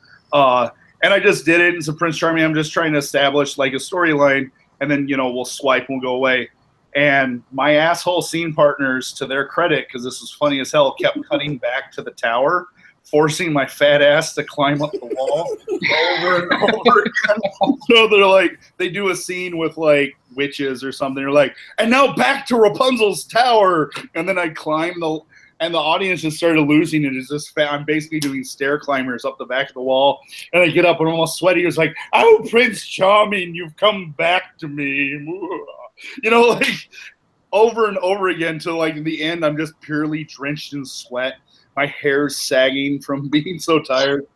And I just did it. It's a Prince Charming. I'm just trying to establish like a storyline, and then we'll swipe and we'll go away. And my asshole scene partners, to their credit, because this was funny as hell, kept cutting back to the tower, forcing my fat ass to climb up the wall over and over again. So they're like, they do a scene with like witches or something. They're like, and now back to Rapunzel's tower. And then I climb and the audience just started losing it. It's just I'm basically doing stair climbers up the back of the wall. And I get up and I'm all sweaty. It's like, oh, Prince Charming, you've come back to me. Like over and over again till like in the end, I'm just purely drenched in sweat. My hair's sagging from being so tired.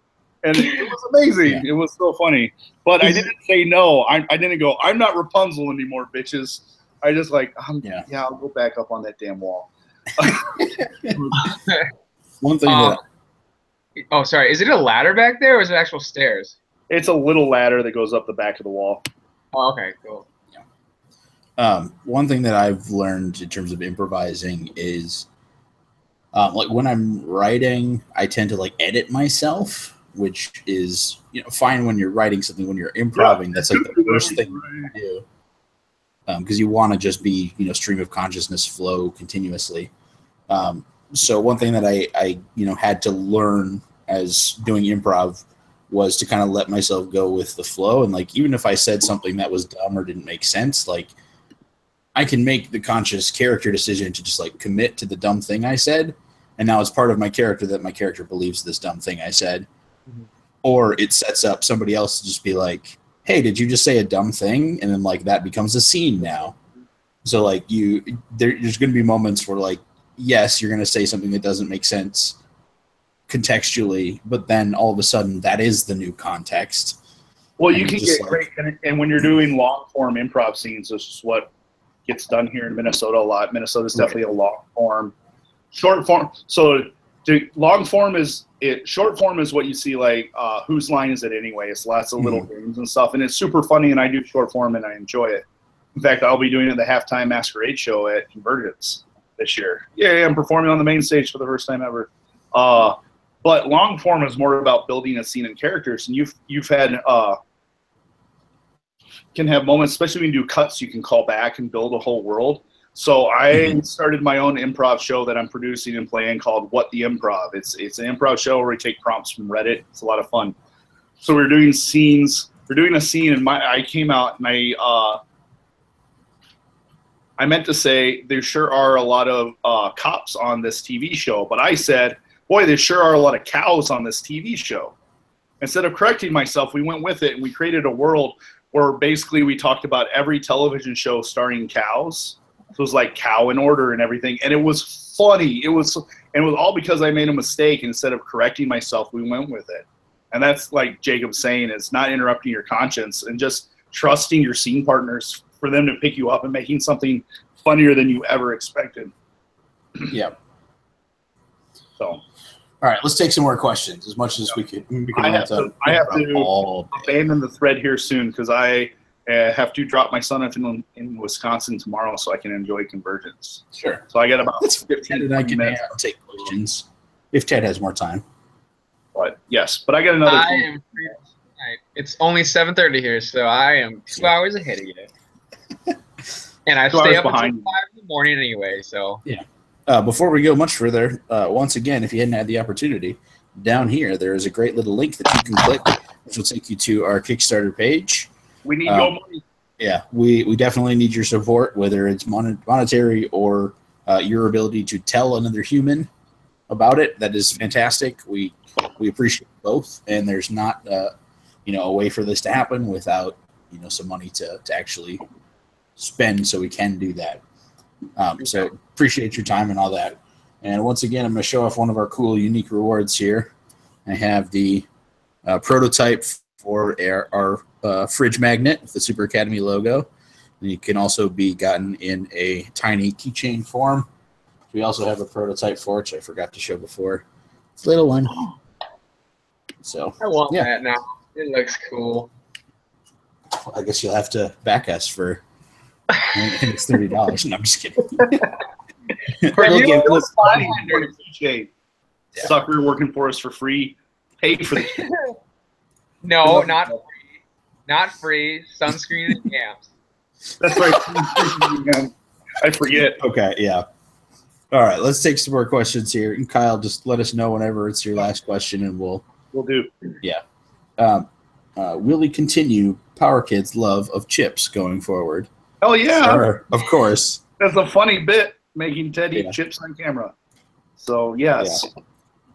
And it was amazing. Yeah. It was so funny. But I didn't say no. I didn't go, I'm not Rapunzel anymore, bitches. I just like, yeah, I'll go back up on that damn wall. One thing oh, sorry. Is it a ladder back there, or is it actual stairs? It's a little ladder that goes up the back of the wall. Oh, okay, cool. One thing that I've learned in terms of improvising is like when I'm writing, I tend to like edit myself, which is fine when you're writing something. When you're improving, that's like the worst thing you do, because you want to just be stream of consciousness flow continuously. So one thing that I had to learn as doing improv was to kind of let myself go with the flow, and like even if I said something that was dumb or didn't make sense, like I can make the conscious character decision to just like commit to the dumb thing I said, and now it's part of my character that my character believes this dumb thing I said. Mm-hmm. Or it sets up somebody else to just be like, hey, did you just say a dumb thing? And then like that becomes a scene now. So like there's going to be moments where like, yes, you're going to say something that doesn't make sense contextually, but then all of a sudden that is the new context. Well, you can get great, and when you're doing long form improv scenes, this is what gets done here in Minnesota a lot. Minnesota's definitely a long form. Short form. So long form is it. Short form is what you see like whose line is it anyway? It's lots of little games and stuff, and it's super funny. And I do short form and I enjoy it. In fact, I'll be doing it at the halftime masquerade show at Convergence this year. Yeah, I'm performing on the main stage for the first time ever. But long form is more about building a scene and characters, and you've had can have moments, especially when you do cuts, you can call back and build a whole world. So I started my own improv show that I'm producing and playing called What the Improv. It's an improv show where we take prompts from Reddit. It's a lot of fun. So we're doing scenes. We're doing a scene, and I came out and I meant to say there sure are a lot of cops on this TV show, but I said, boy, there sure are a lot of cows on this TV show. Instead of correcting myself, we went with it and we created a world where basically we talked about every television show starring cows. So it was like Cow in Order and everything, and it was funny. It was all because I made a mistake. Instead of correcting myself, we went with it. And that's like Jacob's saying, it's not interrupting your conscience and just trusting your scene partners for them to pick you up and making something funnier than you ever expected. Yeah. So. All right, let's take some more questions as much as we can. I have to abandon the thread here soon because I have to drop my son off in Wisconsin tomorrow so I can enjoy Convergence. Sure. So I got about 15 and I can take questions if Ted has more time. But yes, but I got another. I am free tonight. It's only 7:30 here, so I am 2 hours ahead of you. And I 2 stay hours up until 5 behind. in the morning anyway, so. Yeah. Before we go much further, once again, if you hadn't had the opportunity, down here there is a great little link that you can click, which will take you to our Kickstarter page. We need your money. Yeah, we definitely need your support, whether it's monetary or your ability to tell another human about it. That is fantastic. We appreciate both, and there's not a way for this to happen without some money to actually spend, so we can do that. So appreciate your time and all that. And once again, I'm going to show off one of our cool, unique rewards here. I have the prototype for our fridge magnet with the Super Academy logo. And you can also be gotten in a tiny keychain form. We also have a prototype for it, which I forgot to show before. It's a little one. So I want that now. It looks cool. I guess you'll have to back us for it's $30. No, I'm just kidding. For you, Give it was us money for 500. the keychain. Sucker working for us for free. Pay for the No, not free. Not free. Sunscreen and yams. That's right. I forget. Okay, yeah. All right, let's take some more questions here. And Kyle, just let us know whenever it's your last question, and we'll do. Yeah. Will we continue Power Kids' love of chips going forward? Oh yeah, Sure, of course. That's a funny bit, making Ted eat chips on camera. So yes,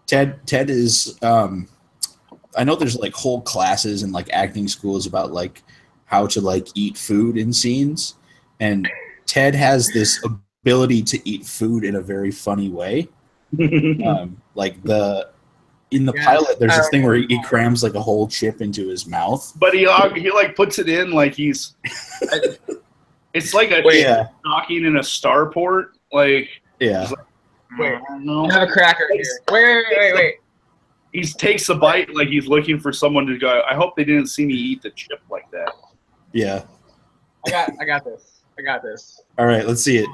Ted is. I know there's like whole classes and like acting schools about like how to like eat food in scenes, and Ted has this ability to eat food in a very funny way. Like in the pilot, there's this thing where he crams like a whole chip into his mouth. But he like puts it in like he's. It's like a chip knocking in a starport. Like yeah. Wait, I have a cracker here. Wait. He takes a bite like he's looking for someone to go. I hope they didn't see me eat the chip like that. Yeah. I got this. I got this. All right, let's see it.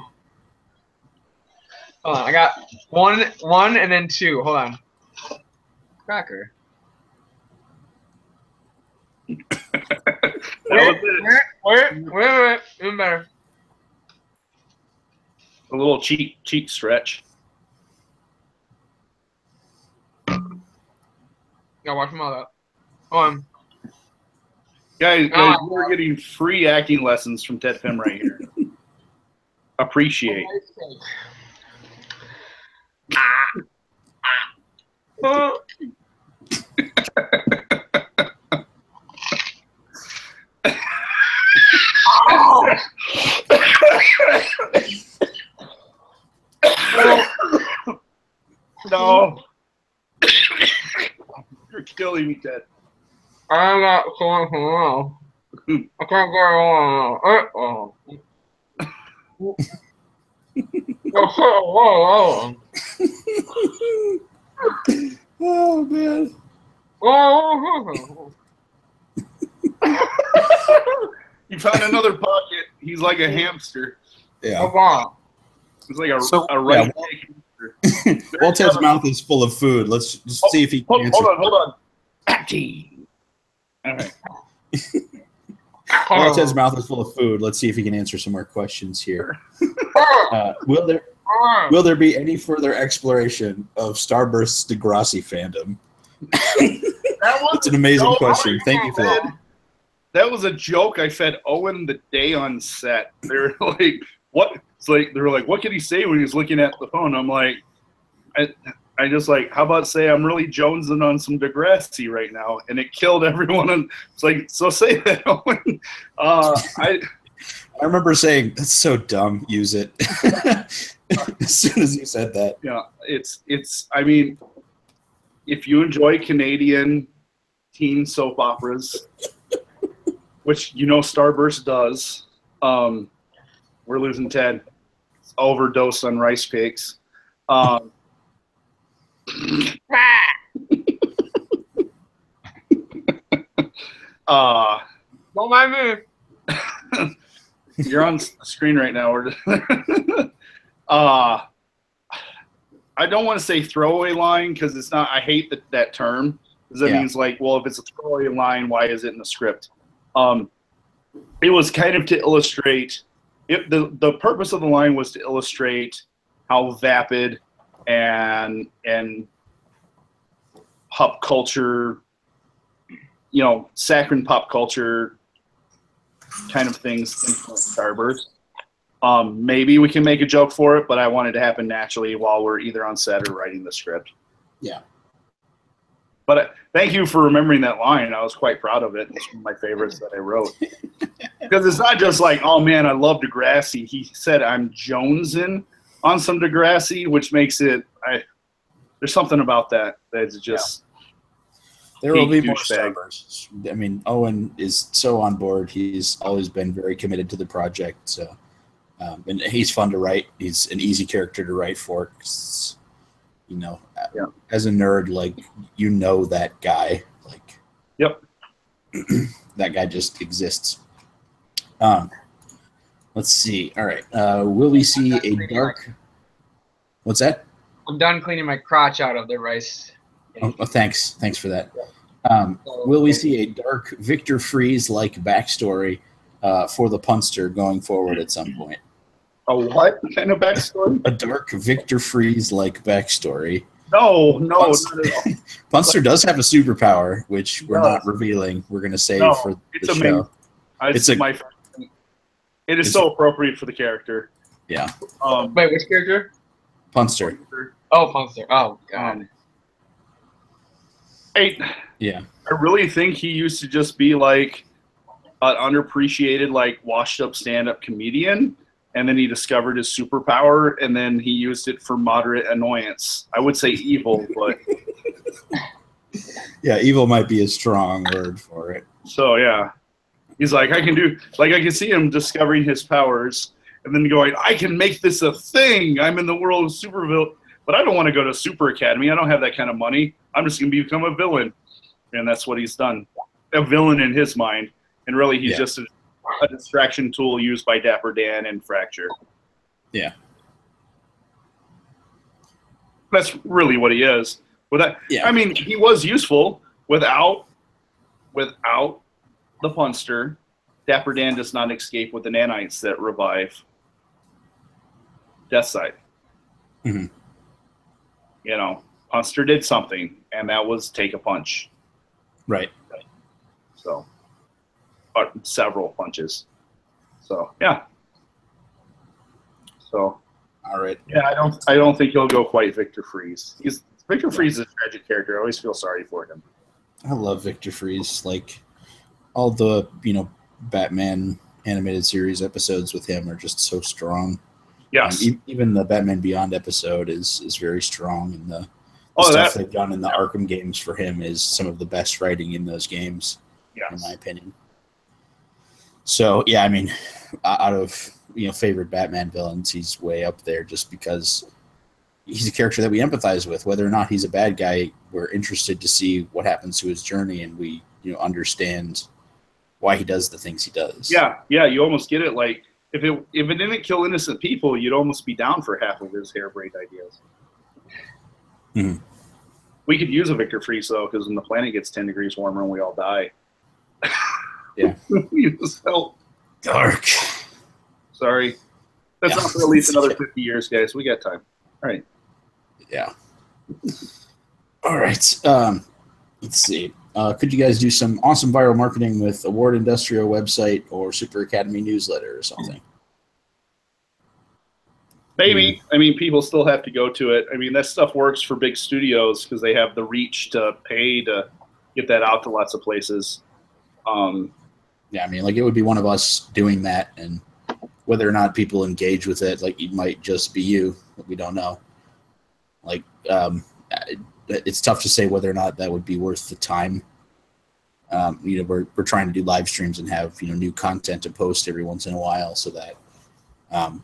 Hold on, I got one and then two. Hold on. Cracker. Wait. Even better. A little cheek stretch. Gotta watch my mouth out. Hold on. Guys, we're getting free acting lessons from Ted Pym right here. Appreciate. No. You're killing me, Ted. I got something wrong. I can't go on. Oh man. You found another pocket. He's like a hamster. Yeah. He's like a right hamster. While Ted's mouth is full of food, let's just see if he can answer. Hold on. Acting. All right. While Ted's mouth is full of food, let's see if he can answer some more questions here. Will there be any further exploration of Starburst's Degrassi fandom? That's an amazing question. Thank you for that. That was a joke I fed Owen the day on set. They're like, "What?" It's like they were like, "What could he say when he's looking at the phone?" I'm like, I just like, how about say I'm really jonesing on some Degrassi right now, and it killed everyone. And it's like, so say that, Owen. I remember saying that's so dumb. Use it as soon as you said that. Yeah, it's. I mean, if you enjoy Canadian teen soap operas, which Starburst does, we're losing Ted. It's overdose on rice cakes. Don't mind me. You're on the screen right now. I don't want to say throwaway line because it's not. I hate that term, Because that Yeah. means like, well, if it's a throwaway line, why is it in the script? It was kind of to illustrate. The purpose of the line was to illustrate how vapid and pop culture, saccharine pop culture kind of things influence Starburst. Maybe we can make a joke for it, but I want it to happen naturally while we're either on set or writing the script. Yeah. But thank you for remembering that line. I was quite proud of it. It's one of my favorites that I wrote. Because it's not just like, oh man, I love Degrassi. He said I'm jonesing on some Degrassi, which makes it. There's something about that that's just. Yeah. There will be more douchebag. Starbursts. I mean, Owen is so on board. He's always been very committed to the project. So, and he's fun to write. He's an easy character to write for. 'Cause, as a nerd, like that guy, like. Yep. That guy just exists. Let's see. All right. Will we see a dark? What's that? I'm done cleaning my crotch out of the rice. Oh, thanks for that. Will we see a dark Victor Freeze-like backstory for the punster going forward at some point? A what kind of backstory? A dark Victor Freeze-like backstory. No, Punster does have a superpower, which we're not revealing. We're going to save for the show. It is so appropriate for the character. Yeah. Wait, which character? Punster. Oh, Punster. Oh, God. I really think he used to just be like an underappreciated, like washed-up stand-up comedian, and then he discovered his superpower, and then he used it for moderate annoyance. I would say evil, but yeah, evil might be a strong word for it. So yeah, he's like, I can see him discovering his powers, and then going, I can make this a thing. I'm in the world of supervillain, but I don't want to go to Super Academy. I don't have that kind of money. I'm just going to become a villain. And that's what he's done. A villain in his mind. And really, he's just a distraction tool used by Dapper Dan and Fracture. Yeah. That's really what he is. I mean, he was useful without the punster. Dapper Dan does not escape with the nanites that revive Deathside. Mm-hmm. Punster did something, and that was take a punch. Right. So, several punches. So, yeah. So, all right. Yeah, I don't think he'll go quite Victor Freeze. Victor Freeze is a tragic character. I always feel sorry for him. I love Victor Freeze. Like all the Batman animated series episodes with him are just so strong. Yes. Even the Batman Beyond episode is very strong, and the stuff they've done in the Arkham games for him is some of the best writing in those games, in my opinion. So yeah, I mean, out of favorite Batman villains, he's way up there just because he's a character that we empathize with. Whether or not he's a bad guy, we're interested to see what happens to his journey, and we understand why he does the things he does. Yeah, you almost get it. Like if it didn't kill innocent people, you'd almost be down for half of his harebrained ideas. Mm-hmm. We could use a Victor Freeze though, because when the planet gets 10 degrees warmer and we all die. Yeah. We just help. Dark. Sorry. That's not for at least another 50 years, guys. We got time. All right. Yeah. All right. Let's see. Could you guys do some awesome viral marketing with Award Industrial website or Super Academy newsletter or something? Maybe. I mean, people still have to go to it. I mean, that stuff works for big studios because they have the reach to pay to get that out to lots of places. Yeah, I mean, like it would be one of us doing that, and whether or not people engage with it, like it might just be you, but we don't know. Like, it's tough to say whether or not that would be worth the time. We're trying to do live streams and have new content to post every once in a while, so that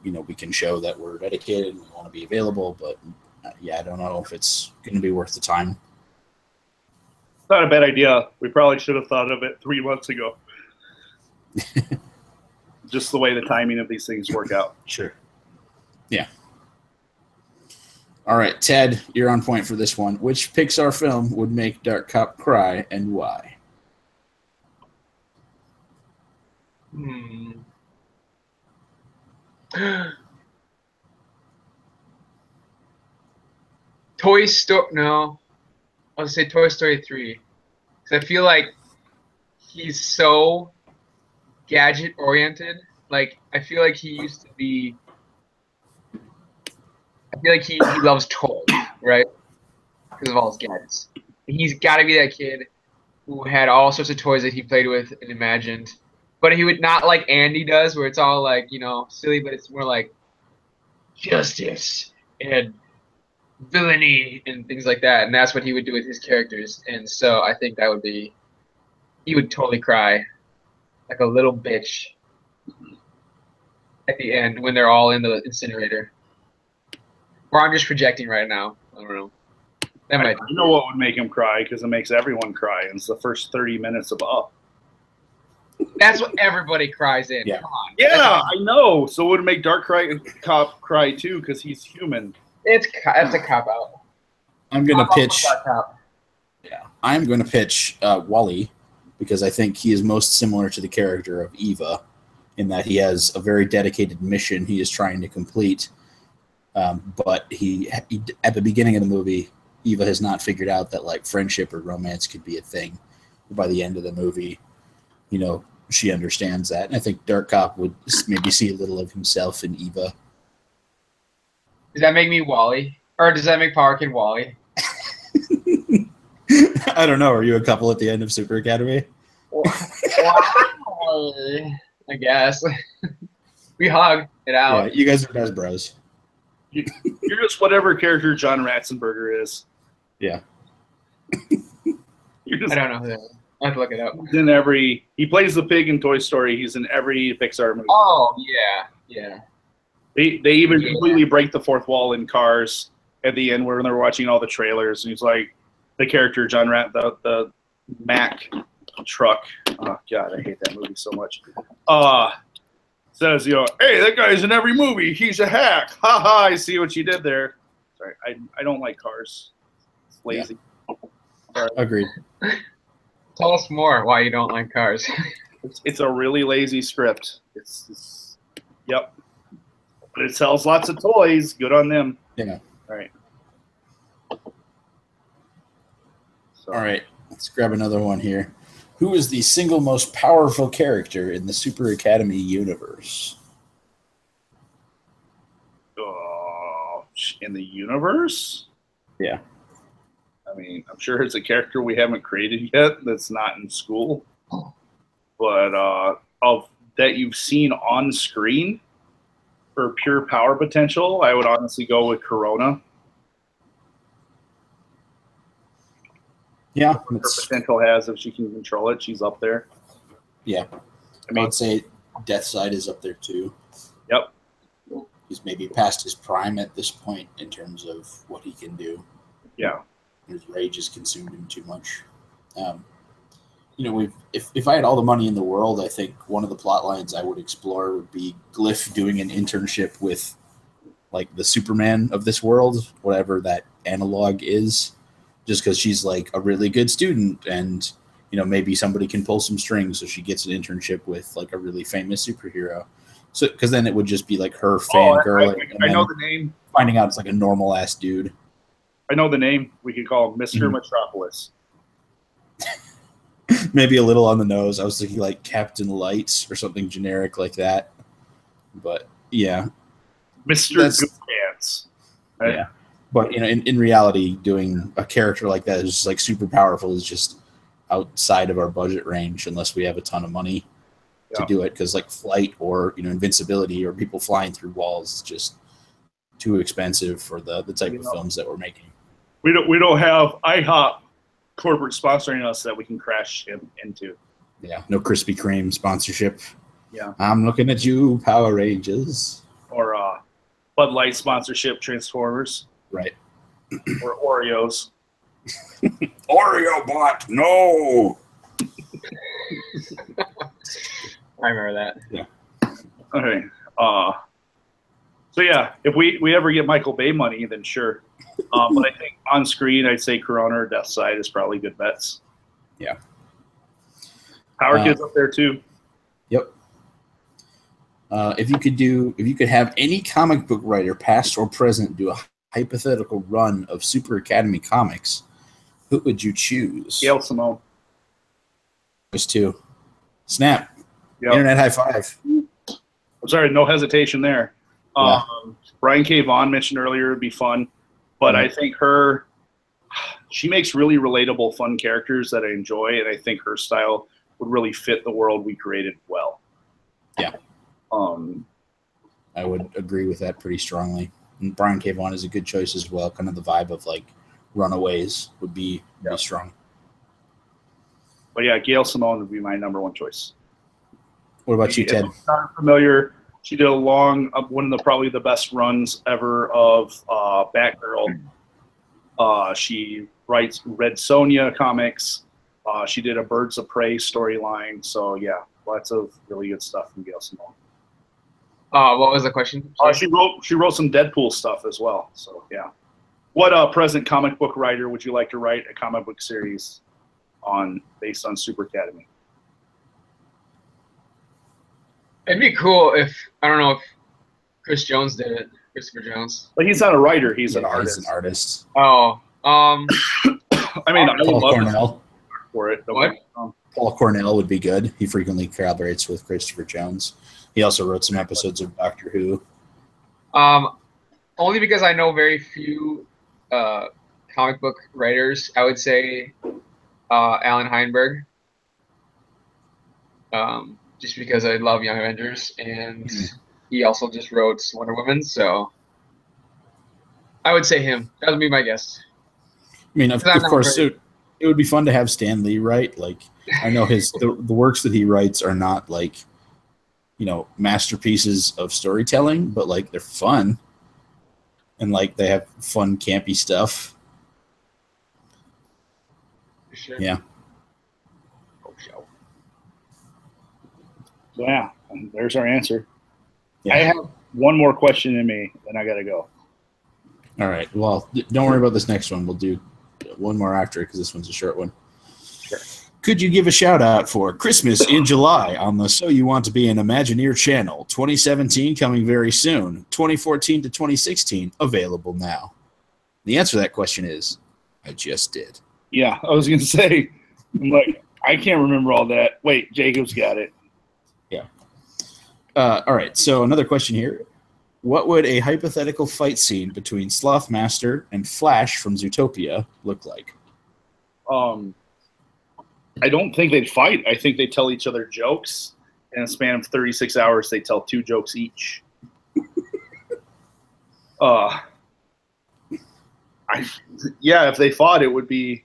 we can show that we're dedicated and we want to be available. But I don't know if it's going to be worth the time. Not a bad idea. We probably should have thought of it 3 months ago. Just the way the timing of these things work out. Sure. Yeah. All right, Ted, you're on point for this one. Which Pixar film would make Dark Cop cry and why? Toy Story. No, I'll say Toy Story 3. Because I feel like he's so gadget oriented. Like, I feel like he used to be. I feel like he loves toys, right? Because of all his gadgets. He's got to be that kid who had all sorts of toys that he played with and imagined. But he would not like Andy does, where it's all like, silly, but it's more like justice and villainy and things like that. And that's what he would do with his characters. And so I think that would be, he would totally cry like a little bitch at the end when they're all in the incinerator. Or I'm just projecting right now. I don't know. I know what would make him cry because it makes everyone cry. And it's the first 30 minutes of Up. That's what everybody cries in. Yeah. Come on. Yeah, I know. So it would make Cop cry too because he's human. That's a cop out. I'm going to pitch. Yeah, I'm going to pitch Wally because I think he is most similar to the character of Eva in that he has a very dedicated mission he is trying to complete. But he at the beginning of the movie, Eva has not figured out that like friendship or romance could be a thing. By the end of the movie, she understands that. And I think Dark Cop would maybe see a little of himself in Eva. Does that make me Wally? Or does that make Power Kid Wally? I don't know. Are you a couple at the end of Super Academy? I guess. We hug it out. Yeah, you guys are best bros. You're just whatever character John Ratzenberger is. Yeah. You're just, I don't know who that is. I have to look it up. He plays the pig in Toy Story. He's in every Pixar movie. Oh, yeah. They even completely break the fourth wall in Cars at the end where they're watching all the trailers. And he's like, the character, the Mack truck. Oh, God, I hate that movie so much. Says, hey, that guy's in every movie. He's a hack. Ha ha, I see what you did there. Sorry, I don't like Cars. It's lazy. Yeah. Agreed. Tell us more why you don't like Cars. It's a really lazy script. Yep. But it sells lots of toys. Good on them. Yeah. All right. All right. Let's grab another one here. Who is the single most powerful character in the Super Academy universe? In the universe? Yeah. I mean, I'm sure it's a character we haven't created yet that's not in school. But of that you've seen on screen for pure power potential, I would honestly go with Corona. Yeah. Her potential has, if she can control it, she's up there. Yeah. I mean, I'd say Deathside is up there too. Yep. He's maybe past his prime at this point in terms of what he can do. Yeah. His rage has consumed him too much. If I had all the money in the world, I think one of the plot lines I would explore would be Glyph doing an internship with like the Superman of this world, whatever that analog is, just because she's like a really good student and, maybe somebody can pull some strings. So she gets an internship with like a really famous superhero. So, because then it would just be like her fangirl. I know the name. Finding out it's like a normal ass dude. I know the name. We could call him Mr. Metropolis. Maybe a little on the nose. I was thinking like Captain Lights or something generic like that. But yeah. Mr. Goodpants. Right? Yeah. But in reality, doing a character like that is just like super powerful is just outside of our budget range unless we have a ton of money to do it. Because like flight or invincibility or people flying through walls is just too expensive for the type of films that we're making. We don't have IHOP corporate sponsoring us that we can crash into. Yeah, no Krispy Kreme sponsorship. Yeah, I'm looking at you, Power Rangers. Or Bud Light sponsorship, Transformers. Right. Or Oreos. Oreo bot, no. I remember that. Yeah. Okay. So yeah, if we ever get Michael Bay money, then sure. But I think on screen, I'd say Corona or Deathside is probably good bets. Yeah. Power Kid's up there too. Yep. If you could have any comic book writer, past or present, do a hypothetical run of Super Academy comics, who would you choose? Gail Simone. Choice two. Snap. Yep. Internet high five. I'm sorry, no hesitation there. Yeah. Brian K. Vaughan mentioned earlier would be fun, but I think she makes really relatable, fun characters that I enjoy, and I think her style would really fit the world we created well. Yeah. I would agree with that pretty strongly. And Brian K. Vaughan is a good choice as well. Kind of the vibe of like Runaways would be strong. But yeah, Gail Simone would be my number one choice. What about you, Ted? Not familiar. She did one of probably the best runs ever of Batgirl. She writes Red Sonja comics. She did a Birds of Prey storyline. So yeah, lots of really good stuff from Gail Simone. What was the question? She wrote some Deadpool stuff as well. So yeah. What present comic book writer would you like to write a comic book series based on Super Academy? It'd be cool if, I don't know if Chris Jones did it. Christopher Jones. But he's not a writer. He's an artist. He's an artist. Oh. I mean, I would Paul love Cornell. For it. What? Paul Cornell would be good. He frequently collaborates with Christopher Jones. He also wrote some episodes of Doctor Who. Only because I know very few comic book writers. I would say Alan Heinberg. Just because I love Young Avengers, and he also just wrote Wonder Woman, so I would say him. That would be my guess. I mean, of course, it would be fun to have Stan Lee write. Like, I know the works that he writes are not like, masterpieces of storytelling, but like they're fun, and like they have fun, campy stuff. For sure. Yeah. So yeah, there's our answer. Yeah. I have one more question in me, then I gotta go. All right. Well, don't worry about this next one. We'll do one more after because this one's a short one. Sure. Could you give a shout out for Christmas in July on the So You Want to Be an Imagineer channel? 2017 coming very soon. 2014 to 2016 available now. The answer to that question is, I just did. Yeah, I was gonna say, I'm like, I can't remember all that. Wait, Jacob's got it. Yeah. All right. So another question here. What would a hypothetical fight scene between Slothmaster and Flash from Zootopia look like? I don't think they'd fight. I think they tell each other jokes. In a span of 36 hours, they tell 2 jokes each. If they fought, it would be.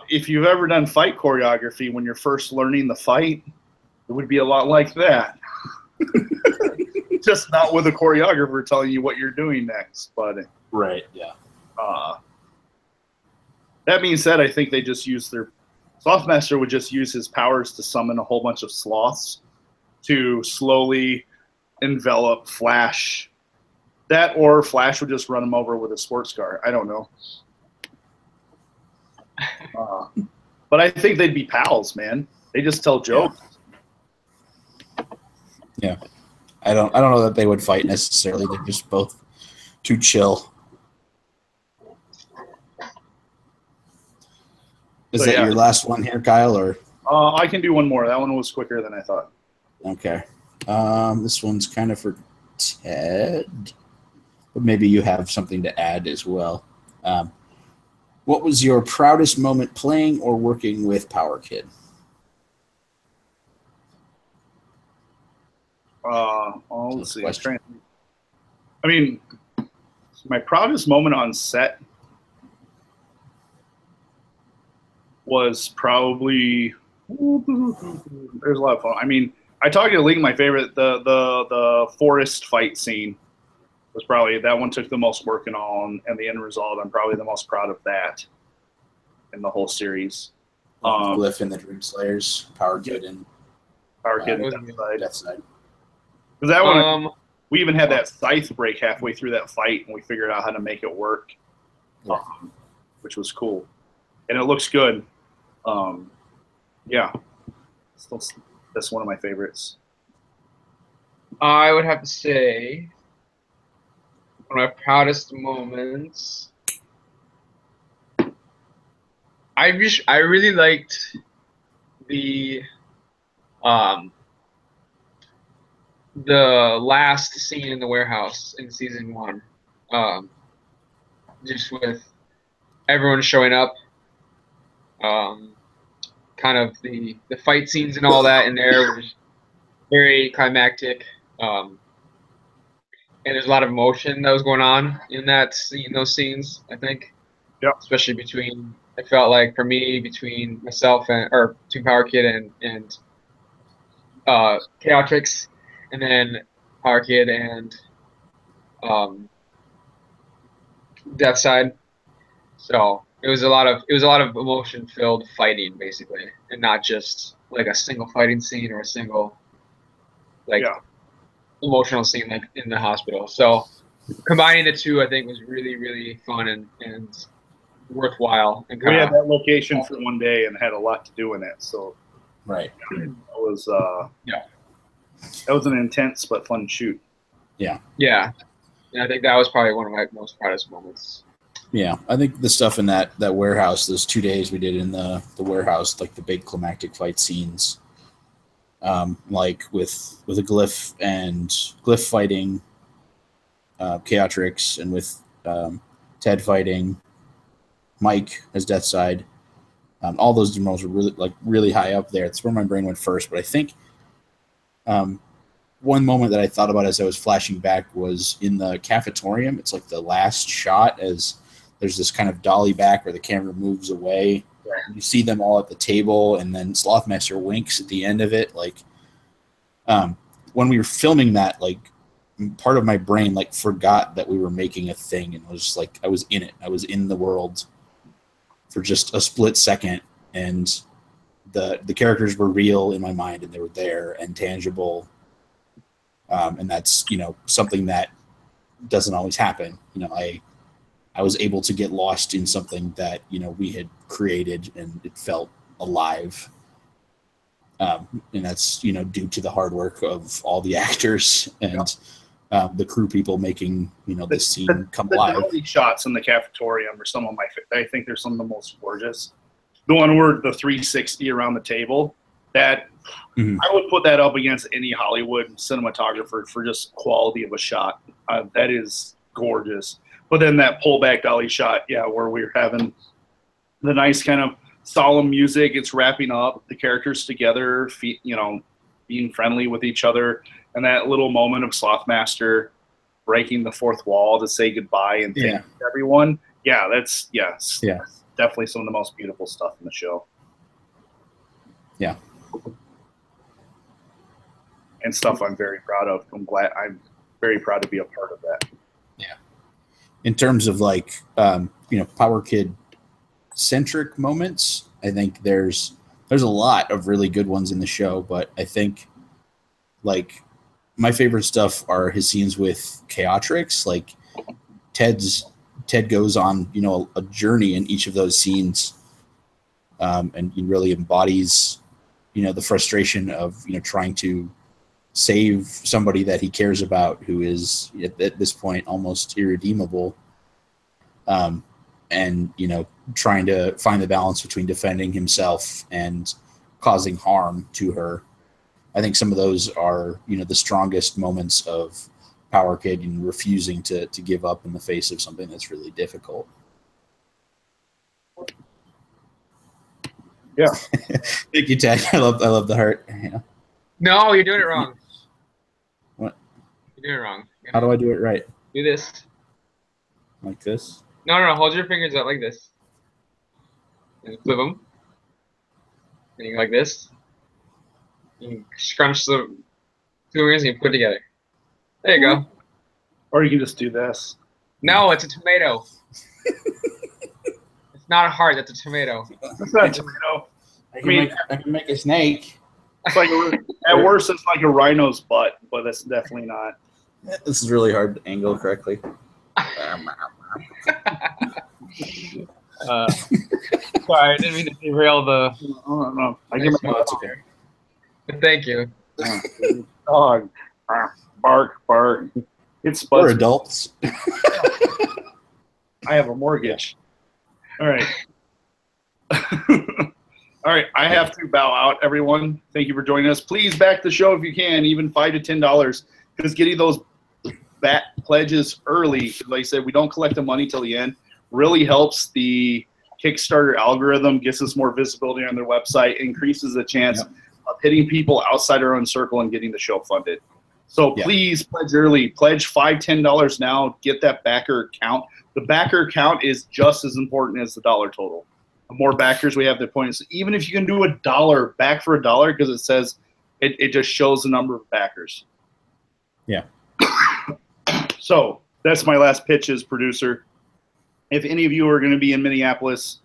If you've ever done fight choreography when you're first learning the fight, it would be a lot like that. Just not with a choreographer telling you what you're doing next. But right, yeah. That being said, I think they just use their Slothmaster would just use his powers to summon a whole bunch of sloths to slowly envelop Flash. That or Flash would just run him over with a sports car. I don't know. But I think they'd be pals, man. They just tell jokes. Yeah. I don't know that they would fight necessarily. They're just both too chill. Is that your last one here, Kyle? Or I can do one more. That one was quicker than I thought. Okay. This one's kind of for Ted, but maybe you have something to add as well. What was your proudest moment playing or working with Power Kid? Let's see. I mean, my proudest moment on set was probably there's a lot of fun. I mean, I talked to Ling. My favorite, the forest fight scene was probably that one took the most work and all, and the end result. I'm probably the most proud of that in the whole series. Glyph and the Dream Slayers, Power Kid and Deathside. Deathside. Because that one We even had that scythe break halfway through that fight, and we figured out how to make it work, which was cool. And it looks good. Yeah, that's one of my favorites. I would have to say one of my proudest moments. I really liked the last scene in the warehouse in season 1, just with everyone showing up, kind of the fight scenes and all that in there was very climactic, and there's a lot of emotion that was going on in those scenes. I think, especially between. I felt like for me between myself or between Power Kid and Chaotrix, and then Power Kid and Death Side. So it was a lot of emotion filled fighting basically, and not just like a single fighting scene or a single emotional scene like in the hospital. So combining the two, I think, was really, really fun and worthwhile. And we had that location for one day and had a lot to do in it. So right, it was that was an intense but fun shoot. Yeah, and I think that was probably one of my most proudest moments. Yeah, I think the stuff in that warehouse, those 2 days we did in the warehouse, like the big climactic fight scenes, like with a Glyph fighting Chaotrix, and with Ted fighting Mike as Death Side. All those demos were really high up there. It's where my brain went first. But I think one moment that I thought about as I was flashing back was in the cafetorium. It's like the last shot as there's this kind of dolly back where the camera moves away. Yeah. You see them all at the table, and then Slothmaster winks at the end of it. Like when we were filming that, like part of my brain forgot that we were making a thing, and was like I was in it. I was in the world for just a split second, and the characters were real in my mind, and they were there and tangible. And that's something that doesn't always happen. I was able to get lost in something that we had created, and it felt alive. And that's due to the hard work of all the actors and the crew people making this scene come alive. The shots in the cafetorium are some of my. I think they're some of the most gorgeous. The one where the 360 around the table, that I would put that up against any Hollywood cinematographer for just quality of a shot. That is gorgeous. But then that pullback dolly shot, where we're having the nice kind of solemn music. It's wrapping up the characters together, being friendly with each other, and that little moment of Slothmaster breaking the fourth wall to say goodbye and thank everyone. Yeah, that's definitely some of the most beautiful stuff in the show. Yeah. And stuff I'm very proud of. I'm very proud to be a part of that. Yeah. In terms of Power Kid centric moments, I think there's a lot of really good ones in the show, but I think my favorite stuff are his scenes with Chaotrix. Ted goes on a journey in each of those scenes, and he really embodies the frustration of trying to save somebody that he cares about, who is at this point almost irredeemable, and trying to find the balance between defending himself and causing harm to her. I think some of those are the strongest moments of Power Kid and refusing to give up in the face of something that's really difficult. Yeah. Thank you, Ted. I love the heart. Yeah. No, you're doing it wrong. What? You're doing it wrong. How do I do it right? Do this. Like this? No. Hold your fingers out like this. And flip them. And you go like this. You scrunch the two fingers and you put it together. There you go. Or you can just do this. No, it's a tomato. It's not a heart. That's a tomato. It's not a tomato. I can make a snake. It's at worst, it's like a rhino's butt, but it's definitely not. This is really hard to angle correctly. Sorry, I didn't mean to derail the. No. I Nice give one. my That's okay. But thank you. dog. Bark, bark. It's We're Buzz. adults. I have a mortgage. All right. All right. I have to bow out, everyone. Thank you for joining us. Please back the show if you can, even $5 to $10, because getting those back pledges early, like I said, we don't collect the money till the end, really helps the Kickstarter algorithm, gets us more visibility on their website, increases the chance of hitting people outside our own circle and getting the show funded. So please pledge early. Pledge $5, $10 now. Get that backer count. The backer count is just as important as the dollar total. The more backers we have, the point is, even if you can do $1, back for $1, because it says it just shows the number of backers. Yeah. So that's my last pitch as producer. If any of you are going to be in Minneapolis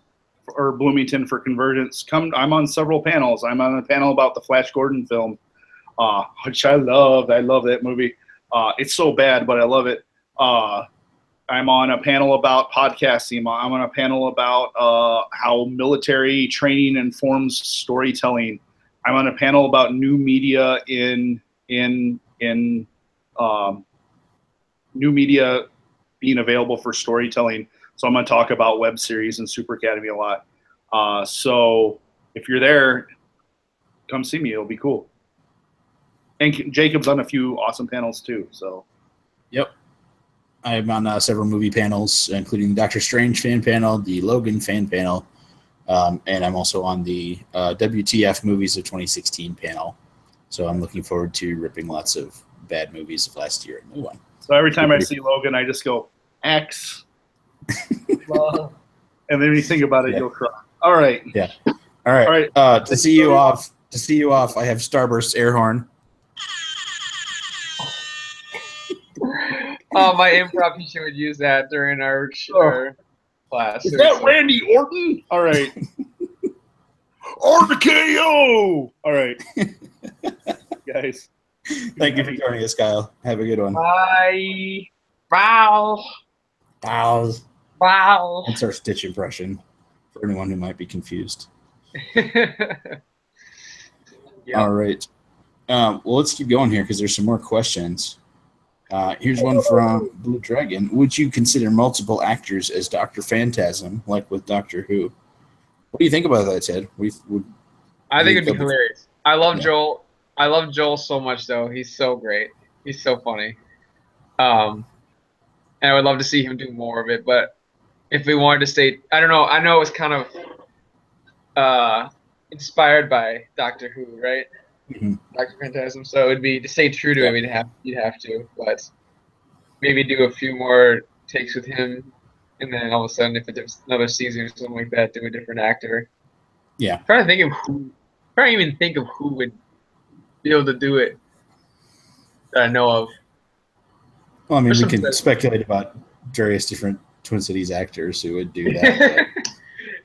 or Bloomington for Convergence, come. I'm on several panels. I'm on a panel about the Flash Gordon film, which I love. I love that movie. It's so bad, but I love it. I'm on a panel about podcasting. I'm on a panel about how military training informs storytelling. I'm on a panel about new media in new media being available for storytelling. So I'm going to talk about web series and Super Academy a lot. So if you're there, come see me. It'll be cool. And Jacob's on a few awesome panels too. So. Yep. I'm on several movie panels, including the Doctor Strange fan panel, the Logan fan panel, and I'm also on the WTF Movies of 2016 panel. So I'm looking forward to ripping lots of bad movies of last year and new one. So every time I see Logan, I just go, X. And then when you think about it, you'll cry. All right. Yeah. All right. To see you off, I have Starburst air horn. Oh, my improv teacher would use that during our class. Is that Randy Orton? All right. RKO! All right. Guys. Thank you for joining us, Kyle. Have a good one. Bye. Wow. Wow. Wow. That's our Stitch impression for anyone who might be confused. Yep. All right. Well, let's keep going here because there's some more questions. Here's one from Blue Dragon. Would you consider multiple actors as Dr. Phantasm, like with Doctor Who? What do you think about that, Ted? I think it'd be hilarious. I love Joel. I love Joel so much, though. He's so great. He's so funny. And I would love to see him do more of it. But if we wanted to stay, I don't know. I know it was kind of inspired by Doctor Who, right? Mm-hmm. Dr. Phantasm. So it'd be to stay true to it. You'd have to, but maybe do a few more takes with him, and then all of a sudden, if it's another season or something like that, do a different actor. Yeah. Trying to even think of who would be able to do it that I know of. Well, I mean, we can speculate about various different Twin Cities actors who would do that.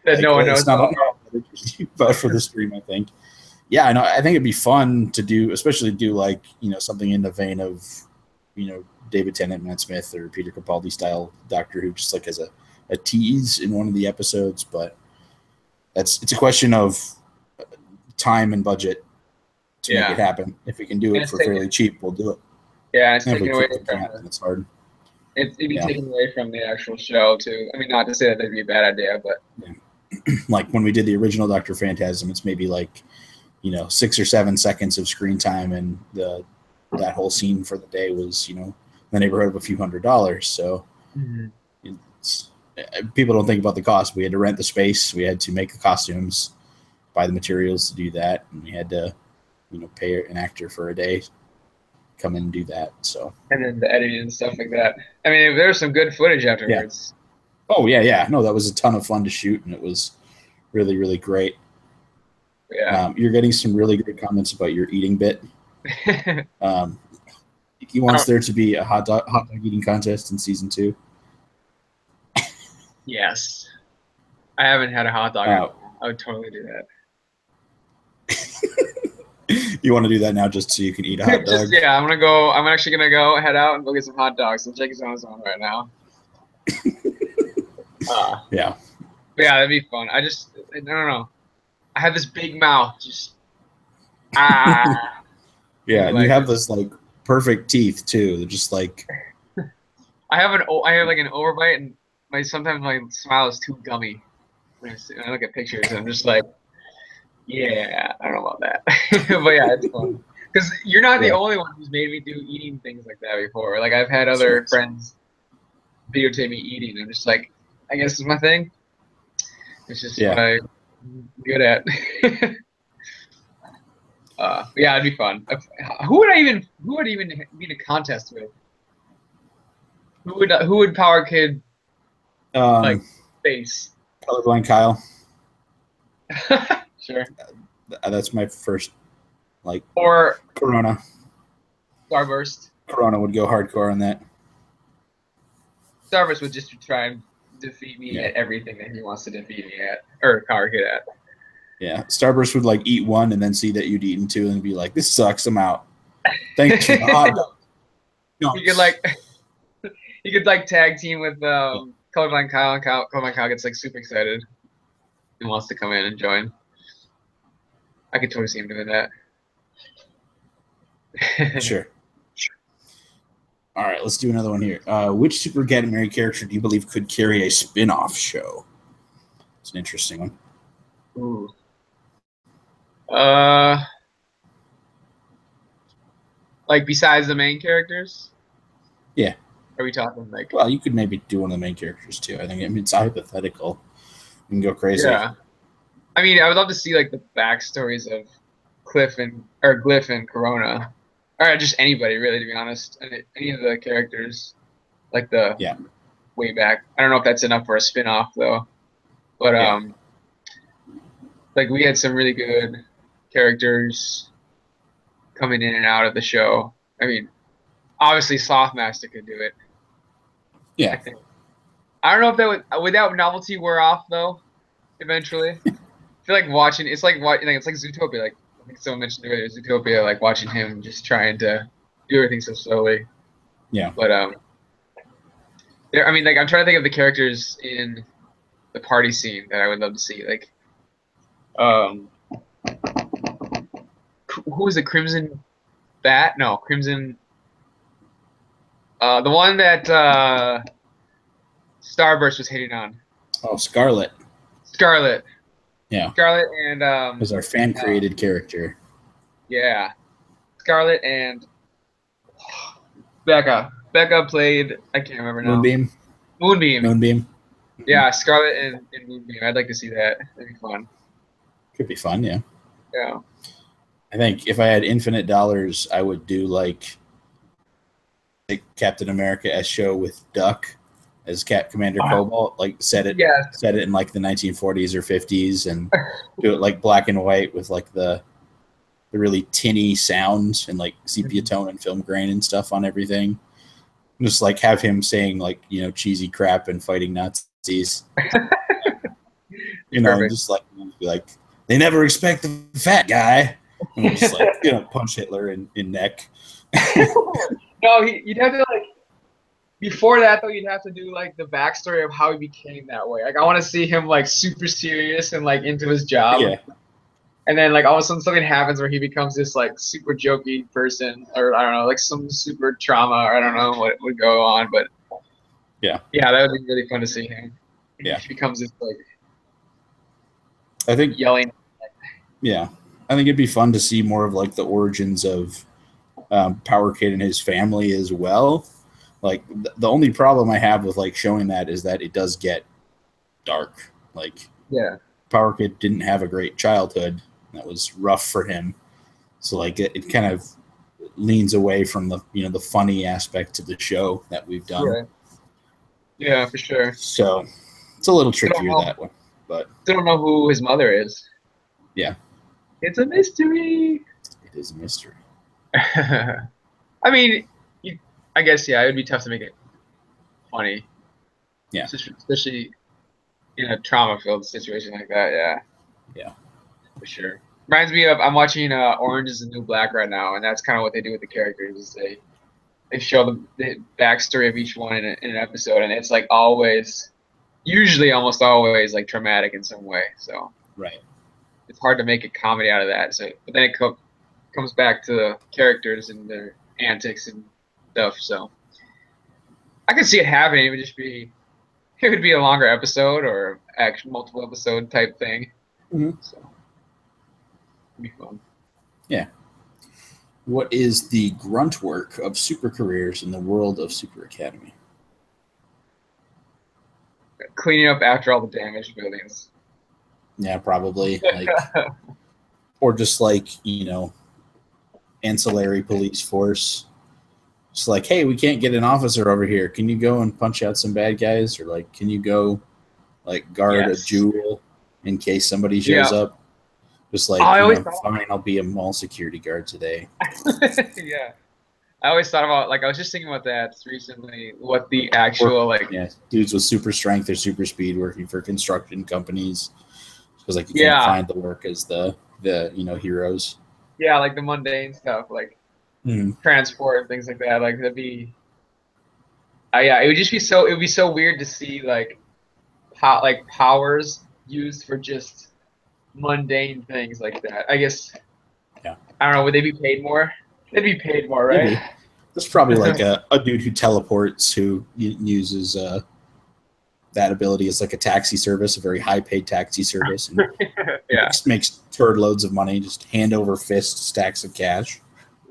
That no one knows about. But for the stream, I think. Yeah, I think it'd be fun to do, especially do like, something in the vein of, David Tennant, Matt Smith, or Peter Capaldi style Doctor Who, just like as a tease in one of the episodes. But it's a question of time and budget to make it happen. If we can do it for fairly cheap, we'll do it. Yeah, it's taken away from it's hard. It'd be taken away from the actual show too. I mean, not to say that that'd be a bad idea, but like when we did the original Dr. Phantasm, it's maybe like 6 or 7 seconds of screen time, and that whole scene for the day was in the neighborhood of a few $100s. So people don't think about the cost. We had to rent the space, we had to make the costumes, buy the materials to do that, and we had to pay an actor for a day come in and do that. So and then the editing and stuff like that. I mean, there's some good footage afterwards. Yeah. Oh yeah. No, that was a ton of fun to shoot, and it was really, really great. Yeah. You're getting some really good comments about your eating bit. He wants there to be a hot dog eating contest in season 2. Yes. I haven't had a hot dog. I would totally do that. You want to do that now just so you can eat a hot dog? Yeah, I'm gonna go. I'm actually gonna go head out and go get some hot dogs. And Jake is on his own right now. Yeah. Yeah, that'd be fun. I don't know. I have this big mouth. Just Yeah, and you have this like perfect teeth too. They're just like I have like an overbite, and sometimes my smile is too gummy. When I look at pictures, I'm just like, yeah, I don't know about that. But yeah, it's fun. Because you're not the only one who's made me do eating things like that before. Like I've had other friends videotape me eating. I'm just like, I guess it's my thing. It's just what I'm good at. Yeah, it'd be fun. Who would even be in a contest with? Who would Power Kid like face? Colorblind Kyle. Sure. That's my first or Corona. Starburst. Corona would go hardcore on that. Starburst would just try and defeat me at everything that he wants to defeat me at, or Power Kid at. Yeah, Starburst would like eat one and then see that you'd eaten two and be like, "This sucks. I'm out." Thanks for the hot dog. You could tag team with Colorblind Kyle, and Colorblind Kyle gets like super excited and wants to come in and join. I could totally see him doing that. Sure. All right, let's do another one here. Which Super Academy character do you believe could carry a spin-off show? It's an interesting one. Ooh. Like besides the main characters? Yeah. Are we talking like? Well, you could maybe do one of the main characters too. I mean, it's hypothetical. You can go crazy. Yeah. I mean, I would love to see like the backstories of Glyph and Corona, or just anybody really, to be honest. Any of the characters, like way back. I don't know if that's enough for a spin-off though, but like we had some really good characters coming in and out of the show. I mean, obviously Slothmaster could do it. Yeah. I don't know if that would that novelty wear off though. Eventually, I feel like watching it's like Zootopia. Like I think someone mentioned earlier, Zootopia. Like watching him just trying to do everything so slowly. Yeah. But I'm trying to think of the characters in the party scene that I would love to see. Like, who was it? Crimson Bat? No, Crimson. The one that Starburst was hitting on. Oh, Scarlet. Scarlet. Yeah. Scarlet and was our fan created character. Yeah. Scarlet and Becca. Becca played, I can't remember now. Moonbeam. Yeah, Scarlet and Moonbeam. I'd like to see that. That'd be fun. Could be fun, yeah. Yeah. I think if I had infinite dollars, I would do like Captain America as show with Duck as Commander Cobalt, like set it in like the 1940s or 50s and do it like black and white with like the really tinny sounds and like sepia tone and film grain and stuff on everything. Just like have him saying like, cheesy crap and fighting Nazis. And just like be like, they never expect the fat guy. And we'll just like, punch Hitler in neck. No, you'd have to like. Before that, though, you'd have to do like the backstory of how he became that way. Like, I want to see him like super serious and like into his job. Yeah. And then like all of a sudden something happens where he becomes this like super jokey person, or I don't know, like some super trauma, or I don't know what would go on, but yeah, that would be really fun to see him. Yeah, he becomes this like. I think yelling. Yeah, I think it'd be fun to see more of like the origins of Power Kid and his family as well. Like the only problem I have with like showing that is that it does get dark. Like Power Kid didn't have a great childhood. That was rough for him. So like it kind of leans away from the the funny aspect of the show that we've done. Right. Yeah, for sure. So it's a little trickier that way. But still don't know who his mother is. Yeah. It's a mystery. It is a mystery. I mean, I guess, it would be tough to make it funny. Yeah. Especially in a trauma-filled situation like that, yeah. Yeah. For sure. Reminds me of I'm watching Orange is the New Black right now, and that's kind of what they do with the characters. Is they show the backstory of each one in an episode, and it's like always, usually almost always like traumatic in some way. So Right. it's hard to make a comedy out of that. So, but then it comes back to the characters and their antics and stuff. So I could see it happening. It would be a longer episode or actual multiple episode type thing. Mm-hmm. So it'd be fun. Yeah. What is the grunt work of super careers in the world of Super Academy? Cleaning up after all the damaged buildings. Yeah, probably. Like, or just like, you know, ancillary police force. Just like, hey, we can't get an officer over here. Can you go and punch out some bad guys? Or like, can you go like guard a jewel in case somebody shows up? Just like, fine, I'll be a mall security guard today. Yeah. I always thought about, like, I was just thinking about that recently, what the actual, dudes with super strength or super speed working for construction companies. Because, like, you can't find the work as the heroes. Yeah, like the mundane stuff, like transport and things like that. Like, that'd be, it would just be so, it would be so weird to see, like, powers used for just mundane things like that. I guess, I don't know, would they be paid more? They'd be paid more, right? Maybe. There's probably like a dude who teleports who uses that ability as like a taxi service, a very high-paid taxi service, and makes turd loads of money, just hand over fist stacks of cash.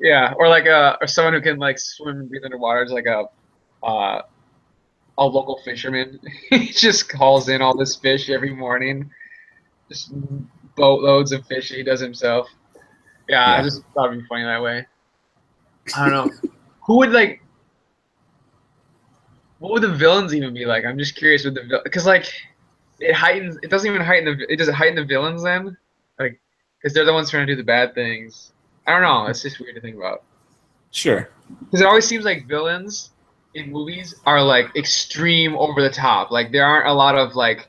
Yeah, or like or someone who can like swim and breathe underwater is like a local fisherman. He just calls in all this fish every morning, just boatloads of fish he does himself. Yeah, I just thought it'd be funny that way. I don't know. Who would like? What would the villains even be like? I'm just curious with the because like it heightens. It doesn't even heighten the. It does it heighten the villains then? Like because they're the ones trying to do the bad things. I don't know. It's just weird to think about. Sure. Because it always seems like villains in movies are like extreme over the top. Like there aren't a lot of like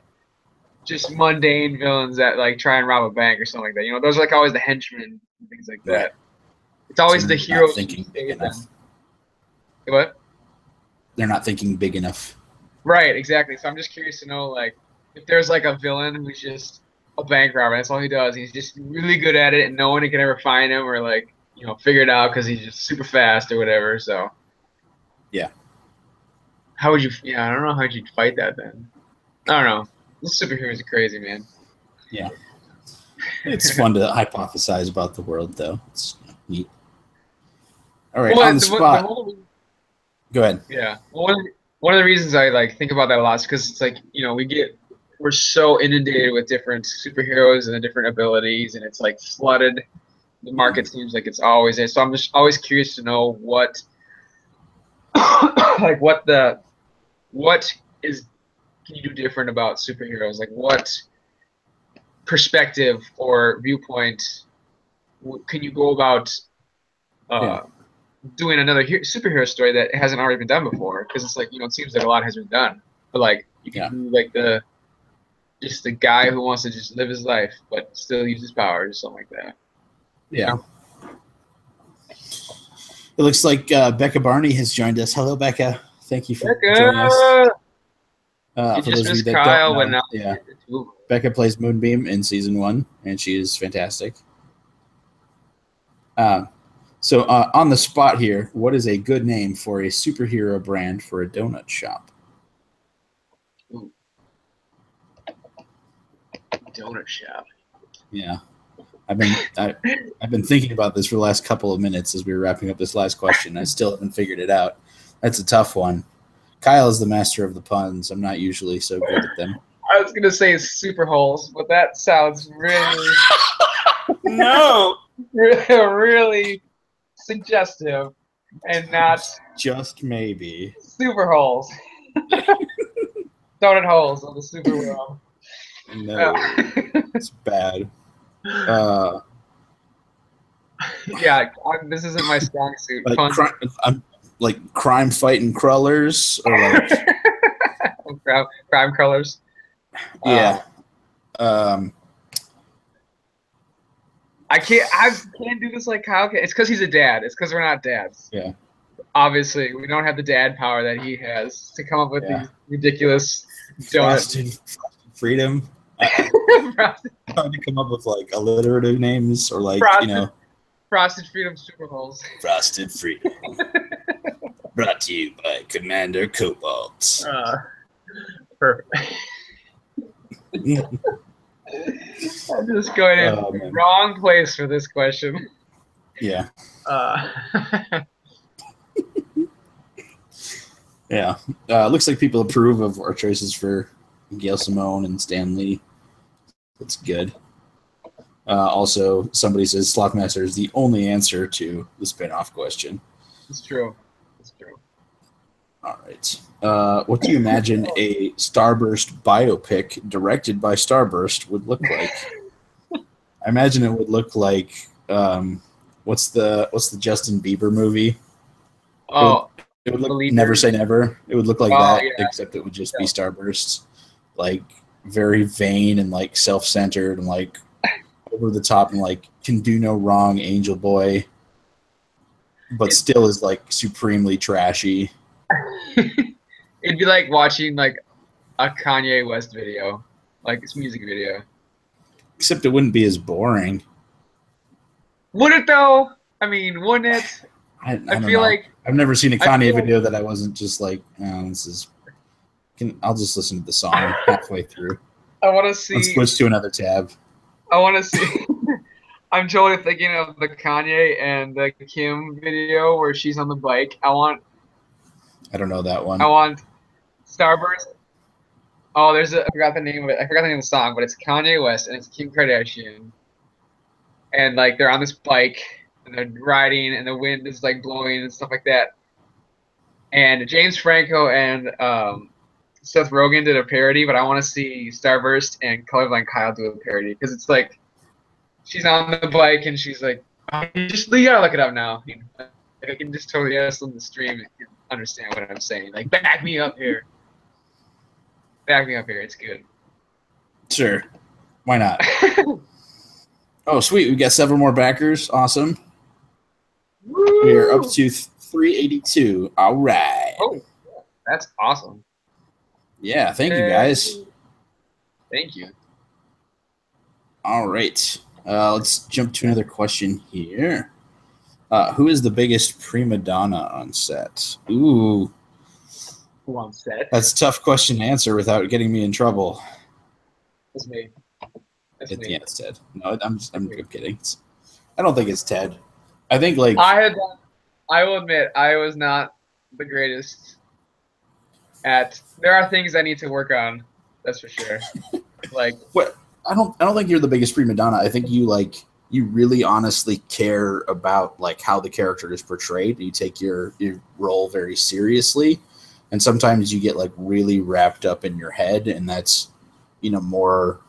just mundane villains that like try and rob a bank or something like that. You know, those are like always the henchmen and things like that. Right. It's always the heroes thinking big enough. What? They're not thinking big enough. Right, exactly. So I'm just curious to know, like, if there's like a villain who's just a bank robber. That's all he does. He's just really good at it, and no one can ever find him or like figure it out because he's just super fast or whatever. So yeah. How would you? Yeah, I don't know how you'd fight that then. I don't know. These superheroes are crazy, man. Yeah. It's fun to hypothesize about the world, though. It's neat. All right, on the spot. Go ahead. Yeah. Well, one of the reasons I like think about that a lot is because it's like we're so inundated with different superheroes and the different abilities, and it's like flooded. The market seems like it's always there. So I'm just always curious to know what can you do different about superheroes? Like what perspective or viewpoint can you go about doing another superhero story that hasn't already been done before? Because it's like it seems like a lot has been done, but like you can do like the guy who wants to just live his life but still use his powers or something like that. Yeah. It looks like Becca Barney has joined us. Hello, Becca. Thank you for joining us. You just missed Kyle, but now Becca plays Moonbeam in season 1, and she is fantastic. So on the spot here, what is a good name for a superhero brand for a donut shop? Ooh. Donut shop. Yeah. I've been thinking about this for the last couple of minutes as we were wrapping up this last question. I still haven't figured it out. That's a tough one. Kyle is the master of the puns. I'm not usually so good at them. I was gonna say super holes, but that sounds really no, really suggestive, and not just maybe super holes. Donut holes of the super world. No, it's bad. Yeah, this isn't my strong suit. I'm like crime fighting crawlers or like crime crawlers. Yeah. I can't do this like Kyle can. It's because he's a dad. It's because we're not dads. Yeah. Obviously, we don't have the dad power that he has to come up with these ridiculous Frosted Freedom. Trying to come up with like alliterative names or like Frosted Freedom Super Bowls. Frosted Freedom. Brought to you by Commander Cobalt. Perfect. I'm just going in the wrong place for this question. Yeah. Yeah. Looks like people approve of our choices for Gail Simone and Stan Lee. That's good. Also, somebody says Slothmaster is the only answer to the spin-off question. It's true. It's true. All right. What do you imagine a Starburst biopic directed by Starburst would look like? I imagine it would look like what's the Justin Bieber movie? Oh, it would look Believer. Never Say Never. It would look like that, yeah. except it would just be Starburst, like very vain and like self-centered and like over the top and like can do no wrong, angel boy, but still is like supremely trashy. It'd be like watching like a Kanye West video, like his music video. Except it wouldn't be as boring. Would it though? I mean, wouldn't it? I feel know. like I've never seen a Kanye video that I wasn't just like, oh, this is. I'll just listen to the song halfway through. I want to see. Let's switch to another tab. I want to see. I'm totally thinking of the Kanye and the Kim video where she's on the bike. I don't know that one. I want Starburst. Oh, I forgot the name of it. I forgot the name of the song, but it's Kanye West and it's Kim Kardashian. And like they're on this bike and they're riding and the wind is like blowing and stuff like that. And James Franco and Seth Rogen did a parody, but I want to see Starburst and Colorblind Kyle do a parody because it's like she's on the bike and she's like, you gotta look it up now. Like, I can just totally ask them the stream and understand what I'm saying. Like, back me up here. Back me up here. It's good. Sure. Why not? Oh, sweet. We got several more backers. Awesome. Woo! We're up to 382. All right. Oh, that's awesome. Yeah, thank you, guys. Thank you. All right. Let's jump to another question here. Who is the biggest prima donna on set? Ooh. Who on set? That's a tough question to answer without getting me in trouble. It's me. Yeah, it's Ted. No, I'm kidding. I don't think it's Ted. I think like I will admit I was not the greatest at. There are things I need to work on. That's for sure. Like what? I don't think you're the biggest prima donna. I think you really honestly care about like how the character is portrayed. You take your role very seriously, and sometimes you get like really wrapped up in your head, and that's more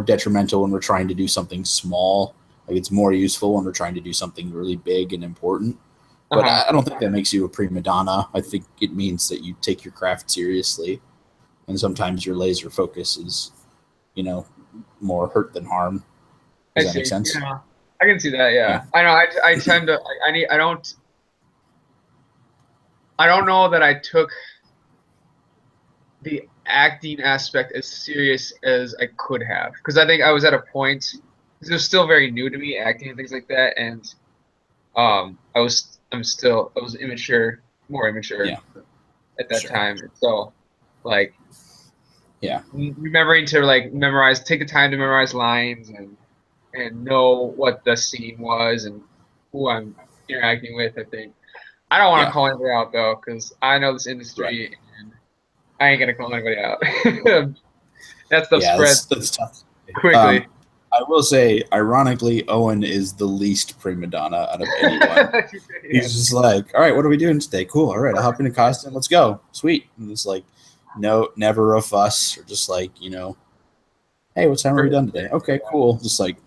detrimental when we're trying to do something small. Like it's more useful when we're trying to do something really big and important. But I don't think that makes you a prima donna. I think it means that you take your craft seriously, and sometimes your laser focus is, more hurt than harm. Does that make sense? Yeah, I can see that. Yeah. I know. I tend to. I don't know that I took the acting aspect as serious as I could have, because I think I was at a point. It was still very new to me, acting and things like that, and I was immature, more immature at that time. So, like, remembering to like take the time to memorize lines and know what the scene was and who I'm interacting with. I think I don't want to call anybody out though, because I know this industry and I ain't gonna call anybody out. That stuff spreads that's tough. Quickly. I will say, ironically, Owen is the least prima donna out of anyone. He's just like, all right, what are we doing today? Cool. All right, I'll hop in a costume. Let's go. Sweet. And it's like, no, never a fuss, or just like, hey, what time are we done today? Okay, cool. Just like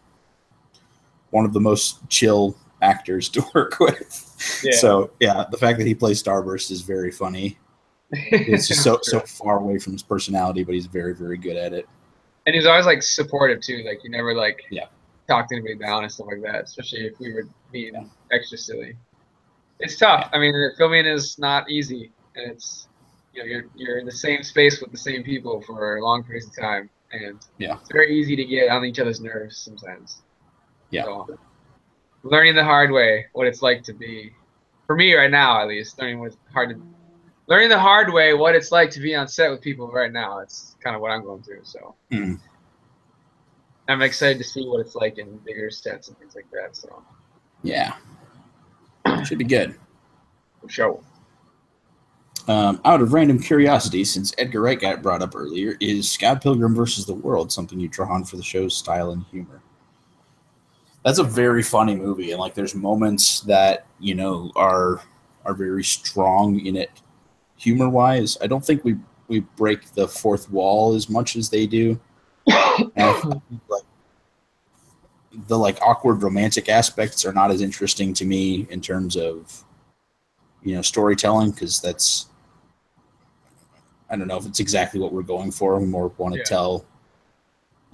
one of the most chill actors to work with. Yeah. So, yeah, the fact that he plays Starburst is very funny. It's just so far away from his personality, but he's very, very good at it. And he's always like supportive too. Like he never talked anybody down and stuff like that, especially if we were being extra silly. It's tough. I mean, filming is not easy, and it's you're in the same space with the same people for long periods of time, and it's very easy to get on each other's nerves sometimes. Yeah. So, learning the hard way what it's like to be, for me right now at least, learning the hard way what it's like to be on set with people right now. It's kind of what I'm going through. So I'm excited to see what it's like in bigger sets and things like that. So yeah, should be good. For sure. Out of random curiosity, since Edgar Wright got brought up earlier, is Scott Pilgrim versus the World something you draw on for the show's style and humor? That's a very funny movie, and like there's moments that are very strong in it, humor wise. I don't think we break the fourth wall as much as they do. And the awkward romantic aspects are not as interesting to me in terms of storytelling, because that's, I don't know if it's exactly what we're going for. We more want to tell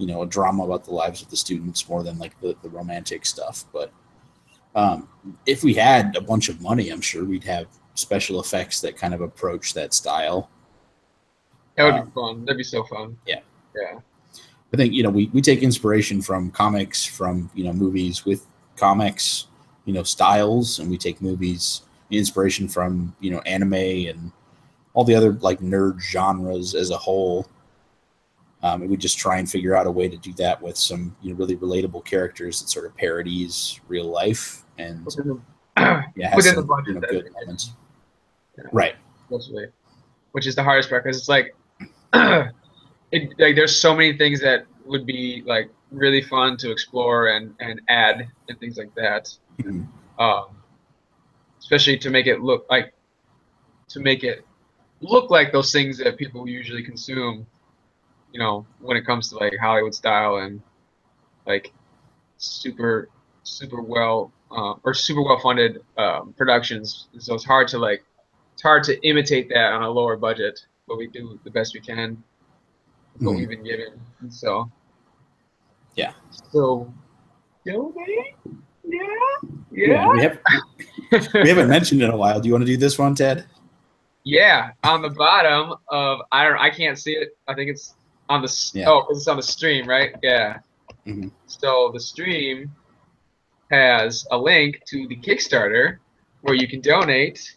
a drama about the lives of the students more than like the romantic stuff. But if we had a bunch of money, I'm sure we'd have special effects that kind of approach that style. That would be fun. That'd be so fun. Yeah. I think we take inspiration from comics, from movies with comics styles, and we take movies inspiration from anime and all the other like nerd genres as a whole. And we just try and figure out a way to do that with some really relatable characters that sort of parodies real life and has within some, the budget, good moments. Right. Which is the hardest part, because it's like there's so many things that would be like really fun to explore and add and things like that. Especially to make it look like those things that people usually consume, when it comes to like Hollywood style and like super well funded productions. So it's hard to imitate that on a lower budget, but we do the best we can with what we've been given. And so we haven't mentioned it in a while. Do you want to do this one, Ted? Yeah, on the bottom of I can't see it. I think it's on the it's on the stream, right? Yeah. So the stream has a link to the Kickstarter where you can donate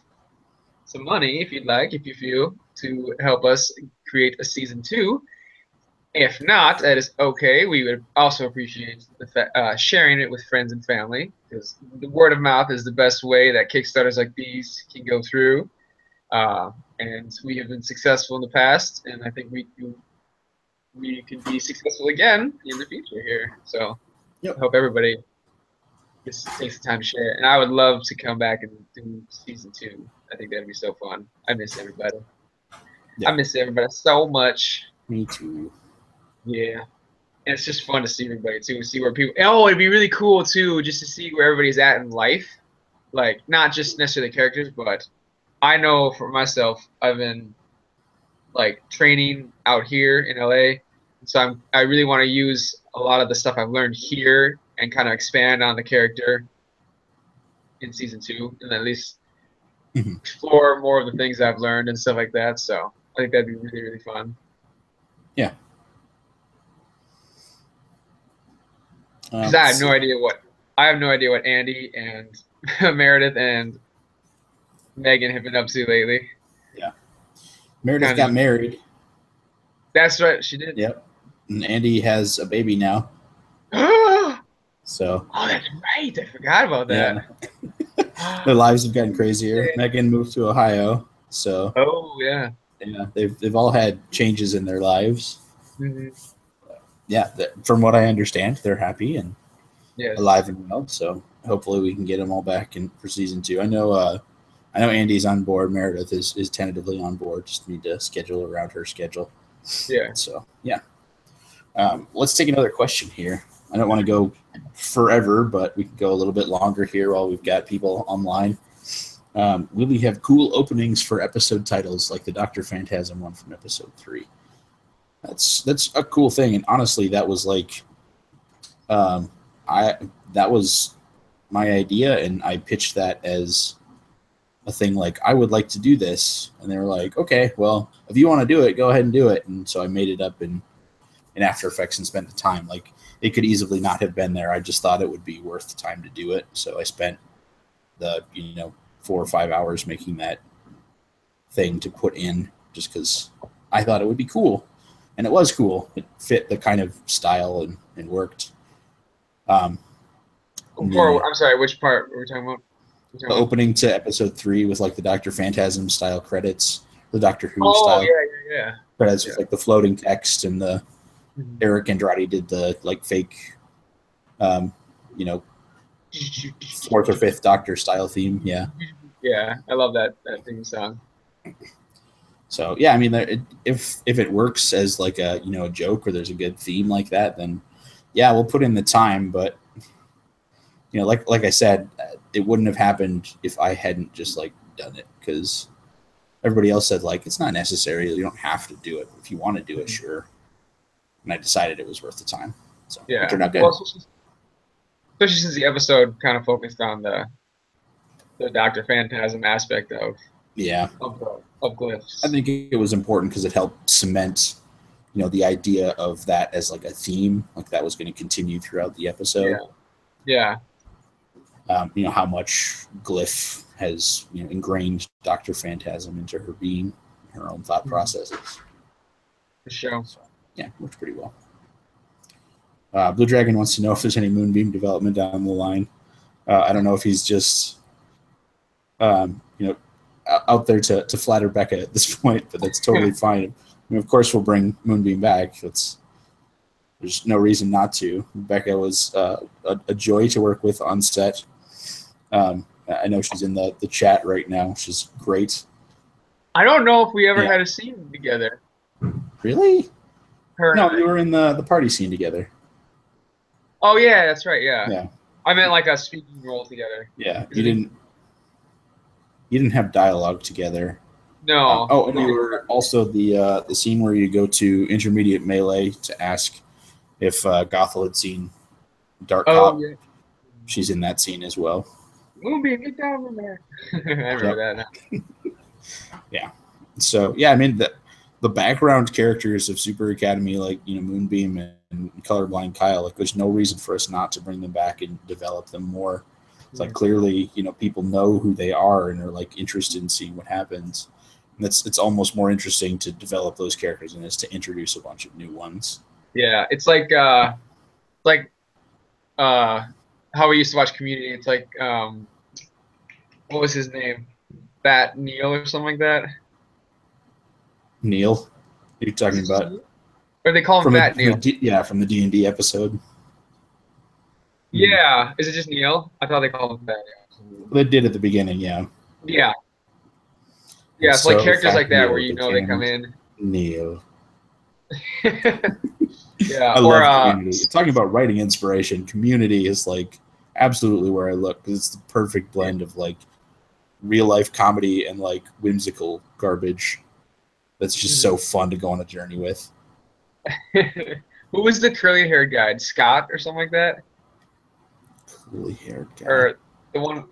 some money if you'd like, if you feel, to help us create a season 2. If not, that is okay. We would also appreciate sharing it with friends and family, because the word of mouth is the best way that Kickstarters like these can go through. And we have been successful in the past, and I think we can be successful again in the future here. So I hope everybody just takes the time to share it. And I would love to come back and do season 2. I think that'd be so fun. I miss everybody. I miss everybody so much. Me too. Yeah. And it's just fun to see everybody too, see where people. Oh, it'd be really cool too, just to see where everybody's at in life. Like, not just necessarily the characters, but I know for myself, I've been like training out here in LA, so I really want to use a lot of the stuff I've learned here and kind of expand on the character in season 2, and at least explore more of the things I've learned and stuff like that. So I think that'd be really, really fun. Yeah. Because I have no idea what Andy and Meredith and Megan have been up to lately. Yeah. Meredith got married. That's right, she did. Yep. And Andy has a baby now. So. Oh, that's right. I forgot about that. Yeah. Their lives have gotten crazier. Megan moved to Ohio. So. Oh, yeah. Yeah, they've all had changes in their lives. Yeah, from what I understand, they're happy and alive and well. So hopefully we can get them all back in for season 2. I know Andy's on board. Meredith is tentatively on board. Just need to schedule around her schedule. Yeah. So yeah. Let's take another question here. I don't want to go forever, but we can go a little bit longer here while we've got people online. Will we have cool openings for episode titles like the Dr. Phantasm one from episode 3? That's a cool thing, and honestly, that was like that was my idea, and I pitched that as a thing like, I would like to do this, and they were like, okay, well, if you want to do it, go ahead and do it. And so I made it up in After Effects and spent the time. Like, it could easily not have been there. I just thought it would be worth the time to do it, so I spent the 4 or 5 hours making that thing to put in, just because I thought it would be cool, and it was cool. It fit the kind of style and worked. I'm sorry, which part were we talking about? The opening to episode 3 with like the Dr. Phantasm style credits, the Doctor Who style. Yeah. Credits with like the floating text, and the Eric Andrade did the like fake, 4th or 5th Doctor style theme. Yeah. Yeah, I love that theme song. So yeah, I mean, if it works as like a a joke, or there's a good theme like that, then yeah, we'll put in the time. But like I said, it wouldn't have happened if I hadn't just like done it, because everybody else said like, it's not necessary, you don't have to do it. If you want to do it, sure. And I decided it was worth the time. So yeah, it turned out good. Well, especially since the episode kind of focused on the Dr. Phantasm aspect of glyphs. I think it was important because it helped cement, the idea of that as like a theme, like that was going to continue throughout the episode. Yeah. How much Glyph has ingrained Dr. Phantasm into her being, her own thought processes. For sure. So, yeah, works pretty well. Blue Dragon wants to know if there's any Moonbeam development down the line. I don't know if he's just, out there to flatter Becca at this point, but that's totally fine. I mean, of course, we'll bring Moonbeam back. There's no reason not to. Becca was a joy to work with on set. I know she's in the chat right now. She's great. I don't know if we ever had a scene together. Really? No, you were in the party scene together. Oh yeah, that's right. Yeah. Yeah. I meant like a speaking role together. Yeah, you didn't have dialogue together. No. And you were also the scene where you go to intermediate melee to ask if Gothel had seen Dark Cop. Yeah. She's in that scene as well. Moonbeam, get down from there. I remember that now. Yeah. So yeah, I mean the background characters of Super Academy, like Moonbeam and Colorblind Kyle, like there's no reason for us not to bring them back and develop them more. It's like clearly, people know who they are and are like interested in seeing what happens. And it's almost more interesting to develop those characters than it is to introduce a bunch of new ones. Yeah, it's like how we used to watch Community. It's like what was his name? Bat Neil or something like that. Neil? Are you talking about? Or they call him Bat Neil. From the D&D episode. Yeah. Is it just Neil? I thought they called him Bat Neil. They did at the beginning, yeah. Yeah. Yeah, it's like characters like that where they come in. Neil. Yeah. I love Community. Talking about writing inspiration, Community is like absolutely where I look, because it's the perfect blend of like real life comedy and like whimsical garbage. That's just so fun to go on a journey with. Who was the curly haired guy? Scott or something like that? Curly haired guy. Or the one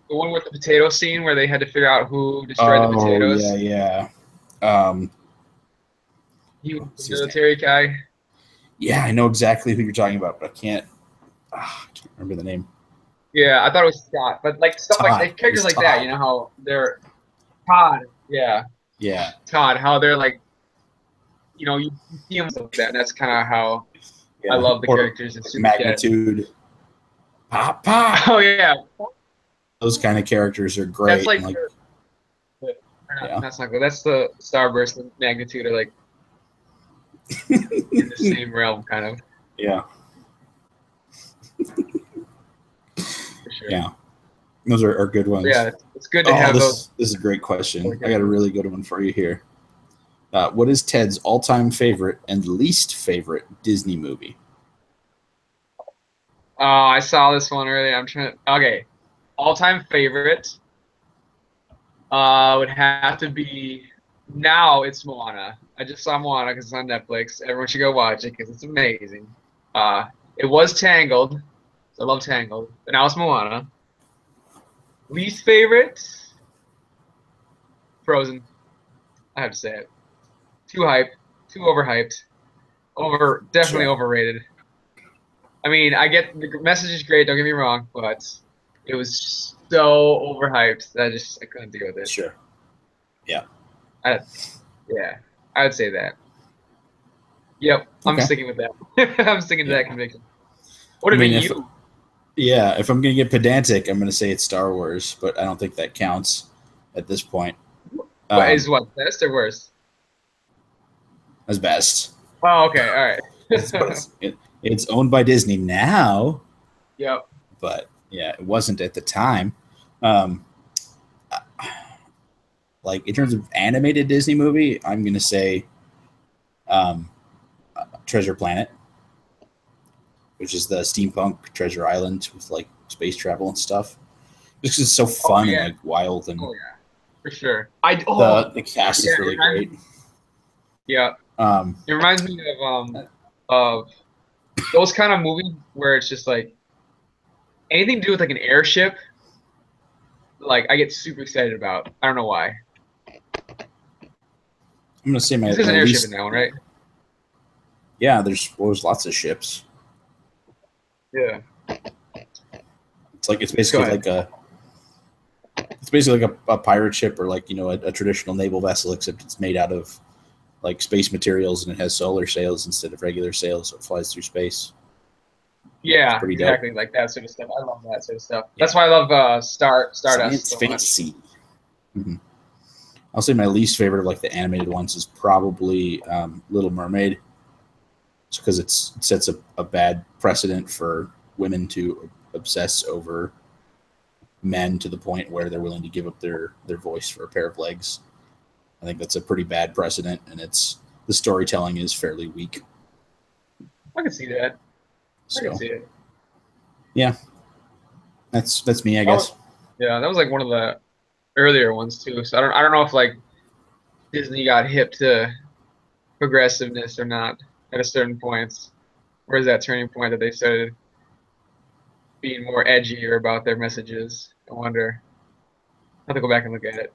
with the potato scene where they had to figure out who destroyed the potatoes. Yeah. He was the military guy. Yeah, I know exactly who you're talking about, but I can't remember the name. Yeah, I thought it was Scott, but like stuff like characters like that, how they're Todd. Yeah. Yeah. Todd, how they're like, you see them like that, and that's kind of how I love the characters in Super Magnitude. Papa. Oh yeah. Those kind of characters are great. That's like, that's not good. That's the Starburst and Magnitude are like in the same realm, kind of. Yeah. For sure. Yeah. Those are good ones. Yeah, it's good to have those. This is a great question. I got a really good one for you here. What is Ted's all-time favorite and least favorite Disney movie? Oh, I saw this one earlier. Okay. All-time favorite would have to be, now it's Moana. I just saw Moana because it's on Netflix. Everyone should go watch it because it's amazing. It was Tangled, I love Tangled. And now it's Moana. Least favorite? Frozen. I have to say it. Too hyped. Too overhyped. Definitely overrated. I mean, I get the message is great. Don't get me wrong, but it was so overhyped that I couldn't deal with it. Sure. Yeah. I would say that. Yep, I'm sticking with that. I'm sticking to that conviction. What about you? If I'm going to get pedantic, I'm going to say it's Star Wars, but I don't think that counts at this point. Is what, best or worst? As best. Oh, okay, all right. It's owned by Disney now. Yep. But yeah, it wasn't at the time. Like in terms of animated Disney movie, I'm going to say Treasure Planet, which is the steampunk Treasure Island with like space travel and stuff. This is so fun and like wild and for sure. The cast is really great. Yeah. It reminds me of those kind of movies where it's just like anything to do with like an airship. Like I get super excited about. I don't know why. I'm gonna say there's an airship in that one, right? Yeah, there's lots of ships. Yeah. It's basically like a pirate ship or like, you know, a traditional naval vessel, except it's made out of like space materials and it has solar sails instead of regular sails, so it flies through space. Yeah, exactly, dope. Like that sort of stuff. I love that sort of stuff. Yeah. That's why I love Stardust. Science fantasy. Mm-hmm. I'll say my least favorite of like the animated ones is probably Little Mermaid. It's because it sets a bad precedent for women to obsess over men to the point where they're willing to give up their voice for a pair of legs. I think that's a pretty bad precedent, and the storytelling is fairly weak. I can see that. I can see it. Yeah, that's me, I guess. That was like one of the earlier ones too. So I don't know if like Disney got hip to progressiveness or not at a certain point. Where's that turning point that they started being more edgier about their messages? I wonder. I have to go back and look at it.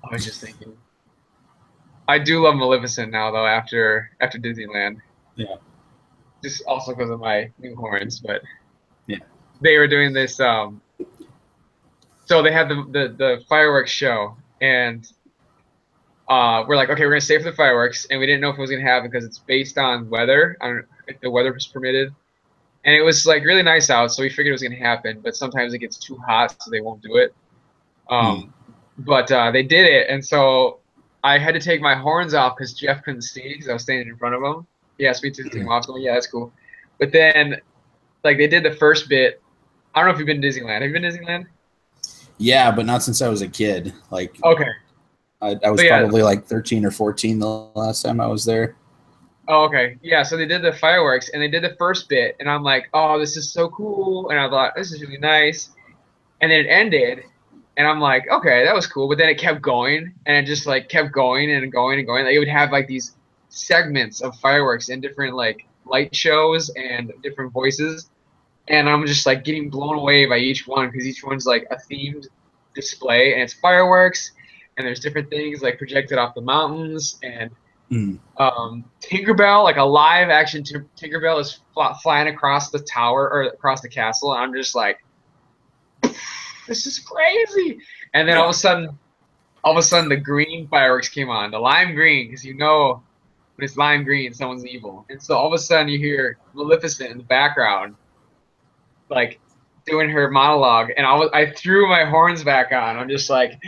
I was just thinking. I do love Maleficent now, though. After Disneyland. Yeah. Just also because of my new horns, but yeah, they were doing this. So they had the fireworks show, and we're like, okay, we're gonna stay for the fireworks, and we didn't know if it was gonna happen because it's based on weather. I don't know if the weather was permitted, and it was like really nice out, so we figured it was gonna happen. But sometimes it gets too hot, so they won't do it. But they did it, and so I had to take my horns off because Jeff couldn't see because I was standing in front of him. He asked me to take them off. So yeah, that's cool. But then, like, they did the first bit. I don't know if you've been to Disneyland. Have you been to Disneyland? Yeah, but not since I was a kid. Like, okay. I was probably like 13 or 14 the last time I was there. Oh, okay. Yeah, so they did the fireworks, and they did the first bit, and I'm like, oh, this is so cool. And I thought, this is really nice. And then it ended, and I'm like, okay, that was cool. But then it kept going, and it just, like, kept going and going and going. Like, it would have, like, these segments of fireworks and different, like, light shows and different voices. And I'm just, like, getting blown away by each one because each one's, like, a themed display. And it's fireworks, and there's different things, like, projected off the mountains. And Tinkerbell, like a live-action Tinkerbell is flying across the tower or across the castle. And I'm just like, this is crazy. And then all of a sudden, the green fireworks came on, the lime green, because you know when it's lime green, someone's evil. And so all of a sudden, you hear Maleficent in the background, like doing her monologue, and I threw my horns back on. I'm just like,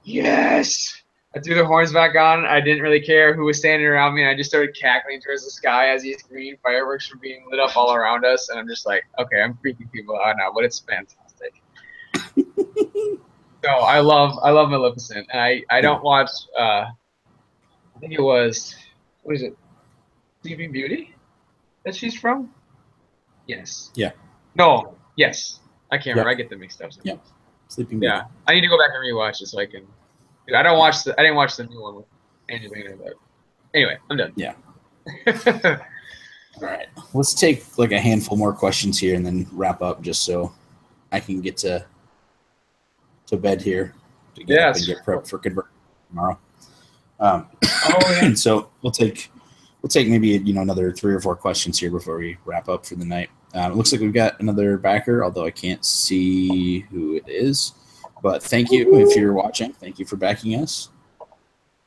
yes. I threw the horns back on. I didn't really care who was standing around me. And I just started cackling towards the sky as these green fireworks were being lit up all around us. And I'm just like, okay, I'm freaking people out now, but it's fantastic. So I love Maleficent. And I don't watch. I think it was, what is it? Sleeping Beauty that she's from? Yes. Yeah. No. Yes. I can't remember. I get them mixed up. Yeah. Sleeping Beauty. Yeah. I need to go back and rewatch it so I can. Dude, I didn't watch the new one with Angelina, but anyway, I'm done. Yeah. All right, let's take like a handful more questions here and then wrap up, just so I can get to bed here to get up and get prepped for conversion tomorrow. And so we'll take maybe another 3 or 4 questions here before we wrap up for the night. It looks like we've got another backer, although I can't see who it is. But thank you if you're watching. Thank you for backing us.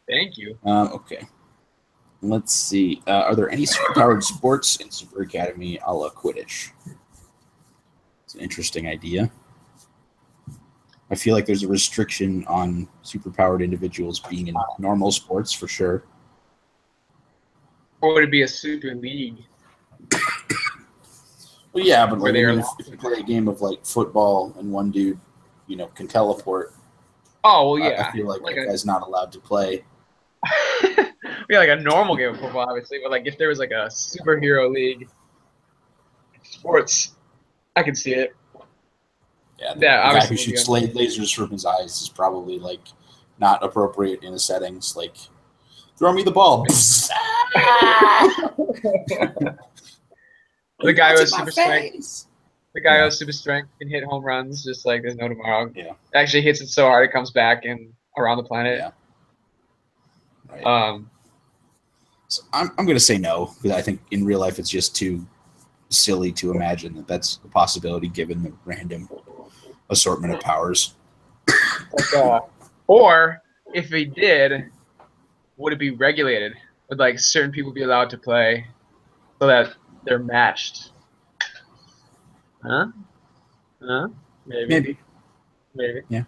Thank you. Okay. Let's see. Are there any superpowered sports in Super Academy a la Quidditch? It's an interesting idea. I feel like there's a restriction on superpowered individuals being in normal sports for sure. Or would it be a super league? Well, yeah, but like, if you play a game of like football and one dude, can teleport. Oh, well, yeah. I feel like that guy's not allowed to play. Yeah, like a normal game of football, obviously, but like if there was like a superhero league sports, I could see it. Yeah, the guy who shoots lasers from his eyes is probably like not appropriate in the settings. Like, throw me the ball. The guy who has super strength. The guy who has super strength can hit home runs just like there's no tomorrow. Yeah. Actually hits it so hard it comes back and around the planet. Yeah. Right. So I'm going to say no, because I think in real life it's just too silly to imagine that that's a possibility given the random assortment of powers. Or if he did, would it be regulated? Would like certain people be allowed to play so that they're matched? Huh? Maybe. Yeah.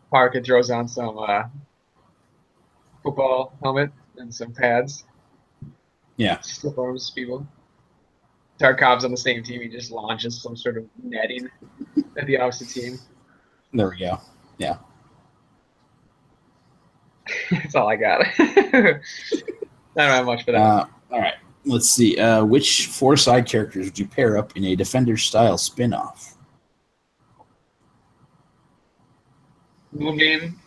Parker throws on some football helmet and some pads. Yeah. Slip arms people. Tarkov's on the same team. He just launches some sort of netting at the opposite team. There we go. Yeah. That's all I got. I don't have much for that. All right. Let's see. Which 4 side characters would you pair up in a Defender-style spin-off? Moonbeam,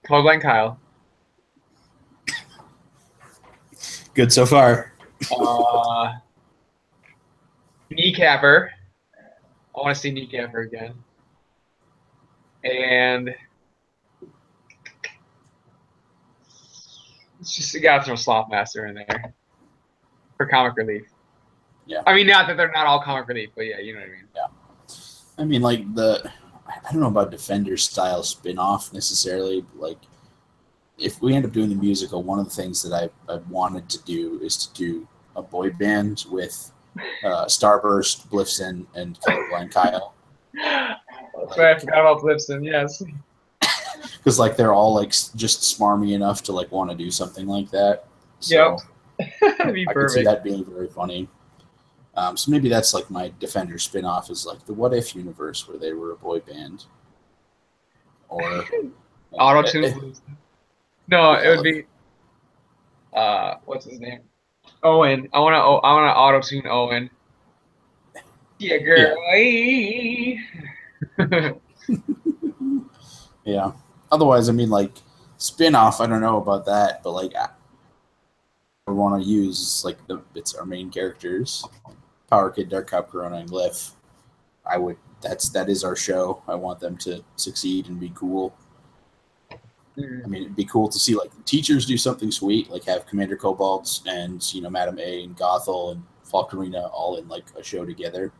Colorblind Kyle. Good so far. Kneecapper. I want to see Kneecapper again. And you gotta throw Slothmaster in there for comic relief. Yeah. I mean, not that they're not all comic relief, but yeah, you know what I mean. Yeah. I mean, like I don't know about Defender style spin-off necessarily. Like, if we end up doing the musical, one of the things that I wanted to do is to do a boy band with Starburst, Bliffson, and Colorblind Kyle. That's right. I forgot about Bliffson. Yes. Because like they're all like just smarmy enough to like want to do something like that. So yep. That'd be I perfect. could see that being very funny. So maybe that's like my Defender spin-off is like the What If universe where they were a boy band. Or Auto-Tune. No, it would be what's his name? Owen. I wanna auto-tune Owen. Yeah, girl. Yeah. Yeah. Otherwise, I mean, like, spin-off, I don't know about that, but like I want to use like it's our main characters. Power Kid, Dark Cop, Corona, and Glyph. That is our show. I want them to succeed and be cool. I mean, it'd be cool to see like the teachers do something sweet, like have Commander Cobalt and Madam A and Gothel and Falcarina all in like a show together.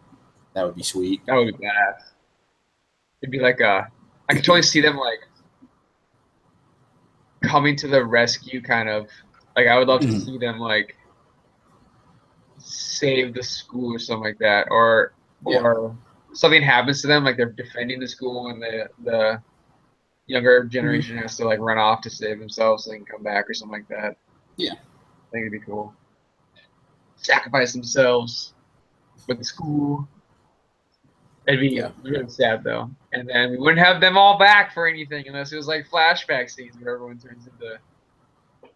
That would be sweet. That would be bad. It'd be like I could totally see them like coming to the rescue, kind of. Like I would love to see them like save the school or something like that, or something happens to them, like they're defending the school and the younger generation has to like run off to save themselves so they can come back or something like that. Yeah, I think it'd be cool. Sacrifice themselves for the school. It'd be really sad though, and then we wouldn't have them all back for anything unless it was like flashback scenes where everyone turns into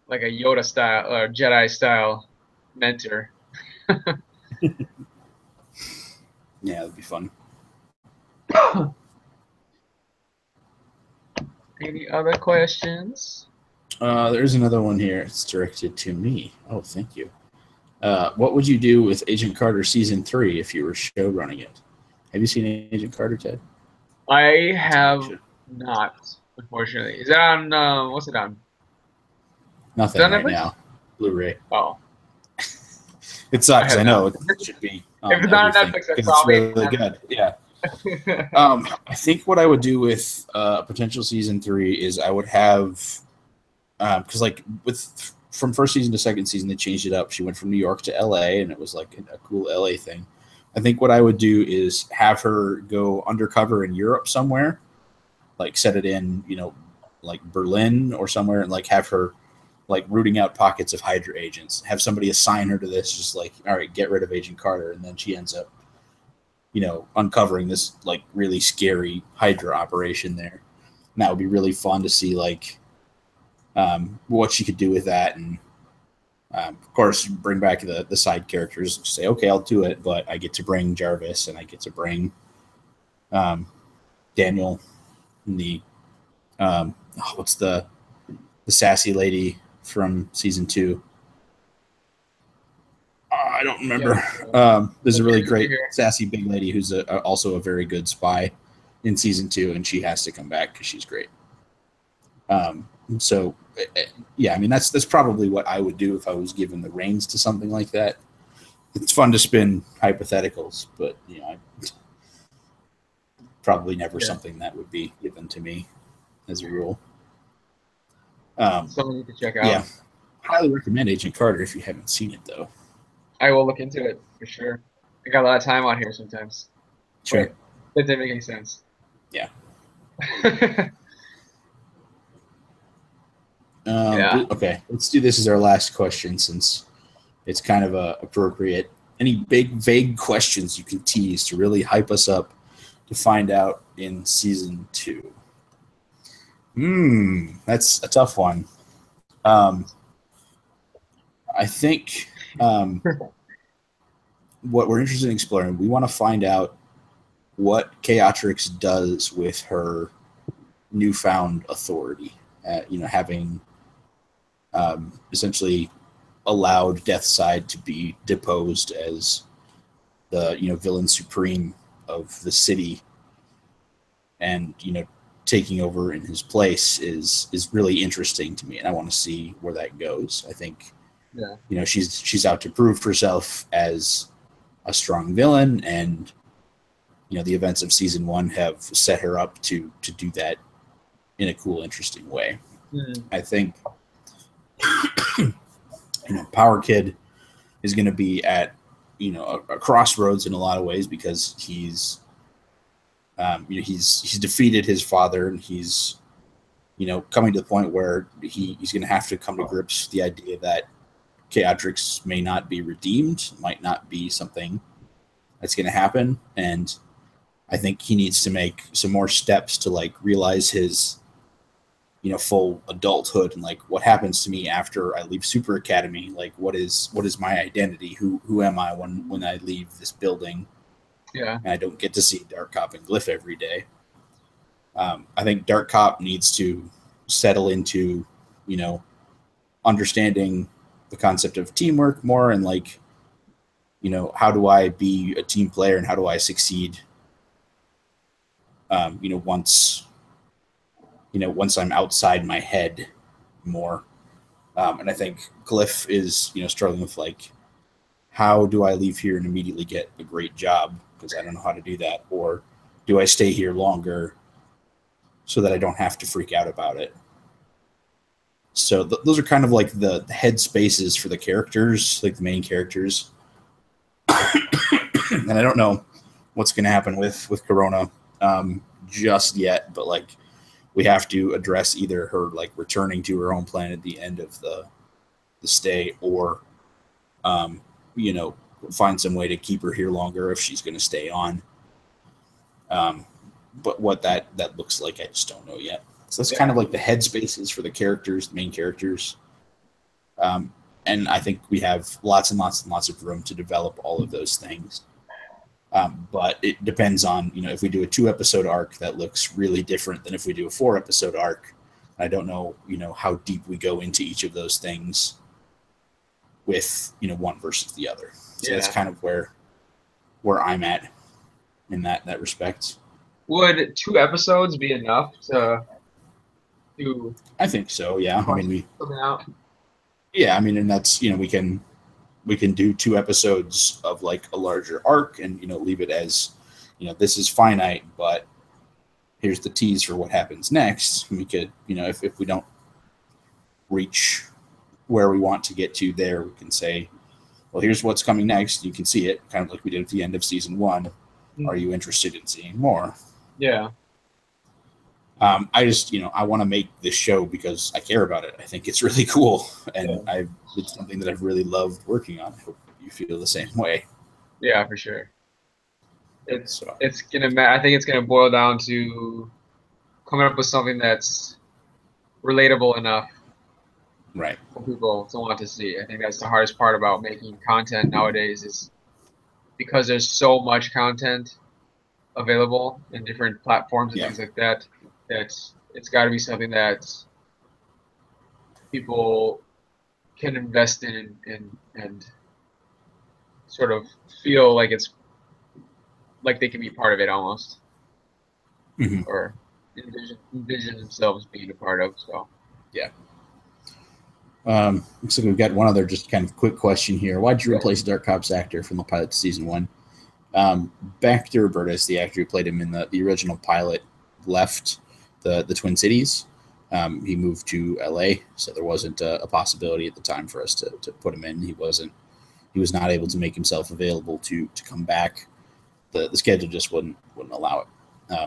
like a Yoda style or Jedi style mentor. Yeah, that'd be fun. Any other questions? There's another one here. It's directed to me. Oh, thank you. What would you do with Agent Carter Season 3 if you were show running it? Have you seen Agent Carter, Ted? I have not, unfortunately. Is that on, what's it on? Nothing right now. Blu-ray. Oh. It sucks. I know. It should be. If it's on Netflix, it's probably really good. Yeah. I think what I would do with potential Season 3 is I would have, because like from first season to second season, they changed it up. She went from New York to LA, and it was like a cool LA thing. I think what I would do is have her go undercover in Europe somewhere, like set it in, like Berlin or somewhere, and like have her like rooting out pockets of Hydra agents. Have somebody assign her to this, just like, all right, get rid of Agent Carter, and then she ends up, uncovering this like really scary Hydra operation there. And that would be really fun to see, like, what she could do with that, and of course bring back the side characters. Say, okay, I'll do it, but I get to bring Jarvis, and I get to bring Daniel, and the what's the sassy lady from season 2? I don't remember. There's a really great sassy big lady who's also a very good spy in season 2, and she has to come back because she's great. So yeah, I mean that's probably what I would do if I was given the reins to something like that. It's fun to spin hypotheticals, but probably never something that would be given to me as a rule. Something you can check out. Yeah, highly recommend Agent Carter if you haven't seen it, though. I will look into it for sure. I got a lot of time on here sometimes. Sure. That didn't make any sense. Yeah. Okay, let's do this as our last question since it's kind of appropriate. Any big, vague questions you can tease to really hype us up to find out in season 2? That's a tough one. I think what we're interested in exploring, we want to find out what Chaotrix does with her newfound authority. Having essentially allowed Deathside to be deposed as the villain supreme of the city, and taking over in his place is really interesting to me, and I want to see where that goes. I think she's out to prove herself as a strong villain, and the events of season 1 have set her up to do that in a cool, interesting way. I think Power Kid is going to be at a crossroads in a lot of ways, because he's defeated his father, and he's coming to the point where he's going to have to come to grips with the idea that Chaotrix may not be redeemed, might not be something that's going to happen, and I think he needs to make some more steps to like realize his full adulthood, and like what happens to me after I leave Super Academy. Like what is my identity? Who am I when I leave this building? Yeah. And I don't get to see Dark Cop and Glyph every day. I think Dark Cop needs to settle into, understanding the concept of teamwork more, and like, how do I be a team player, and how do I succeed? Once I'm outside my head more. And I think Glyph is, struggling with like, how do I leave here and immediately get a great job? Because I don't know how to do that. Or do I stay here longer so that I don't have to freak out about it? So those are kind of like the head spaces for the characters, like the main characters. And I don't know what's going to happen with Corona just yet, but like we have to address either her like returning to her own planet at the end of the stay, or find some way to keep her here longer if she's going to stay on. But what that looks like, I just don't know yet. So that's kind of like the head spaces for the characters, the main characters. And I think we have lots and lots and lots of room to develop all of those things. But it depends on, if we do a 2-episode arc, that looks really different than if we do a 4-episode arc. I don't know, how deep we go into each of those things with, one versus the other. So that's kind of where I'm at in that respect. Would 2 episodes be enough to do? I think so. Yeah. I mean, and that's, we can do 2 episodes of like a larger arc and, leave it as, this is finite, but here's the tease for what happens next. We could, if we don't reach where we want to get to there, we can say, well, here's what's coming next. You can see it kind of like we did at the end of season 1. Mm-hmm. Are you interested in seeing more? Yeah. I just, I want to make this show because I care about it. I think it's really cool. And it's something that I've really loved working on. I hope you feel the same way. Yeah, for sure. I think it's gonna boil down to coming up with something that's relatable enough, right, for people to want to see. I think that's the hardest part about making content nowadays, is because there's so much content available in different platforms and things like that. That it's got to be something that people can invest in and sort of feel like it's like they can be part of it almost, mm-hmm. or envision themselves being a part of. So yeah. Looks like we've got one other just kind of quick question here. Why'd you replace Dark Cops actor from the pilot to season 1? Baxter Roberts, the actor who played him in the original pilot, left the Twin Cities. He moved to LA, so there wasn't a possibility at the time for us to put him in. He was not able to make himself available to come back. The schedule just wouldn't allow it.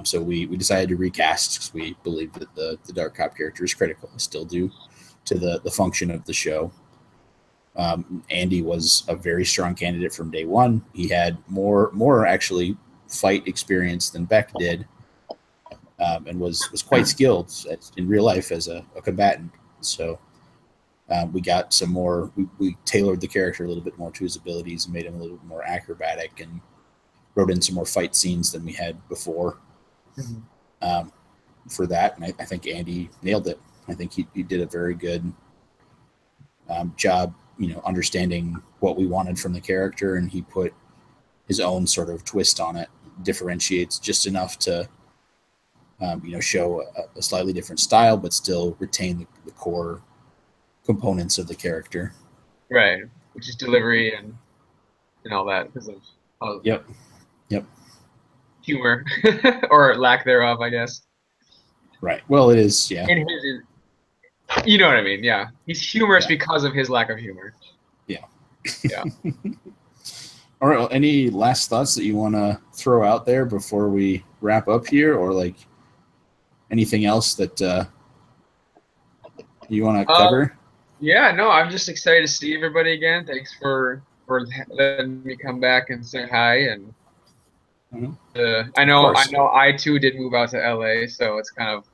So we decided to recast because we believe that the Dark Cop character is critical. I still do, to the function of the show. Andy was a very strong candidate from day one. He had more actually fight experience than Beck did, and was quite skilled in real life as a combatant. So we got some more. We tailored the character a little bit more to his abilities and made him a little bit more acrobatic, and wrote in some more fight scenes than we had before. Mm-hmm. For that, and I think Andy nailed it. I think he did a very good job, understanding what we wanted from the character, and he put his own sort of twist on it, differentiates just enough to, show a slightly different style, but still retain the core components of the character. Right, which is delivery and all that, because of Yep. humor or lack thereof, I guess. Right. Well, it is. Yeah. And you know what I mean? Yeah, he's humorous because of his lack of humor. Yeah. Yeah. All right. Well, any last thoughts that you want to throw out there before we wrap up here, or like anything else that you want to cover? Yeah. No, I'm just excited to see everybody again. Thanks for letting me come back and say hi. And I know I too did move out to LA, so it's kind of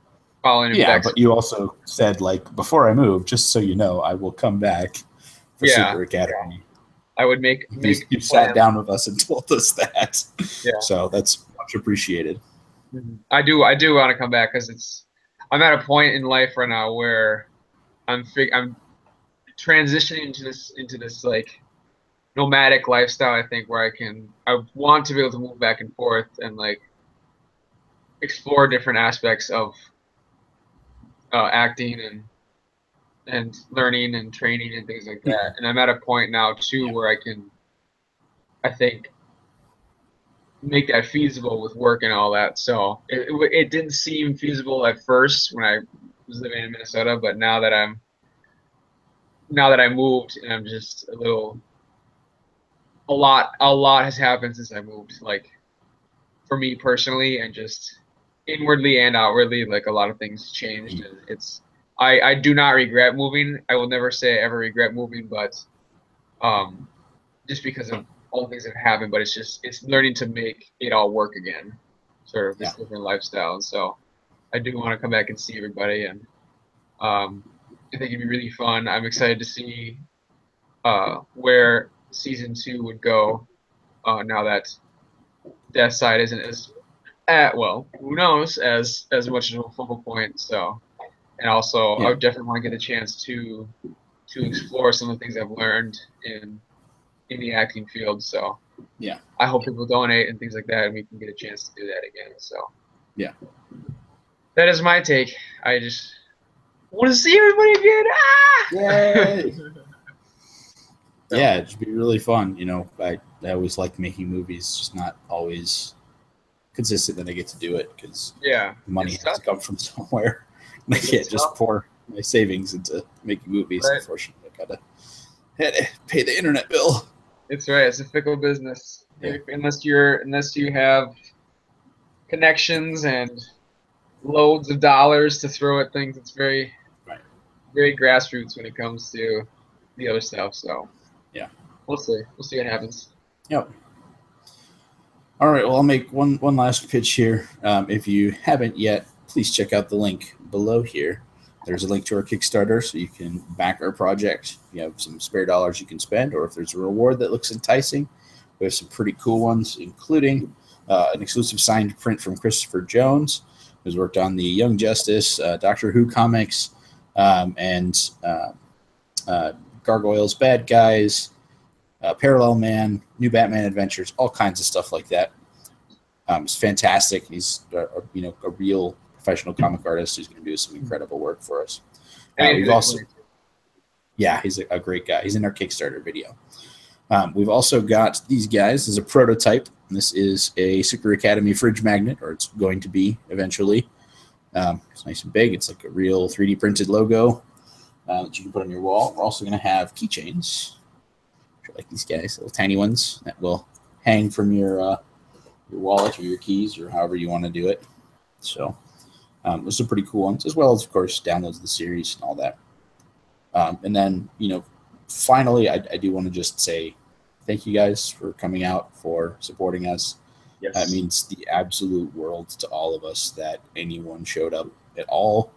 following in Beck's. But you also said, like, before I move, just so you know, I will come back for Super Academy. I would make you sat down with us and told us that. Yeah. So that's much appreciated. Mm-hmm. I do want to come back because I'm at a point in life right now where I'm transitioning into this like nomadic lifestyle. I think where I want to be able to move back and forth and like explore different aspects of acting and learning and training and things like that. And I'm at a point now too where I can, I think, make that feasible with work and all that. So it didn't seem feasible at first when I was living in Minnesota, but now that I moved and I'm just a lot has happened since I moved, like for me personally and just inwardly and outwardly, like a lot of things changed. And I do not regret moving. I will never say I ever regret moving, but just because of all the things that have happened, but it's learning to make it all work again, sort of this different lifestyle. And so I do want to come back and see everybody, and I think it'd be really fun. I'm excited to see where season 2 would go now that Death Side isn't as well, who knows, as much of a focal point. So and also Yeah. I would definitely want to get a chance to explore some of the things I've learned in the acting field. So Yeah. I hope people donate and things like that, and we can get a chance to do that again. So Yeah. that is my take. I just want to see everybody again. Ah! Yay! Yeah, it'd be really fun. You know, I always like making movies, just not always consistent that I get to do it because money has to come from somewhere. And I can't just pour my savings into making movies. Right. Unfortunately, I gotta pay the internet bill. It's right. It's a fickle business. Yeah. Unless you have connections and loads of dollars to throw at things, it's very grassroots when it comes to the other stuff. So yeah, we'll see what happens. Yep. All right. Well, I'll make one last pitch here. If you haven't yet, please check out the link below here. There's a link to our Kickstarter, so you can back our project. You have some spare dollars you can spend, or if there's a reward that looks enticing, we have some pretty cool ones, including an exclusive signed print from Christopher Jones, who's worked on the Young Justice, Doctor Who comics, and Gargoyles, Bad Guys, Parallel Man, New Batman Adventures, all kinds of stuff like that. It's fantastic. He's a real professional comic artist who's going to do some incredible work for us. We've also, he's a great guy. He's in our Kickstarter video. We've also got these guys. This is a prototype. This is a Super Academy fridge magnet, or it's going to be eventually. It's nice and big. It's like a real 3D printed logo that you can put on your wall. We're also going to have keychains, like these guys, little tiny ones that will hang from your wallet or your keys or however you want to do it. So those are pretty cool ones, as well as, of course, downloads of the series and all that. And then, finally, I do want to just say thank you guys for coming out, for supporting us. Yes. That means the absolute world to all of us that anyone showed up at all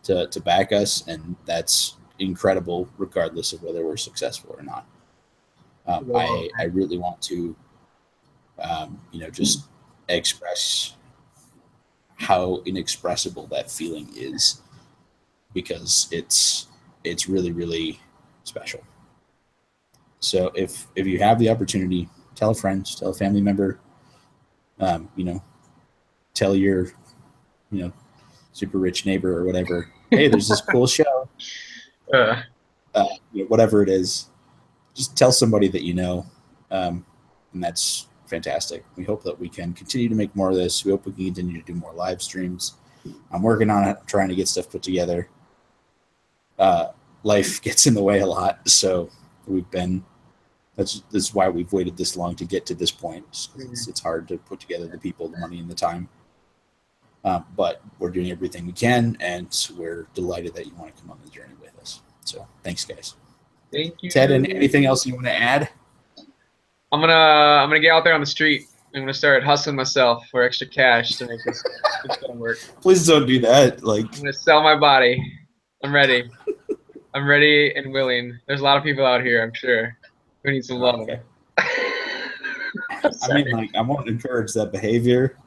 to back us, and that's incredible regardless of whether we're successful or not. I really want to, just express how inexpressible that feeling is, because it's really, really special. So if you have the opportunity, tell a friend, tell a family member, tell your, super rich neighbor or whatever, hey, there's this cool show, whatever it is, just tell somebody that you know, and that's fantastic. We hope that we can continue to make more of this. We hope we can continue to do more live streams. I'm working on it, trying to get stuff put together. Life gets in the way a lot, so that's why we've waited this long to get to this point. It's hard to put together the people, the money, and the time. But we're doing everything we can, and we're delighted that you want to come on the journey with us. So thanks, guys. Thank you, Ted. And anything else you want to add? I'm gonna get out there on the street. I'm gonna start hustling myself for extra cash to make this work. Please don't do that. I'm gonna sell my body. I'm ready. I'm ready and willing. There's a lot of people out here, I'm sure, who need some love. Okay. I mean, I won't encourage that behavior.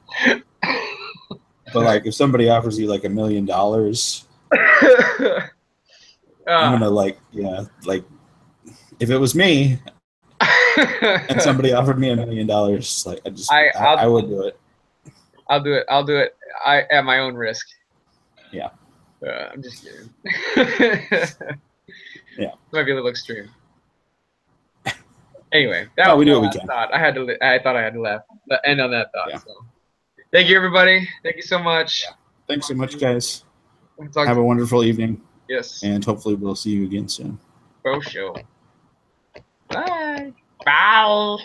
But if somebody offers you $1 million, I'm gonna if it was me and somebody offered me $1 million, I would do it. I'll do it. I'll do it. At my own risk. Yeah. I'm just kidding. Yeah. Might be a little extreme. Anyway, that was we do what we can. I thought I had to laugh. End on that thought. Yeah. So. Thank you, everybody. Thank you so much. Yeah. Thanks so much, guys. Have a wonderful evening. Yes. And hopefully we'll see you again soon. For sure. Bye. Bye.